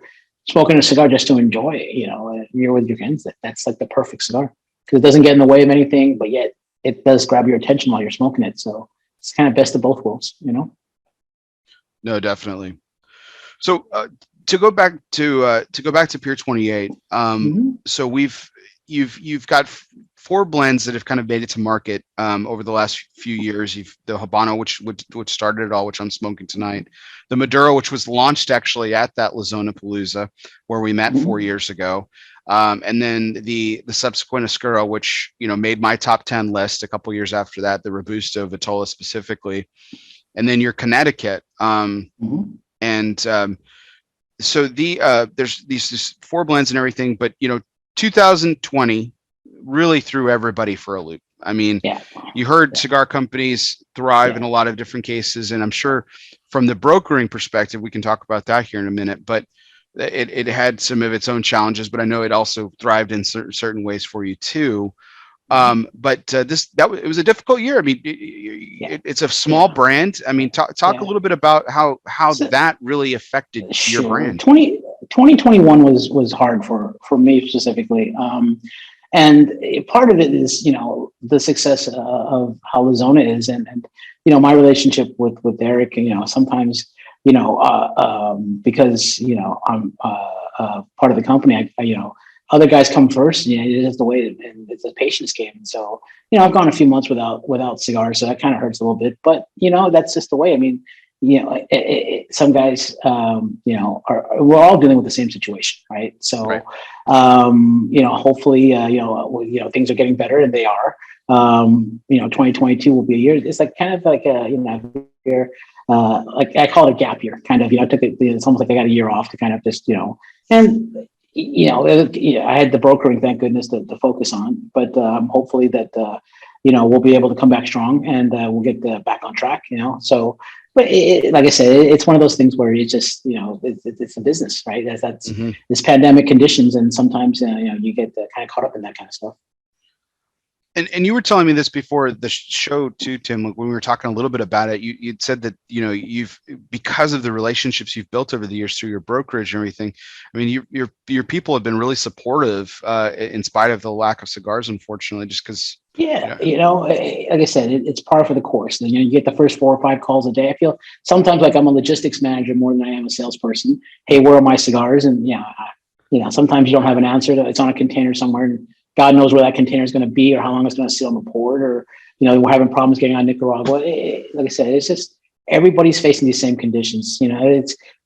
smoking a cigar just to enjoy it, you're with your friends, that's like the perfect cigar because it doesn't get in the way of anything, but yet it does grab your attention while you're smoking it. So it's kind of best of both worlds, No, definitely. So to go back to Pier 28. So you've got 4 blends that have kind of made it to market over the last few years. You've the Habano, which started it all, which I'm smoking tonight. The Maduro, which was launched actually at that Losanapalooza where we met 4 years ago. And then the subsequent Oscuro, which made my top 10 list a couple years after that, the Robusto Mottola specifically, and then your Connecticut. So there's these 4 blends and everything, but 2020 really threw everybody for a loop. I mean, you heard cigar companies thrive in a lot of different cases, and I'm sure from the brokering perspective, we can talk about that here in a minute, but it had some of its own challenges, but I know it also thrived in certain ways for you too. But it was a difficult year. I mean, it's a small brand. I mean, talk a little bit about how that really affected your brand. 2021 was hard for me specifically. And part of it is, the success of how Lizona is and my relationship with Eric, sometimes, because, I'm part of the company, other guys come first, it is the way, and it's a patience game. And so, I've gone a few months without cigars, so that kind of hurts a little bit, but that's just the way. I mean, some guys, we're all dealing with the same situation, right? So, right. Hopefully, things are getting better, and they are. 2022 will be a year. It's like kind of like year, like I call it a gap year, kind of. I took it. It's almost like I got a year off to kind of just, and. I had the brokering, thank goodness, to focus on, but hopefully that, we'll be able to come back strong and we'll get back on track, so, but like I said, it's one of those things where it's just, it's a business, right? That's this pandemic conditions. And sometimes, you get kind of caught up in that kind of stuff. And you were telling me this before the show too, Tim, when we were talking a little bit about it, you'd said that, you've, because of the relationships you've built over the years through your brokerage and everything. I mean, your people have been really supportive, in spite of the lack of cigars, unfortunately, just because. Yeah. Like I said, it's par for the course. And, you get the first 4 or 5 calls a day. I feel sometimes like I'm a logistics manager more than I am a salesperson. Hey, where are my cigars? And sometimes you don't have an answer to, it's on a container somewhere, and God knows where that container is going to be or how long it's going to sit on the port, or, we're having problems getting on Nicaragua. Like I said, it's just, everybody's facing these same conditions,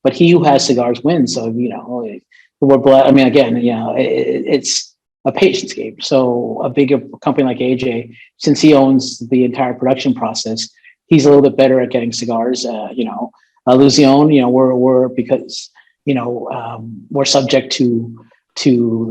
but he who has cigars wins. So, we're blessed. I mean, again, it's a patience game. So a bigger company like AJ, since he owns the entire production process, he's a little bit better at getting cigars. Illusione, we're because, we're subject to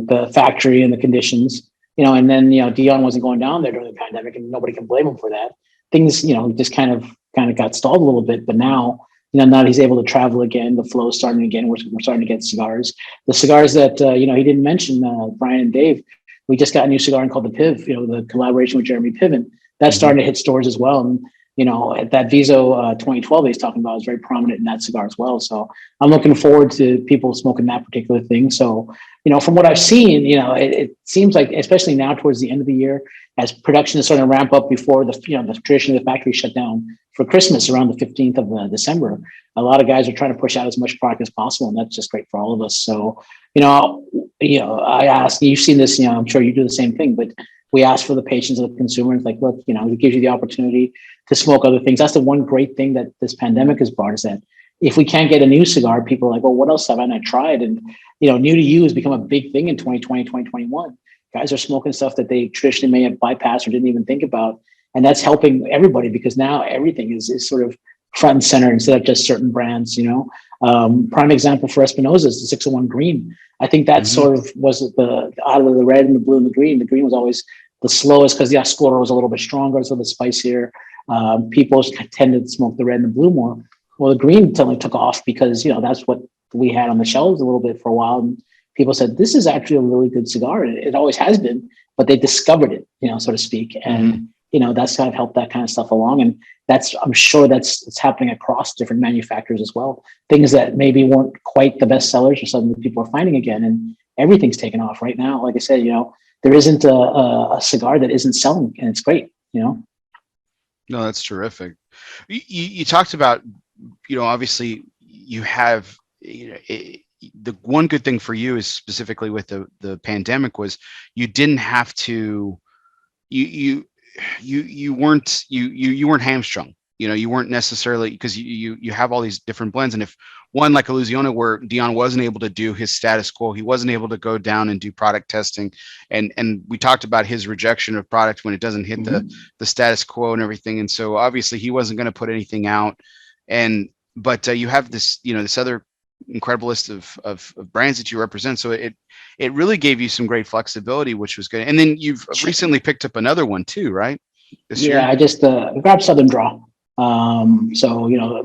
the factory and the conditions, and then, Dion wasn't going down there during the pandemic, and nobody can blame him for that. Things, just kind of got stalled a little bit, but now, now he's able to travel again. The flow's starting again. We're starting to get cigars. The cigars that, he didn't mention, Brian and Dave, we just got a new cigar called the Piv, the collaboration with Jeremy Piven. That's starting to hit stores as well. And, at that Viso 2012 he's talking about is very prominent in that cigar as well. So I'm looking forward to people smoking that particular thing. So, from what I've seen, it seems like, especially now towards the end of the year, as production is starting to ramp up before the tradition of the factory shut down for Christmas around the 15th of December, a lot of guys are trying to push out as much product as possible. And that's just great for all of us. So, I ask, you've seen this, I'm sure you do the same thing, but we ask for the patience of the consumer. It's like, look, it gives you the opportunity to smoke other things. That's the one great thing that this pandemic has brought, is that if we can't get a new cigar, people are like, well, what else have I not tried? And, new to you has become a big thing in 2020, 2021. Guys are smoking stuff that they traditionally may have bypassed or didn't even think about. And that's helping everybody, because now everything is sort of front and center instead of just certain brands, Prime example for Espinosa is the 601 Green. I think that sort of was out of the red and the blue and the green. The green was always the slowest because the Oscuro was a little bit stronger, it's a little bit spicier. People tended to smoke the red and the blue more. Well, the green suddenly took off because, that's what we had on the shelves a little bit for a while. And people said, this is actually a really good cigar. It always has been, but they discovered it, so to speak. And, that's kind of helped that kind of stuff along. And I'm sure it's happening across different manufacturers as well. Things that maybe weren't quite the best sellers or something that people are finding again. And everything's taken off right now. Like I said, there isn't a cigar that isn't selling, and it's great, No, that's terrific. You talked about, obviously you have, the one good thing for you is specifically with the pandemic was you didn't have to, you weren't hamstrung. You weren't necessarily, because you have all these different blends. And if one like Illusione, where Dion wasn't able to do his status quo, he wasn't able to go down and do product testing. And we talked about his rejection of product when it doesn't hit the status quo and everything. And so obviously he wasn't going to put anything out. But you have this, this other incredible list of brands that you represent. So it really gave you some great flexibility, which was good. And then you've recently picked up another one too, right? This year? I just grabbed Southern Draw. So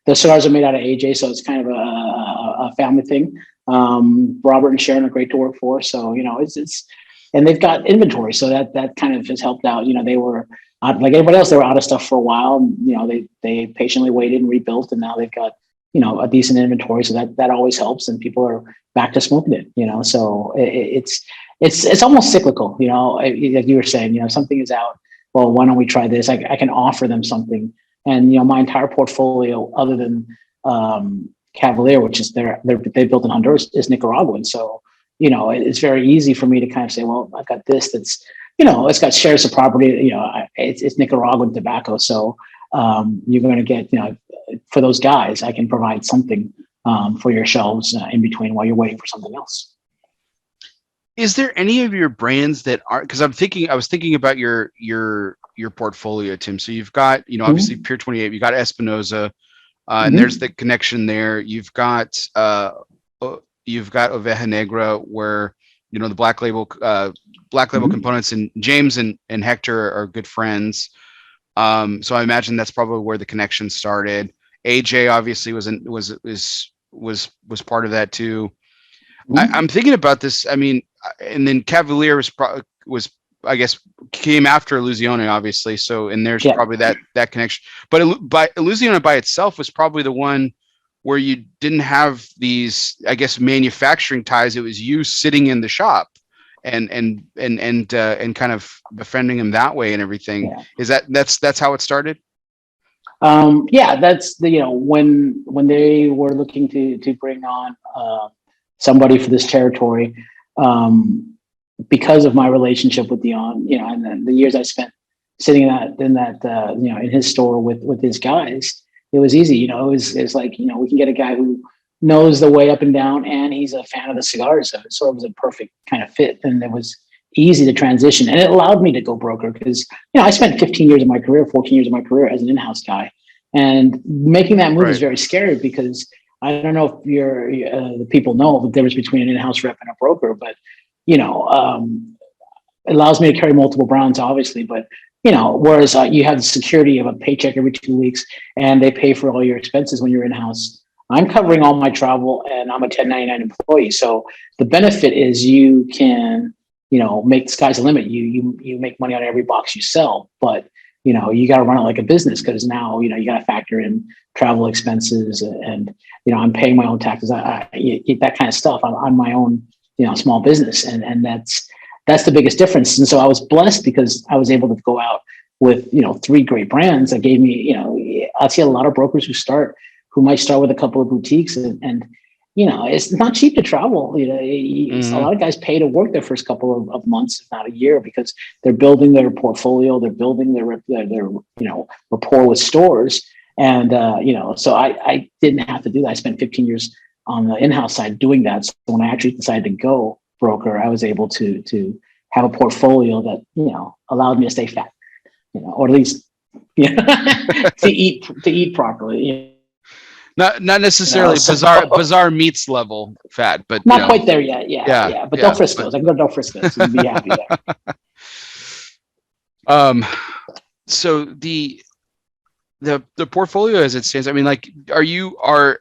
those cigars are made out of AJ, so it's kind of a family thing. Robert and Sharon are great to work for, so it's and they've got inventory, so that kind of has helped out. They were like everybody else, they were out of stuff for a while. And, they patiently waited and rebuilt, and now they've got a decent inventory, so that always helps, and people are back to smoking it. So it's almost cyclical. Like you were saying, something is out. Well, why don't we try this? I can offer them something. And, my entire portfolio, other than Cavalier, which is they built in Honduras, is Nicaraguan. So, it's very easy for me to kind of say, well, I've got this that's, it's got shares of property, it's Nicaraguan tobacco. So you're going to get, for those guys, I can provide something for your shelves in between while you're waiting for something else. Is there any of your brands that are, because I was thinking about your portfolio, Tim. So you've got, obviously Pier 28, you've got Espinosa, and there's the connection there. You've got Oveja Negra, where, the black label components, and James and Hector are good friends. So I imagine that's probably where the connection started. AJ obviously was part of that too. I'm thinking about this. I mean, and then Cavalier was I guess came after Illusione, obviously. So, and there's probably that connection. But Illusione by itself was probably the one where you didn't have these, I guess, manufacturing ties. It was you sitting in the shop and kind of befriending him that way and everything. Yeah. Is that's how it started? That's when they were looking to bring on somebody for this territory, because of my relationship with Dion, and then the years I spent sitting in his store with his guys, it was easy. It's like, we can get a guy who knows the way up and down, and he's a fan of the cigars. So it sort of was a perfect kind of fit, and it was easy to transition. And it allowed me to go broker because, I spent 14 years of my career as an in-house guy, and making that move is very scary because I don't know if the people know the difference between an in-house rep and a broker, but it allows me to carry multiple brands, obviously, but whereas you have the security of a paycheck every 2 weeks and they pay for all your expenses when you're in-house. I'm covering all my travel and I'm a 1099 employee. So the benefit is you can make sky's the limit. You make money on every box you sell, but you got to run it like a business, because now you got to factor in travel expenses, and I'm paying my own taxes. That kind of stuff. I'm my own small business, and that's the biggest difference. And so I was blessed because I was able to go out with 3 great brands that gave me. I see a lot of brokers who might start with a couple of boutiques, and it's not cheap to travel. A lot of guys pay to work their first couple of months, if not a year, because they're building their portfolio, they're building their rapport with stores, and so I didn't have to do that. I spent 15 years on the in-house side doing that. So when I actually decided to go broker, I was able to have a portfolio that allowed me to stay fat, or at least to eat properly. Not necessarily bizarre meats level fat, but not quite there yet. Yeah. But Del Frisco's, I can go to Del Frisco's and be happy there. So the portfolio as it stands, I mean, like,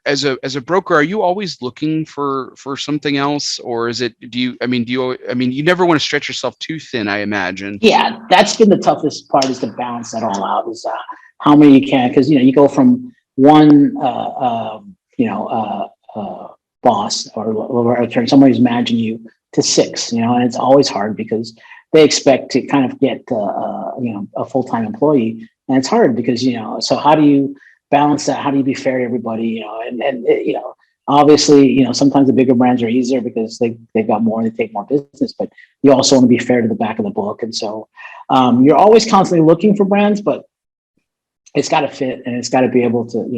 as a broker, are you always looking for something else, or is it? You never want to stretch yourself too thin, I imagine. Yeah, that's been the toughest part, is to balance that all out. Is how many you can, because you go from one boss or attorney, somebody who's managing you, to 6, and it's always hard because they expect to kind of get a full-time employee, and it's hard because so how do you balance that? How do you be fair to everybody? Obviously sometimes the bigger brands are easier because they've got more and they take more business, but you also want to be fair to the back of the book, and so you're always constantly looking for brands, but it's got to fit, and it's got to be able to,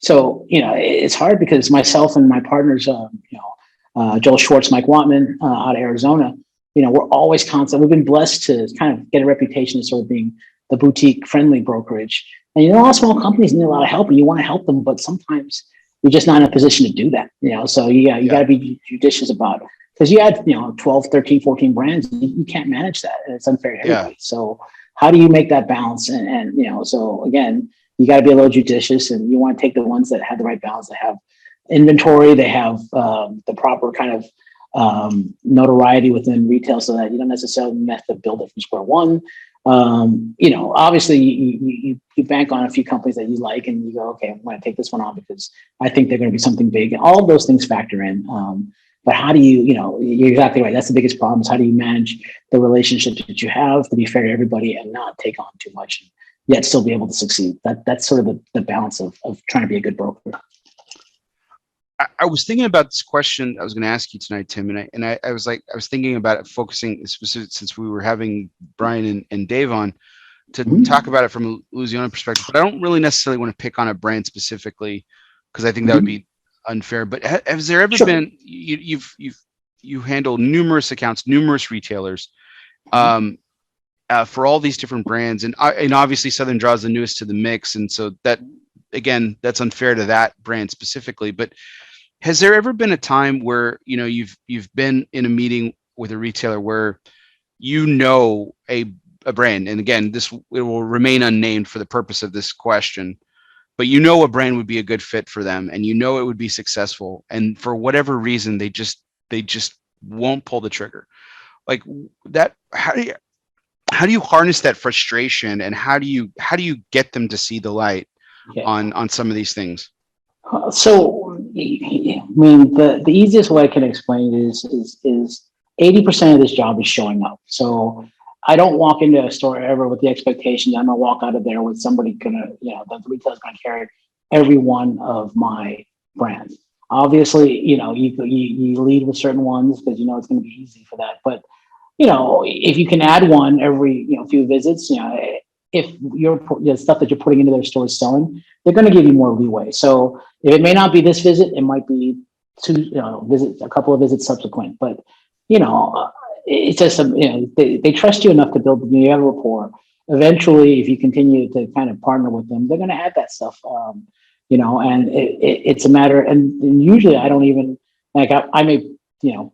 so, it's hard because myself and my partners, Joel Schwartz, Mike Watman, out of Arizona, we're always constant. We've been blessed to kind of get a reputation of sort of being the boutique friendly brokerage. And, a lot of small companies need a lot of help, and you want to help them, but sometimes you're just not in a position to do that, so you got to be judicious about it. Because you had, 12, 13, 14 brands, you can't manage that, and it's unfair to everybody. So how do you make that balance? And so again, you got to be a little judicious, and you want to take the ones that have the right balance. They have inventory, they have the proper kind of notoriety within retail, so that you don't necessarily have to build it from square one. Obviously you bank on a few companies that you like, and you go, okay, I'm going to take this one on because I think they're going to be something big. And all of those things factor in. But how do you're exactly right. That's the biggest problem, is how do you manage the relationships that you have to be fair to everybody and not take on too much, and yet still be able to succeed. That's sort of the balance of trying to be a good broker. I was thinking about this question I was going to ask you tonight, Tim, and I was thinking about it, focusing specifically, since we were having Brian and Dave on, to talk about it from a Louisiana perspective, but I don't really necessarily want to pick on a brand specifically, because I think that would be unfair. But has there ever been, you handle numerous accounts, numerous retailers, for all these different brands, and obviously Southern Draw is the newest to the mix, and so that, again, that's unfair to that brand specifically. But has there ever been a time where you've been in a meeting with a retailer where a brand, and again, it will remain unnamed for the purpose of this question, but a brand would be a good fit for them, and it would be successful, and for whatever reason they just won't pull the trigger, like that? How do you harness that frustration, and how do you get them to see the light on some of these things? So I mean, the easiest way I can explain it is 80% of this job is showing up. So I don't walk into a store ever with the expectation that I'm gonna walk out of there with somebody that the retailer's gonna carry every one of my brands. Obviously, you lead with certain ones because it's gonna be easy for that. But if you can add one every few visits, if the stuff that you're putting into their store is selling, they're going to give you more leeway. So if it may not be this visit, it might be a couple of visits subsequent. But it's just they trust you enough to build. You have a rapport. Eventually, if you continue to kind of partner with them, they're going to add that stuff. And it's a matter. And usually, I don't even I may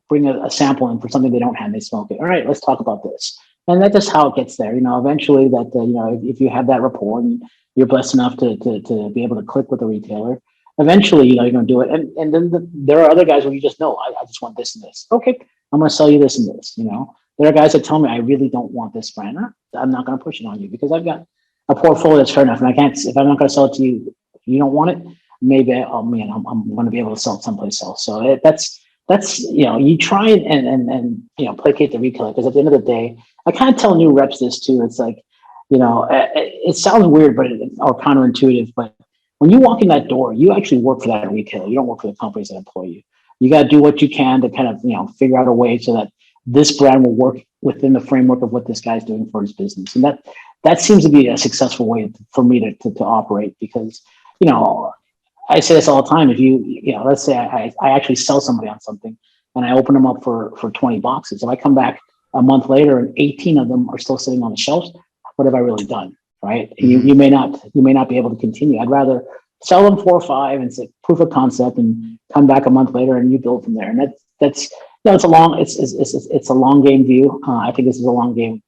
bring a sample in for something they don't have. They smoke it. All right, let's talk about this. And that's just how it gets there. Eventually that, if you have that rapport and you're blessed enough to be able to click with the retailer, eventually, you're going to do it. And then there are other guys where you just know, I just want this and this. Okay, I'm going to sell you this and this, There are guys that tell me, I really don't want this brand. I'm not going to push it on you because I've got a portfolio that's fair enough. And I can't, if I'm not going to sell it to you, if you don't want it, maybe, I'm going to be able to sell it someplace else. So that's, you try and placate the retailer, because at the end of the day, I kind of tell new reps this too. It's like, it sounds weird, or counterintuitive, but when you walk in that door, you actually work for that retailer. You don't work for the companies that employ you. You got to do what you can to kind of, figure out a way so that this brand will work within the framework of what this guy's doing for his business. And that seems to be a successful way for me to operate, because, I say this all the time. If let's say I actually sell somebody on something and I open them up for 20 boxes. If I come back a month later and 18 of them are still sitting on the shelves, what have I really done? Right. Mm-hmm. You may not be able to continue. I'd rather sell them 4 or 5 and say proof of concept and come back a month later and you build from there. And that's it's a long game view. I think this is a long game,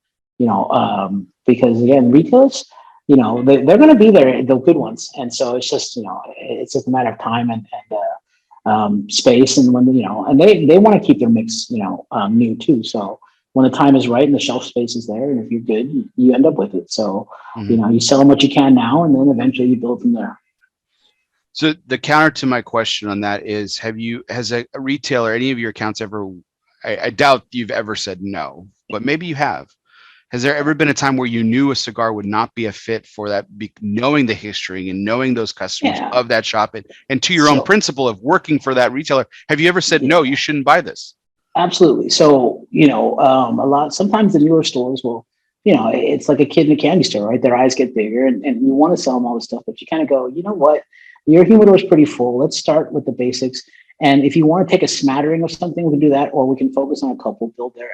because again, retailers, they're going to be there, the good ones. And so it's just, it's just a matter of time and space. And when, and they want to keep their mix, new too. So when the time is right and the shelf space is there, and if you're good, you end up with it. So, you sell them what you can now, and then eventually you build from there. So the counter to my question on that is, has a retailer, any of your accounts ever, I doubt you've ever said no, but maybe you have. Has there ever been a time where you knew a cigar would not be a fit for that, knowing the history and knowing those customers of that shop, and to your own principle of working for that retailer, have you ever said, no, you shouldn't buy this? Absolutely. So, sometimes the newer stores will, it's like a kid in a candy store, right? Their eyes get bigger and you want to sell them all this stuff, but you kind of go, you know what? Your humidor is pretty full. Let's start with the basics. And if you want to take a smattering of something, we can do that, or we can focus on a couple, build there,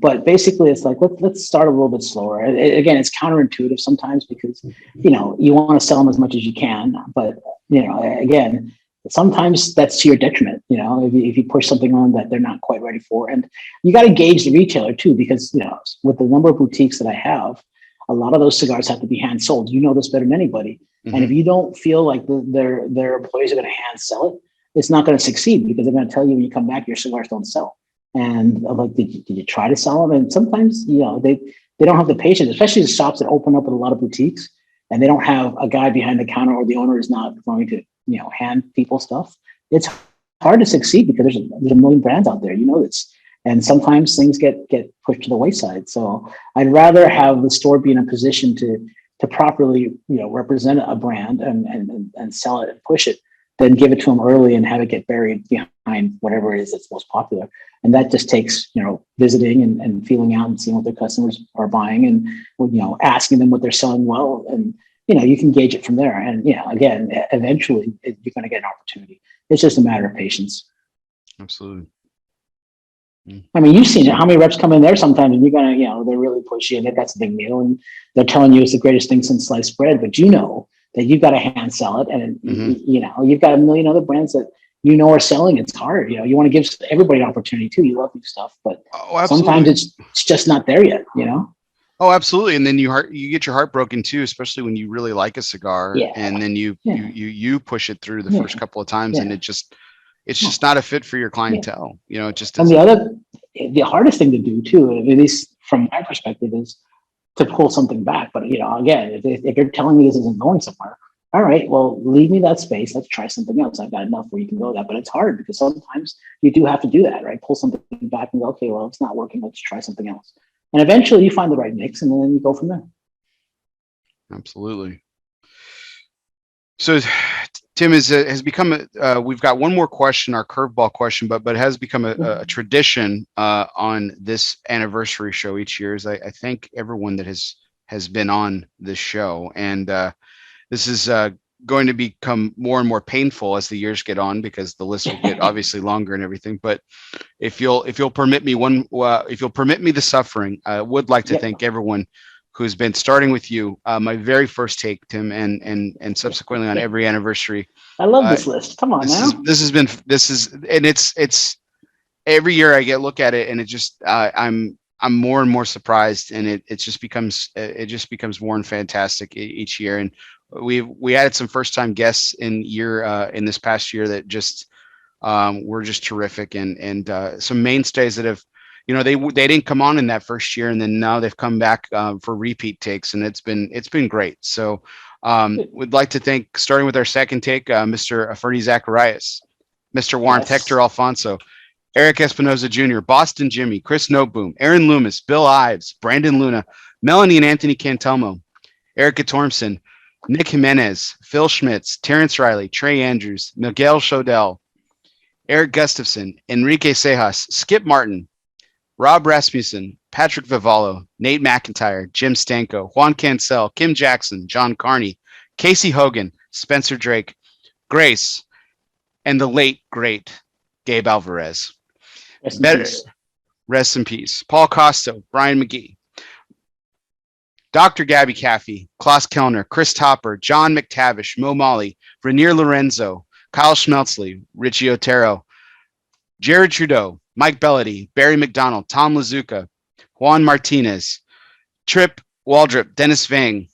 but basically it's like, let's start a little bit slower. Again, it's counterintuitive sometimes because, you want to sell them as much as you can, but, again, sometimes that's to your detriment, if you push something on that they're not quite ready for. And you got to gauge the retailer too, because, with the number of boutiques that I have, a lot of those cigars have to be hand sold. You know this better than anybody. Mm-hmm. And if you don't feel like their employees are going to hand sell it, it's not going to succeed, because they're going to tell you when you come back, your cigars don't sell. And like, did you try to sell them? And sometimes, they don't have the patience, especially the shops that open up with a lot of boutiques and they don't have a guy behind the counter, or the owner is not going to, hand people stuff. It's hard to succeed because there's a million brands out there, this. And sometimes things get pushed to the wayside. So I'd rather have the store be in a position to properly, represent a brand and sell it and push it, than give it to them early and have it get buried behind whatever it is that's most popular. And that just takes, visiting and feeling out and seeing what their customers are buying, and, asking them what they're selling well. And, you can gauge it from there. And, again, eventually you're going to get an opportunity. It's just a matter of patience. Absolutely. I mean, you've seen it. How many reps come in there sometimes and you're going to, they're really pushy and they've got something new and they're telling you it's the greatest thing since sliced bread, but that you've got to hand sell it. And, you've got a million other brands that, are selling. It's hard. You want to give everybody an opportunity too. You love new stuff, but sometimes it's just not there yet, Oh, absolutely. And then you get your heart broken too, especially when you really like a cigar, and then you push it through the first couple of times and it's just not a fit for your clientele. It just isn't. And the hardest thing to do too, at least from my perspective, is to pull something back. But, again, if you're telling me this isn't going somewhere, all right, well, leave me that space. Let's try something else. I've got enough where you can go that, but it's hard because sometimes you do have to do that, right? Pull something back and go, okay, well, it's not working. Let's try something else. And eventually you find the right mix and then you go from there. Absolutely. So Tim, has become we've got one more question, our curveball question, but it has become a tradition on this anniversary show each year. Is I thank everyone that has been on this show, and this is going to become more and more painful as the years get on, because the list will get obviously longer and everything. But if you'll permit me the suffering, I would like to thank everyone who's been, starting with you, my very first take, Tim, and subsequently on every anniversary. I love this list. Come on now. It's every year I look at it and it just, I'm more and more surprised, and it just becomes more and fantastic each year. And we added some first time guests in in this past year that just were just terrific, and some mainstays that have they didn't come on in that first year, and then now they've come back for repeat takes, and it's been great. So we'd like to thank, starting with our second take, Mr. Ferdy Zacharias, Mr. Warmth, Hector Alfonso, Eric Espinoza Jr., Boston Jimmy, Chris Noteboom, Aaron Loomis, Bill Ives, Brandon Luna, Melanie and Anthony Cantelmo, Eric Tormson, Nick Jimenez, Phil Schmitz, Terrence Riley, Trey Andrews, Miguel Shodell, Eric Gustafson, Enrique Cejas, Skip Martin, Rob Rasmussen, Patrick Vivallo, Nate McIntyre, Jim Stanko, Juan Cancel, Kim Jackson, John Carney, Casey Hogan, Spencer Drake, Grace, and the late, great Gabe Alvarez. Rest in peace. Paul Costo, Brian McGee, Dr. Gabby Caffey, Klaus Kellner, Chris Topper, John McTavish, Mo Molly, Rainier Lorenzo, Kyle Schmeltzley, Richie Otero, Jared Trudeau, Mike Bellady, Barry McDonald, Tom Lazuka, Juan Martinez, Trip Waldrop, Dennis Vang.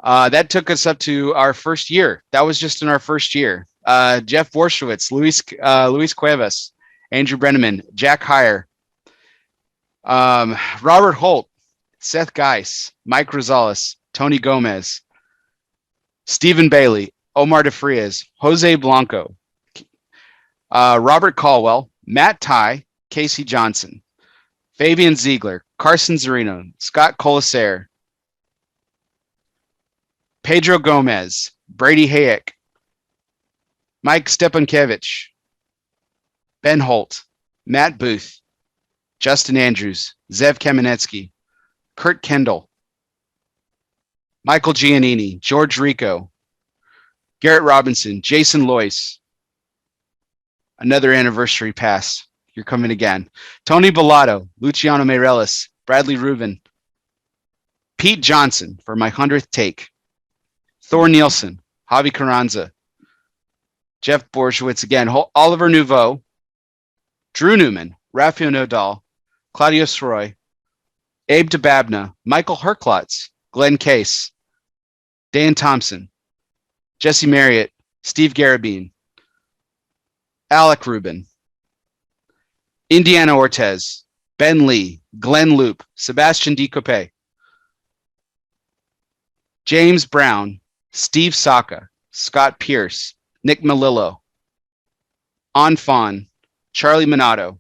That took us up to our first year. That was just in our first year. Jeff Borshowitz, Luis Cuevas, Andrew Brenneman, Jack Heyer, Robert Holt, Seth Geis, Mike Rosales, Tony Gomez, Stephen Bailey, Omar DeFrias, Jose Blanco, Robert Caldwell, Matt Ty, Casey Johnson, Fabian Ziegler, Carson Zarino, Scott Colasaire, Pedro Gomez, Brady Hayek, Mike Stepankevich, Ben Holt, Matt Booth, Justin Andrews, Zev Kamenetsky, Kurt Kendall, Michael Giannini, George Rico, Garrett Robinson, Jason Loyce. Another anniversary pass. You're coming again. Tony Bellato, Luciano Meireles, Bradley Rubin, Pete Johnson for my 100th take, Thor Nielsen, Javi Carranza, Jeff Borshowitz again, Oliver Nouveau, Drew Newman, Rafael Nodal, Claudio Sroy, Abe DeBabna, Michael Herklotz, Glenn Case, Dan Thompson, Jesse Marriott, Steve Garabine, Alec Rubin, Indiana Ortez, Ben Lee, Glenn Loop, Sebastian DeCoppe, James Brown, Steve Saka, Scott Pierce, Nick Melillo, On Fawn, Charlie Minato,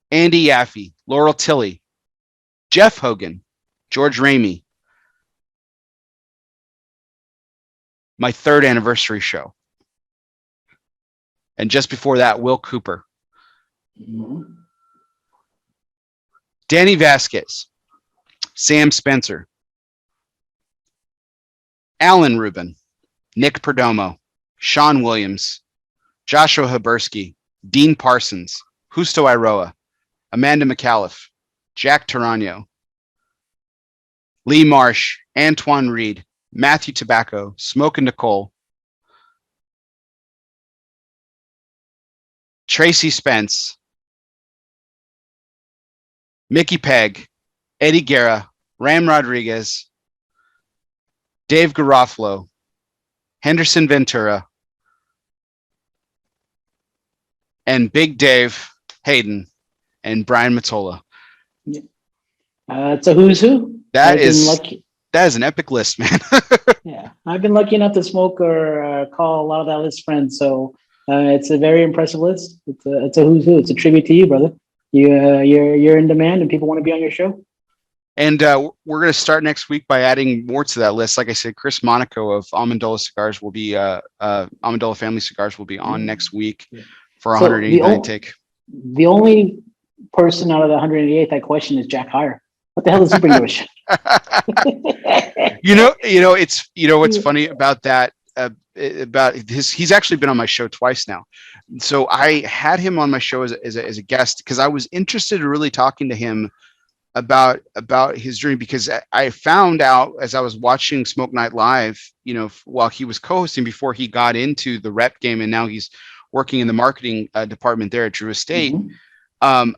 Andy Yaffe, Laurel Tilley, Jeff Hogan, George Ramey. My 3rd anniversary show. And just before that, Will Cooper. Danny Vasquez, Sam Spencer, Alan Rubin, Nick Perdomo, Sean Williams, Joshua Habersky, Dean Parsons, Justo Iroa, Amanda McAuliffe, Jack Tarano, Lee Marsh, Antoine Reed, Matthew Tobacco, Smoke and Nicole, Tracy Spence, Mickey Pegg, Eddie Guerra, Ram Rodriguez, Dave Garofalo, Henderson Ventura, and Big Dave, Hayden, and Brian Mottola. It's a who's who. That is an epic list, man. Yeah, I've been lucky enough to smoke or call a lot of that list friends, so it's a very impressive list. It's a who's who. It's a tribute to you, brother. You're in demand, and people want to be on your show. And we're going to start next week by adding more to that list. Like I said, Chris Monaco of Amendola Cigars will be Amendola Family Cigars will be on next week for 189 take. The only person out of the 188th I question is Jack Heyer. What the hell does he bring to a show? What's funny about that, he's actually been on my show twice now. So I had him on my show as a guest because I was interested in really talking to him about his journey, because I found out as I was watching Smoke Night Live, while he was co-hosting before he got into the rep game, and now he's working in the marketing department there at Drew Estate. Mm-hmm.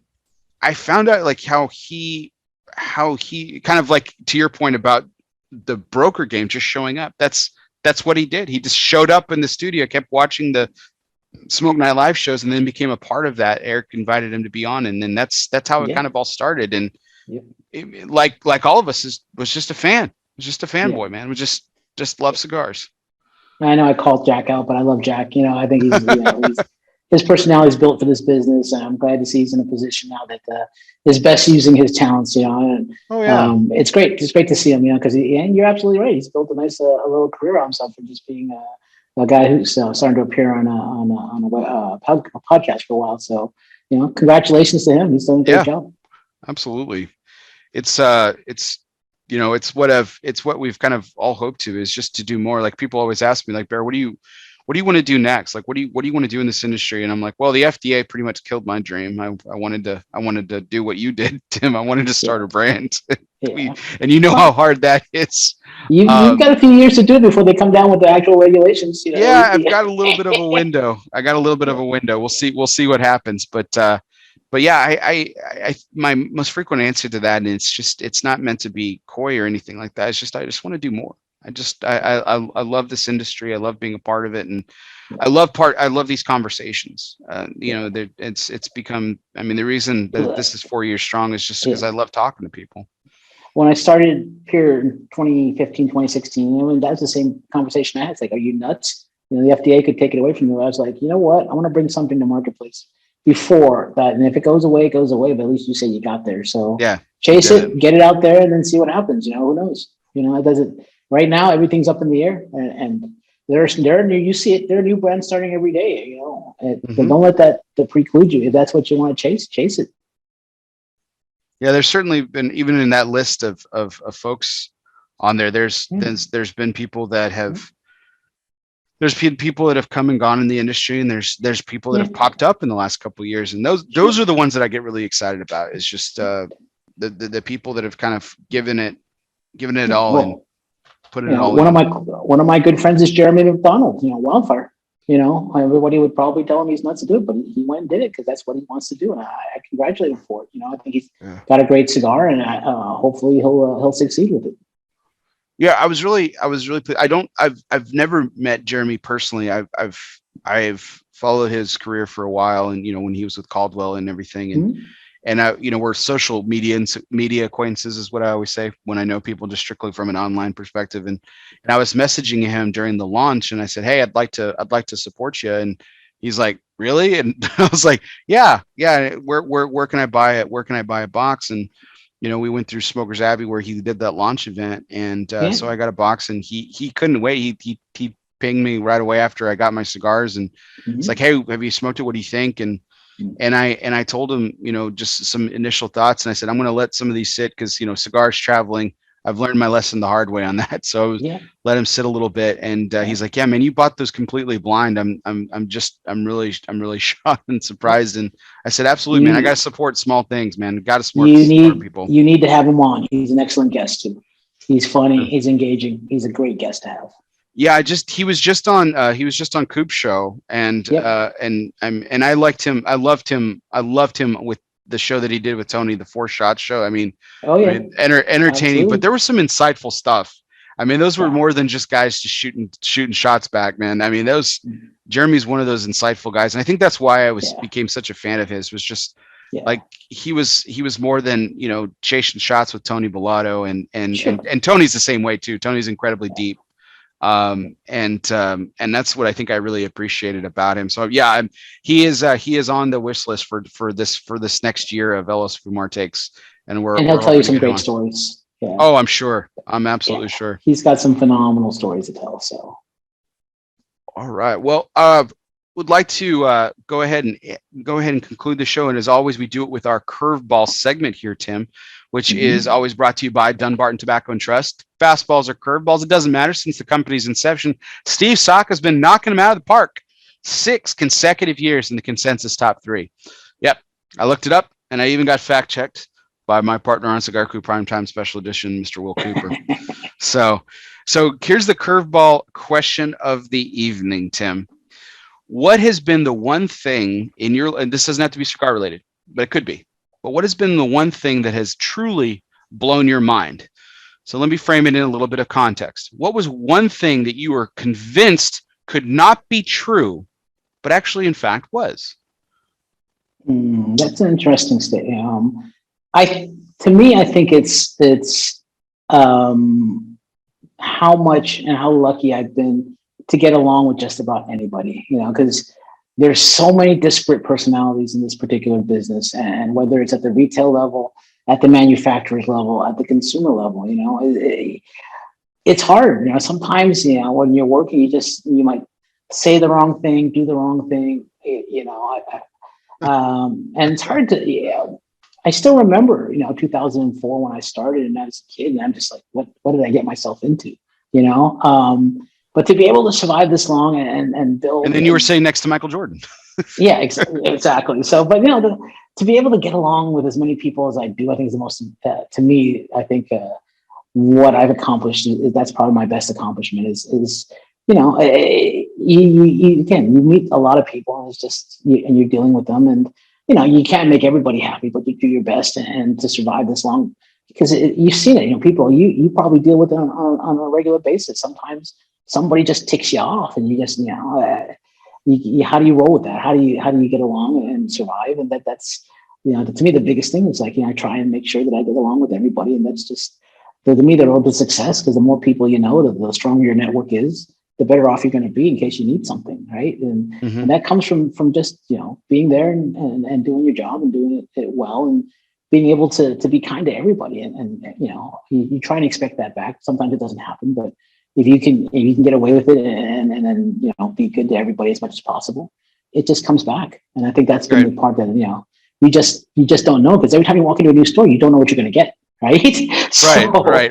I found out like how he kind of, like, to your point about the broker game, just showing up. That's what he did. He just showed up in the studio, kept watching the Smoke Night Live shows, and then became a part of that. Eric invited him to be on, and then that's how it kind of all started. And like all of us, was just a fan. Was just a fanboy, man. Was just love cigars. I know I called Jack out, but I love Jack. I think his personality is built for this business, and I'm glad to see he's in a position now that is best using his talents. And, it's great. It's great to see him. Because and you're absolutely right. He's built a nice a little career on himself for just being a guy who's starting to appear on a podcast for a while. So congratulations to him. He's done a great job. Absolutely. It's what we've kind of all hoped to, is just to do more. Like, people always ask me, like, Bear, what do you want to do next? Like, what do you want to do in this industry? And I'm like, well, the FDA pretty much killed my dream. I wanted to do what you did, Tim. I wanted to start a brand. And you know how hard that is. You've got a few years to do it before they come down with the actual regulations. I've got a little bit of a window. We'll see what happens. But yeah, I my most frequent answer to that, and it's not meant to be coy or anything like that. It's just, I just want to do more. I love this industry. I love being a part of it, and I love these conversations. It's become. I mean, the reason that this is 4 years strong is just because I love talking to people. When I started here in 2015, 2016, that was the same conversation I had. It's like, are you nuts? The FDA could take it away from you. I was like, you know what? I want to bring something to marketplace before that. And if it goes away, it goes away. But at least you say you got there. So chase it, get it out there, and then see what happens. Who knows? It doesn't. Right now, everything's up in the air, and there are new. You see it. There are new brands starting every day. But don't let that preclude you. If that's what you want to chase it. Yeah, there's certainly been, even in that list of folks on there, there's been people that have. There's people that have come and gone in the industry, and there's people that have popped up in the last couple of years, and those are the ones that I get really excited about. Is just the people that have kind of given it all and put it all. One of my good friends is Jeremy McDonald. Wildfire. Everybody would probably tell him he's nuts to do it, but he went and did it because that's what he wants to do, and I congratulate him for it. I think he's got a great cigar, and hopefully he'll succeed with it. Yeah, I was really I've never met Jeremy personally. I've followed his career for a while, and when he was with Caldwell and everything, and we're social media acquaintances, is what I always say when I know people, just strictly from an online perspective. And I was messaging him during the launch, and I said, hey, I'd like to support you. And he's like, really? And I was like, yeah. Where can I buy it? Where can I buy a box? And we went through Smokers Abbey where he did that launch event, and so I got a box, and he couldn't wait. He pinged me right away after I got my cigars, and it's like, hey, have you smoked it? What do you think? And I told him, just some initial thoughts, and I said, I'm going to let some of these sit because cigars traveling, I've learned my lesson the hard way on that. So let him sit a little bit, and he's like, yeah, man, you bought those completely blind. I'm really shocked and surprised. And I said, absolutely, man. I got to support small things, man. Got to support people. You need to have him on. He's an excellent guest too. He's funny. He's engaging. He's a great guest to have. Yeah, he was just on Coop's show, and I liked him. I loved him with the show that he did with Tony, the 4 Shot show. I mean, entertaining, absolutely. But there was some insightful stuff. I mean, those were more than just guys just shooting shots back, man. I mean, Jeremy's one of those insightful guys, and I think that's why I became such a fan of his. Was just like he was more than chasing shots with Tony Bellato, and Tony's the same way too. Tony's incredibly deep. And that's what I think I really appreciated about him. So he is on the wish list for this next year of ELOSOFUMARTAKES, and he'll tell you some great stories. Yeah. Oh, I'm sure. I'm absolutely sure. He's got some phenomenal stories to tell. So, all right. Well, would like to go ahead and conclude the show. And as always, we do it with our curveball segment here, Tim, which is always brought to you by Dunbarton Tobacco and Trust. Fastballs or curveballs, it doesn't matter. Since the company's inception, Steve Saka has been knocking them out of the park 6 consecutive years in the consensus top 3. Yep, I looked it up, and I even got fact checked by my partner on Cigar Crew Primetime Special Edition, Mr. Will Cooper. So here's the curveball question of the evening, Tim. What has been the one thing in your, and this doesn't have to be cigar related, but it could be, but what has been the one thing that has truly blown your mind? So let me frame it in a little bit of context. What was one thing that you were convinced could not be true, but actually, in fact, was? That's an interesting statement. To me, I think it's how much and how lucky I've been to get along with just about anybody, because there's so many disparate personalities in this particular business, and whether it's at the retail level, at the manufacturer's level, at the consumer level, it's hard. Sometimes, when you're working, you might say the wrong thing, do the wrong thing, and it's hard to, I still remember, 2004 when I started and I was a kid and I'm just like, what did I get myself into, but to be able to survive this long and build. And then you were sitting next to Michael Jordan. Yeah, exactly. So, but to be able to get along with as many people as I do, I think is the most, to me, I think what I've accomplished that's probably my best accomplishment is you meet a lot of people and it's just, and you're dealing with them and, you can't make everybody happy, but you do your best and to survive this long because you've seen it, people, you probably deal with them on a regular basis. Sometimes somebody just ticks you off and you just, how do you roll with that? How do you get along and survive? And that's, to me, the biggest thing is like, I try and make sure that I get along with everybody. And that's just, to me, the road to success, because the more people the stronger your network is, the better off you're going to be in case you need something, right? And that comes from just being there and doing your job and doing it well and being able to be kind to everybody. And you try and expect that back. Sometimes it doesn't happen, but if you can get away with it and then be good to everybody as much as possible, it just comes back. And I think that's been the part that you just don't know, because every time you walk into a new store, you don't know what you're going to get. Right.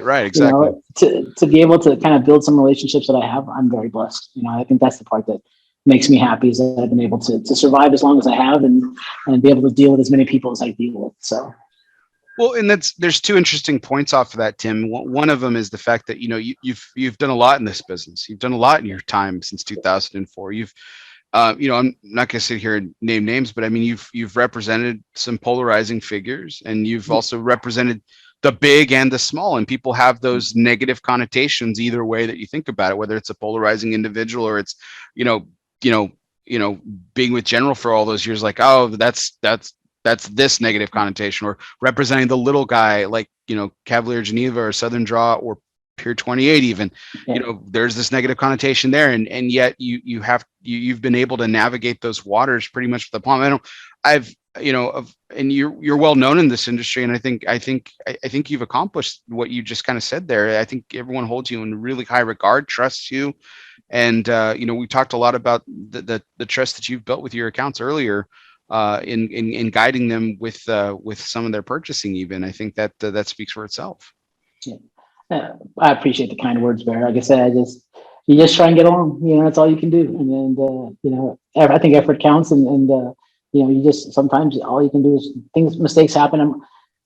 Right. Exactly. To be able to kind of build some relationships that I have, I'm very blessed. I think that's the part that makes me happy is that I've been able to survive as long as I have and be able to deal with as many people as I deal with. So. Well, and there's two interesting points off of that, Tim. One of them is the fact that, you've done a lot in this business. You've done a lot in your time since 2004. You've, I'm not going to sit here and name names, but I mean, you've represented some polarizing figures, and you've also represented the big and the small, and people have those negative connotations either way that you think about it, whether it's a polarizing individual or it's, being with General for all those years, like, oh, that's this negative connotation, or representing the little guy like, Cavalier Geneva or Southern Draw or Pier 28 even, there's this negative connotation there. And yet you've been able to navigate those waters pretty much with the palm. And you're well known in this industry. And I think you've accomplished what you just kind of said there. I think everyone holds you in really high regard, trusts you. And, we talked a lot about the trust that you've built with your accounts earlier, in guiding them with some of their purchasing. Even I think that speaks for itself. Yeah. I appreciate the kind words, Bear. Like I said, you just try and get along. That's all you can do. And then I think effort counts. And you just sometimes all you can do is mistakes happen.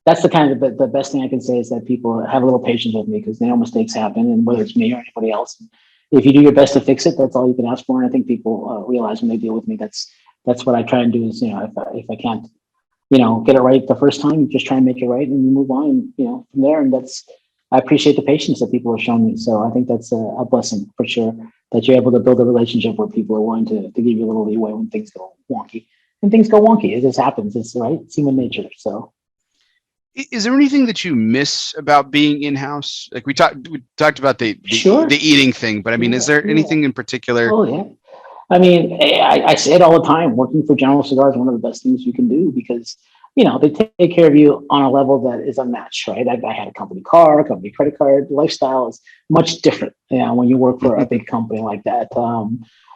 That's the kind of the best thing I can say is that people have a little patience with me because they know mistakes happen, and whether it's me or anybody else, if you do your best to fix it, that's all you can ask for. And I think people realize when they deal with me, that's what I try and do is, if I can't, get it right the first time, just try and make it right and you move on, from there. And I appreciate the patience that people have shown me. So I think that's a blessing for sure, that you're able to build a relationship where people are willing to give you a little leeway when things go wonky. And things go wonky. It just happens. It's right. It's human nature. So. Is there anything that you miss about being in-house? Like we talked about the eating thing, but I mean, is there anything in particular? Oh yeah. I mean, I say it all the time. Working for General Cigars is one of the best things you can do because, they take care of you on a level that is unmatched, right? I had a company car, a company credit card. Lifestyle is much different, when you work for a big company like that.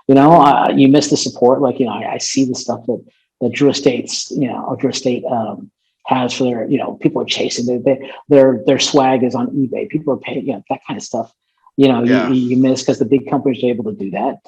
You miss the support. Like, I see the stuff that Drew Estate has for their, people are chasing their swag is on eBay. People are paying, that kind of stuff. You miss because the big companies are able to do that.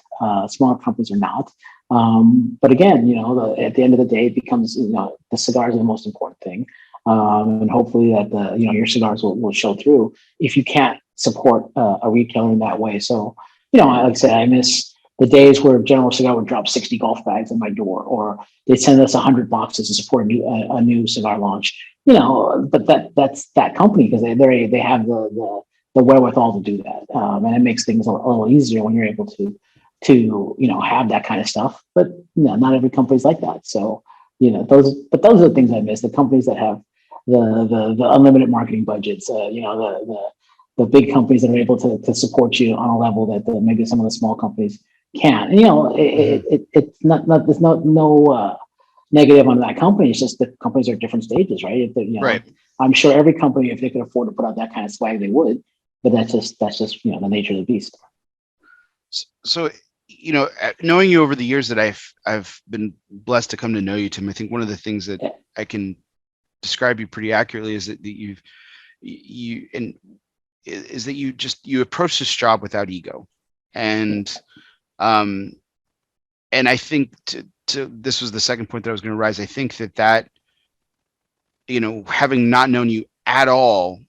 Smaller companies are not. But again, at the end of the day, it becomes, the cigars are the most important thing. And hopefully that, your cigars will show through if you can't support a retailer in that way. So, like I said, I miss the days where General Cigar would drop 60 golf bags at my door, or they'd send us 100 boxes to support a new cigar launch. But that's that company because they have the wherewithal to do that, and it makes things a little easier when you're able to to, have that kind of stuff. But not every company's like that. So, those are the things I miss. The companies that have the unlimited marketing budgets, the big companies that are able to support you on a level that maybe some of the small companies can't. And, it's not there's no negative on that company. It's just the companies are at different stages, right? If right. I'm sure every company, if they could afford to put out that kind of swag, they would. But that's just the nature of the beast. So, knowing you over the years that I've been blessed to come to know you, Tim, I think one of the things that I can describe you pretty accurately is that you approach this job without ego, and I think this was the second point that I was going to raise. I think that having not known you at all,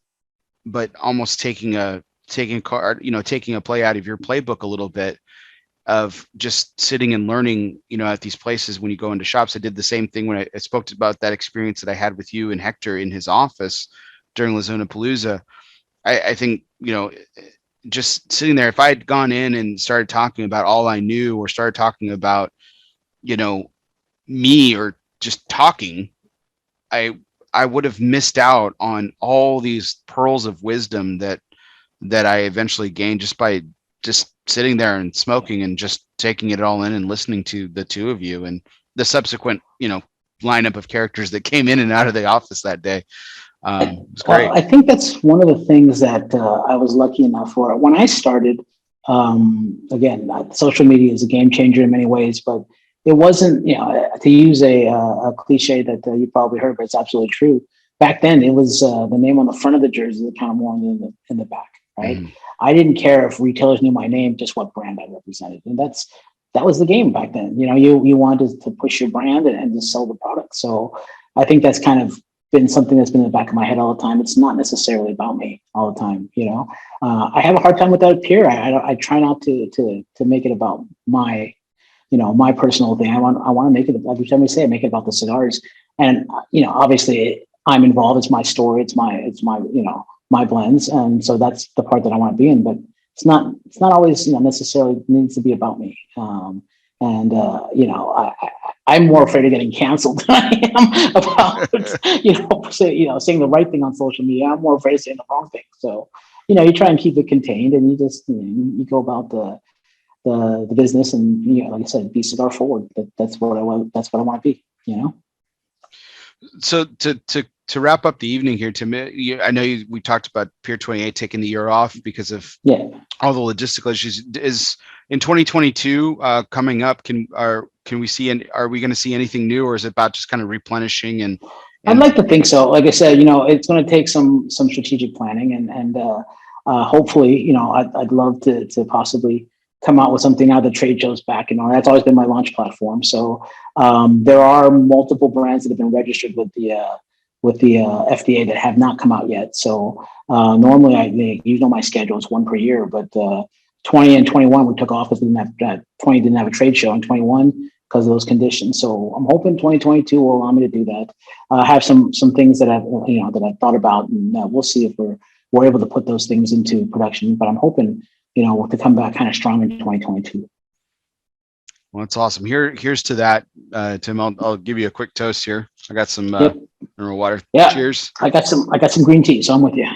but almost taking a play out of your playbook a little bit, of just sitting and learning, at these places when you go into shops. I did the same thing when I spoke about that experience that I had with you and Hector in his office during Lozoapalooza. I think, just sitting there, if I had gone in and started talking about all I knew, or started talking about, me, or just talking, I would have missed out on all these pearls of wisdom that I eventually gained just by just sitting there and smoking and just taking it all in and listening to the two of you and the subsequent, lineup of characters that came in and out of the office that day. It's great. Well, I think that's one of the things that I was lucky enough for. When I started, again, social media is a game changer in many ways, but it wasn't, to use a cliche that you probably heard, but it's absolutely true. Back then, it was the name on the front of the jersey that kind of more in the back, right? Mm-hmm. I didn't care if retailers knew my name, just what brand I represented, and that was the game back then. You wanted to push your brand and just sell the product. So I think that's kind of been something that's been in the back of my head all the time. It's not necessarily about me all the time. I have a hard time with that here. I try not to make it about my personal thing. I want to make it, every time we say it, make it about the cigars. And, obviously I'm involved. It's my story. It's my blends. And so that's the part that I want to be in, but it's not always, necessarily needs to be about me. I'm more afraid of getting canceled than I am about, saying the right thing on social media. I'm more afraid of saying the wrong thing. So, you try and keep it contained, and you just, you go about the business, and like I said, be cigar forward. That's what I want. That's what I want to be. So to wrap up the evening here, Tim, I know we talked about Pier 28 taking the year off because of all the logistical issues. Is in 2022 coming up? Can we see? Are we going to see anything new, or is it about just kind of replenishing? And I'd like to think so. Like I said, it's going to take some strategic planning, and hopefully, I'd love to possibly come out with something out of the trade shows back. That's always been my launch platform. So there are multiple brands that have been registered with the FDA that have not come out yet. So normally, my schedule is one per year, but 20 and 21 we took off because 20 didn't have a trade show, and 21 because of those conditions. So I'm hoping 2022 will allow me to do that. I have some things that I've thought about, and we'll see if we're able to put those things into production. But I'm hoping to come back kind of strong in 2022. Well, that's awesome. Here's to that, Tim. I'll give you a quick toast here. I got some mineral water. Yeah. Cheers. I got some green tea, so I'm with you.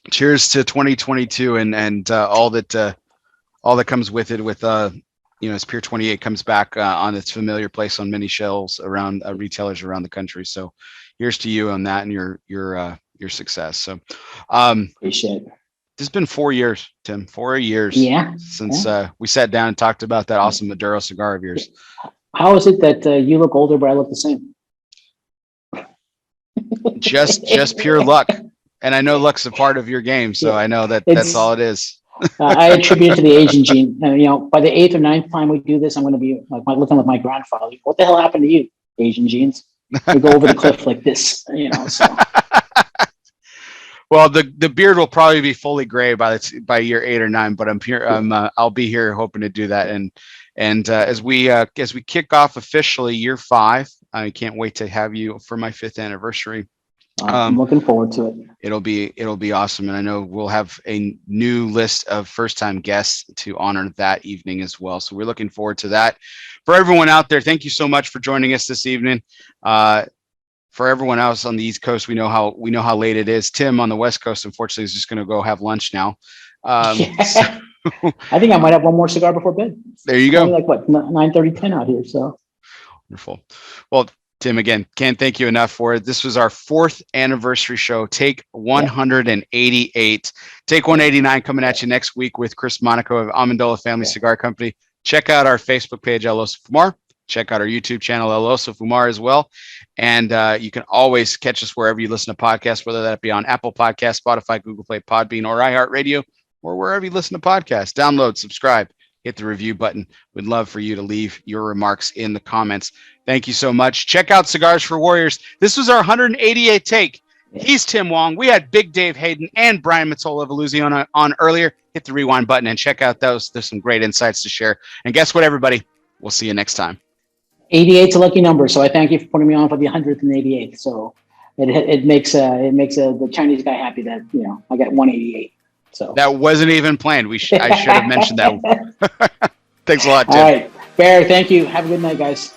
Cheers to 2022 and all that comes with it. With as Pier 28 comes back on its familiar place on many shelves around retailers around the country. So here's to you on that and your success. So appreciate it. It's been 4 years, Tim. 4 years. Yeah. Since we sat down and talked about that awesome Maduro cigar of yours. How is it that you look older, but I look the same? Just pure luck, and I know luck's a part of your game, so I know that's all it is. I attribute it to the Asian gene. By the 8th or 9th time we do this, I'm going to be looking like my grandfather. What the hell happened to you, Asian genes? We go over the cliff like this, So. Well, the beard will probably be fully gray by year 8 or 9, but I'll be here hoping to do that. And as we kick off officially year 5, I can't wait to have you for my 5th anniversary. I'm looking forward to it. It'll be awesome, and I know we'll have a new list of first-time guests to honor that evening as well. So we're looking forward to that. For everyone out there, thank you so much for joining us this evening. For everyone else on the East Coast, we know how late it is. Tim on the West Coast, unfortunately, is just going to go have lunch now. I think I might have one more cigar before bed. There you go. Like what, 9:30, 10 out here. So wonderful. Well, Tim, again, can't thank you enough for it. This was our 4th anniversary show, Take 188. Take 189 coming at you next week with Chris Monaco of Amendola Family Cigar Company. Check out our Facebook page, ELOSOFUMAR. Check out our YouTube channel, ELOSOFUMAR, as well. And you can always catch us wherever you listen to podcasts, whether that be on Apple Podcasts, Spotify, Google Play, Podbean, or iHeartRadio, or wherever you listen to podcasts. Download, subscribe, hit the review button. We'd love for you to leave your remarks in the comments. Thank you so much. Check out Cigars for Warriors. This was our 188th take. He's Tim Wong. We had Big Dave Hayden and Brian Mottola of Illusione on earlier. Hit the rewind button and check out those. There's some great insights to share. And guess what, everybody? We'll see you next time. 88's a lucky number, so I thank you for putting me on for the 188th. So it makes the Chinese guy happy that I got 188. So that wasn't even planned. I should have mentioned that. Thanks a lot, Tim. All right, Bear. Thank you. Have a good night, guys.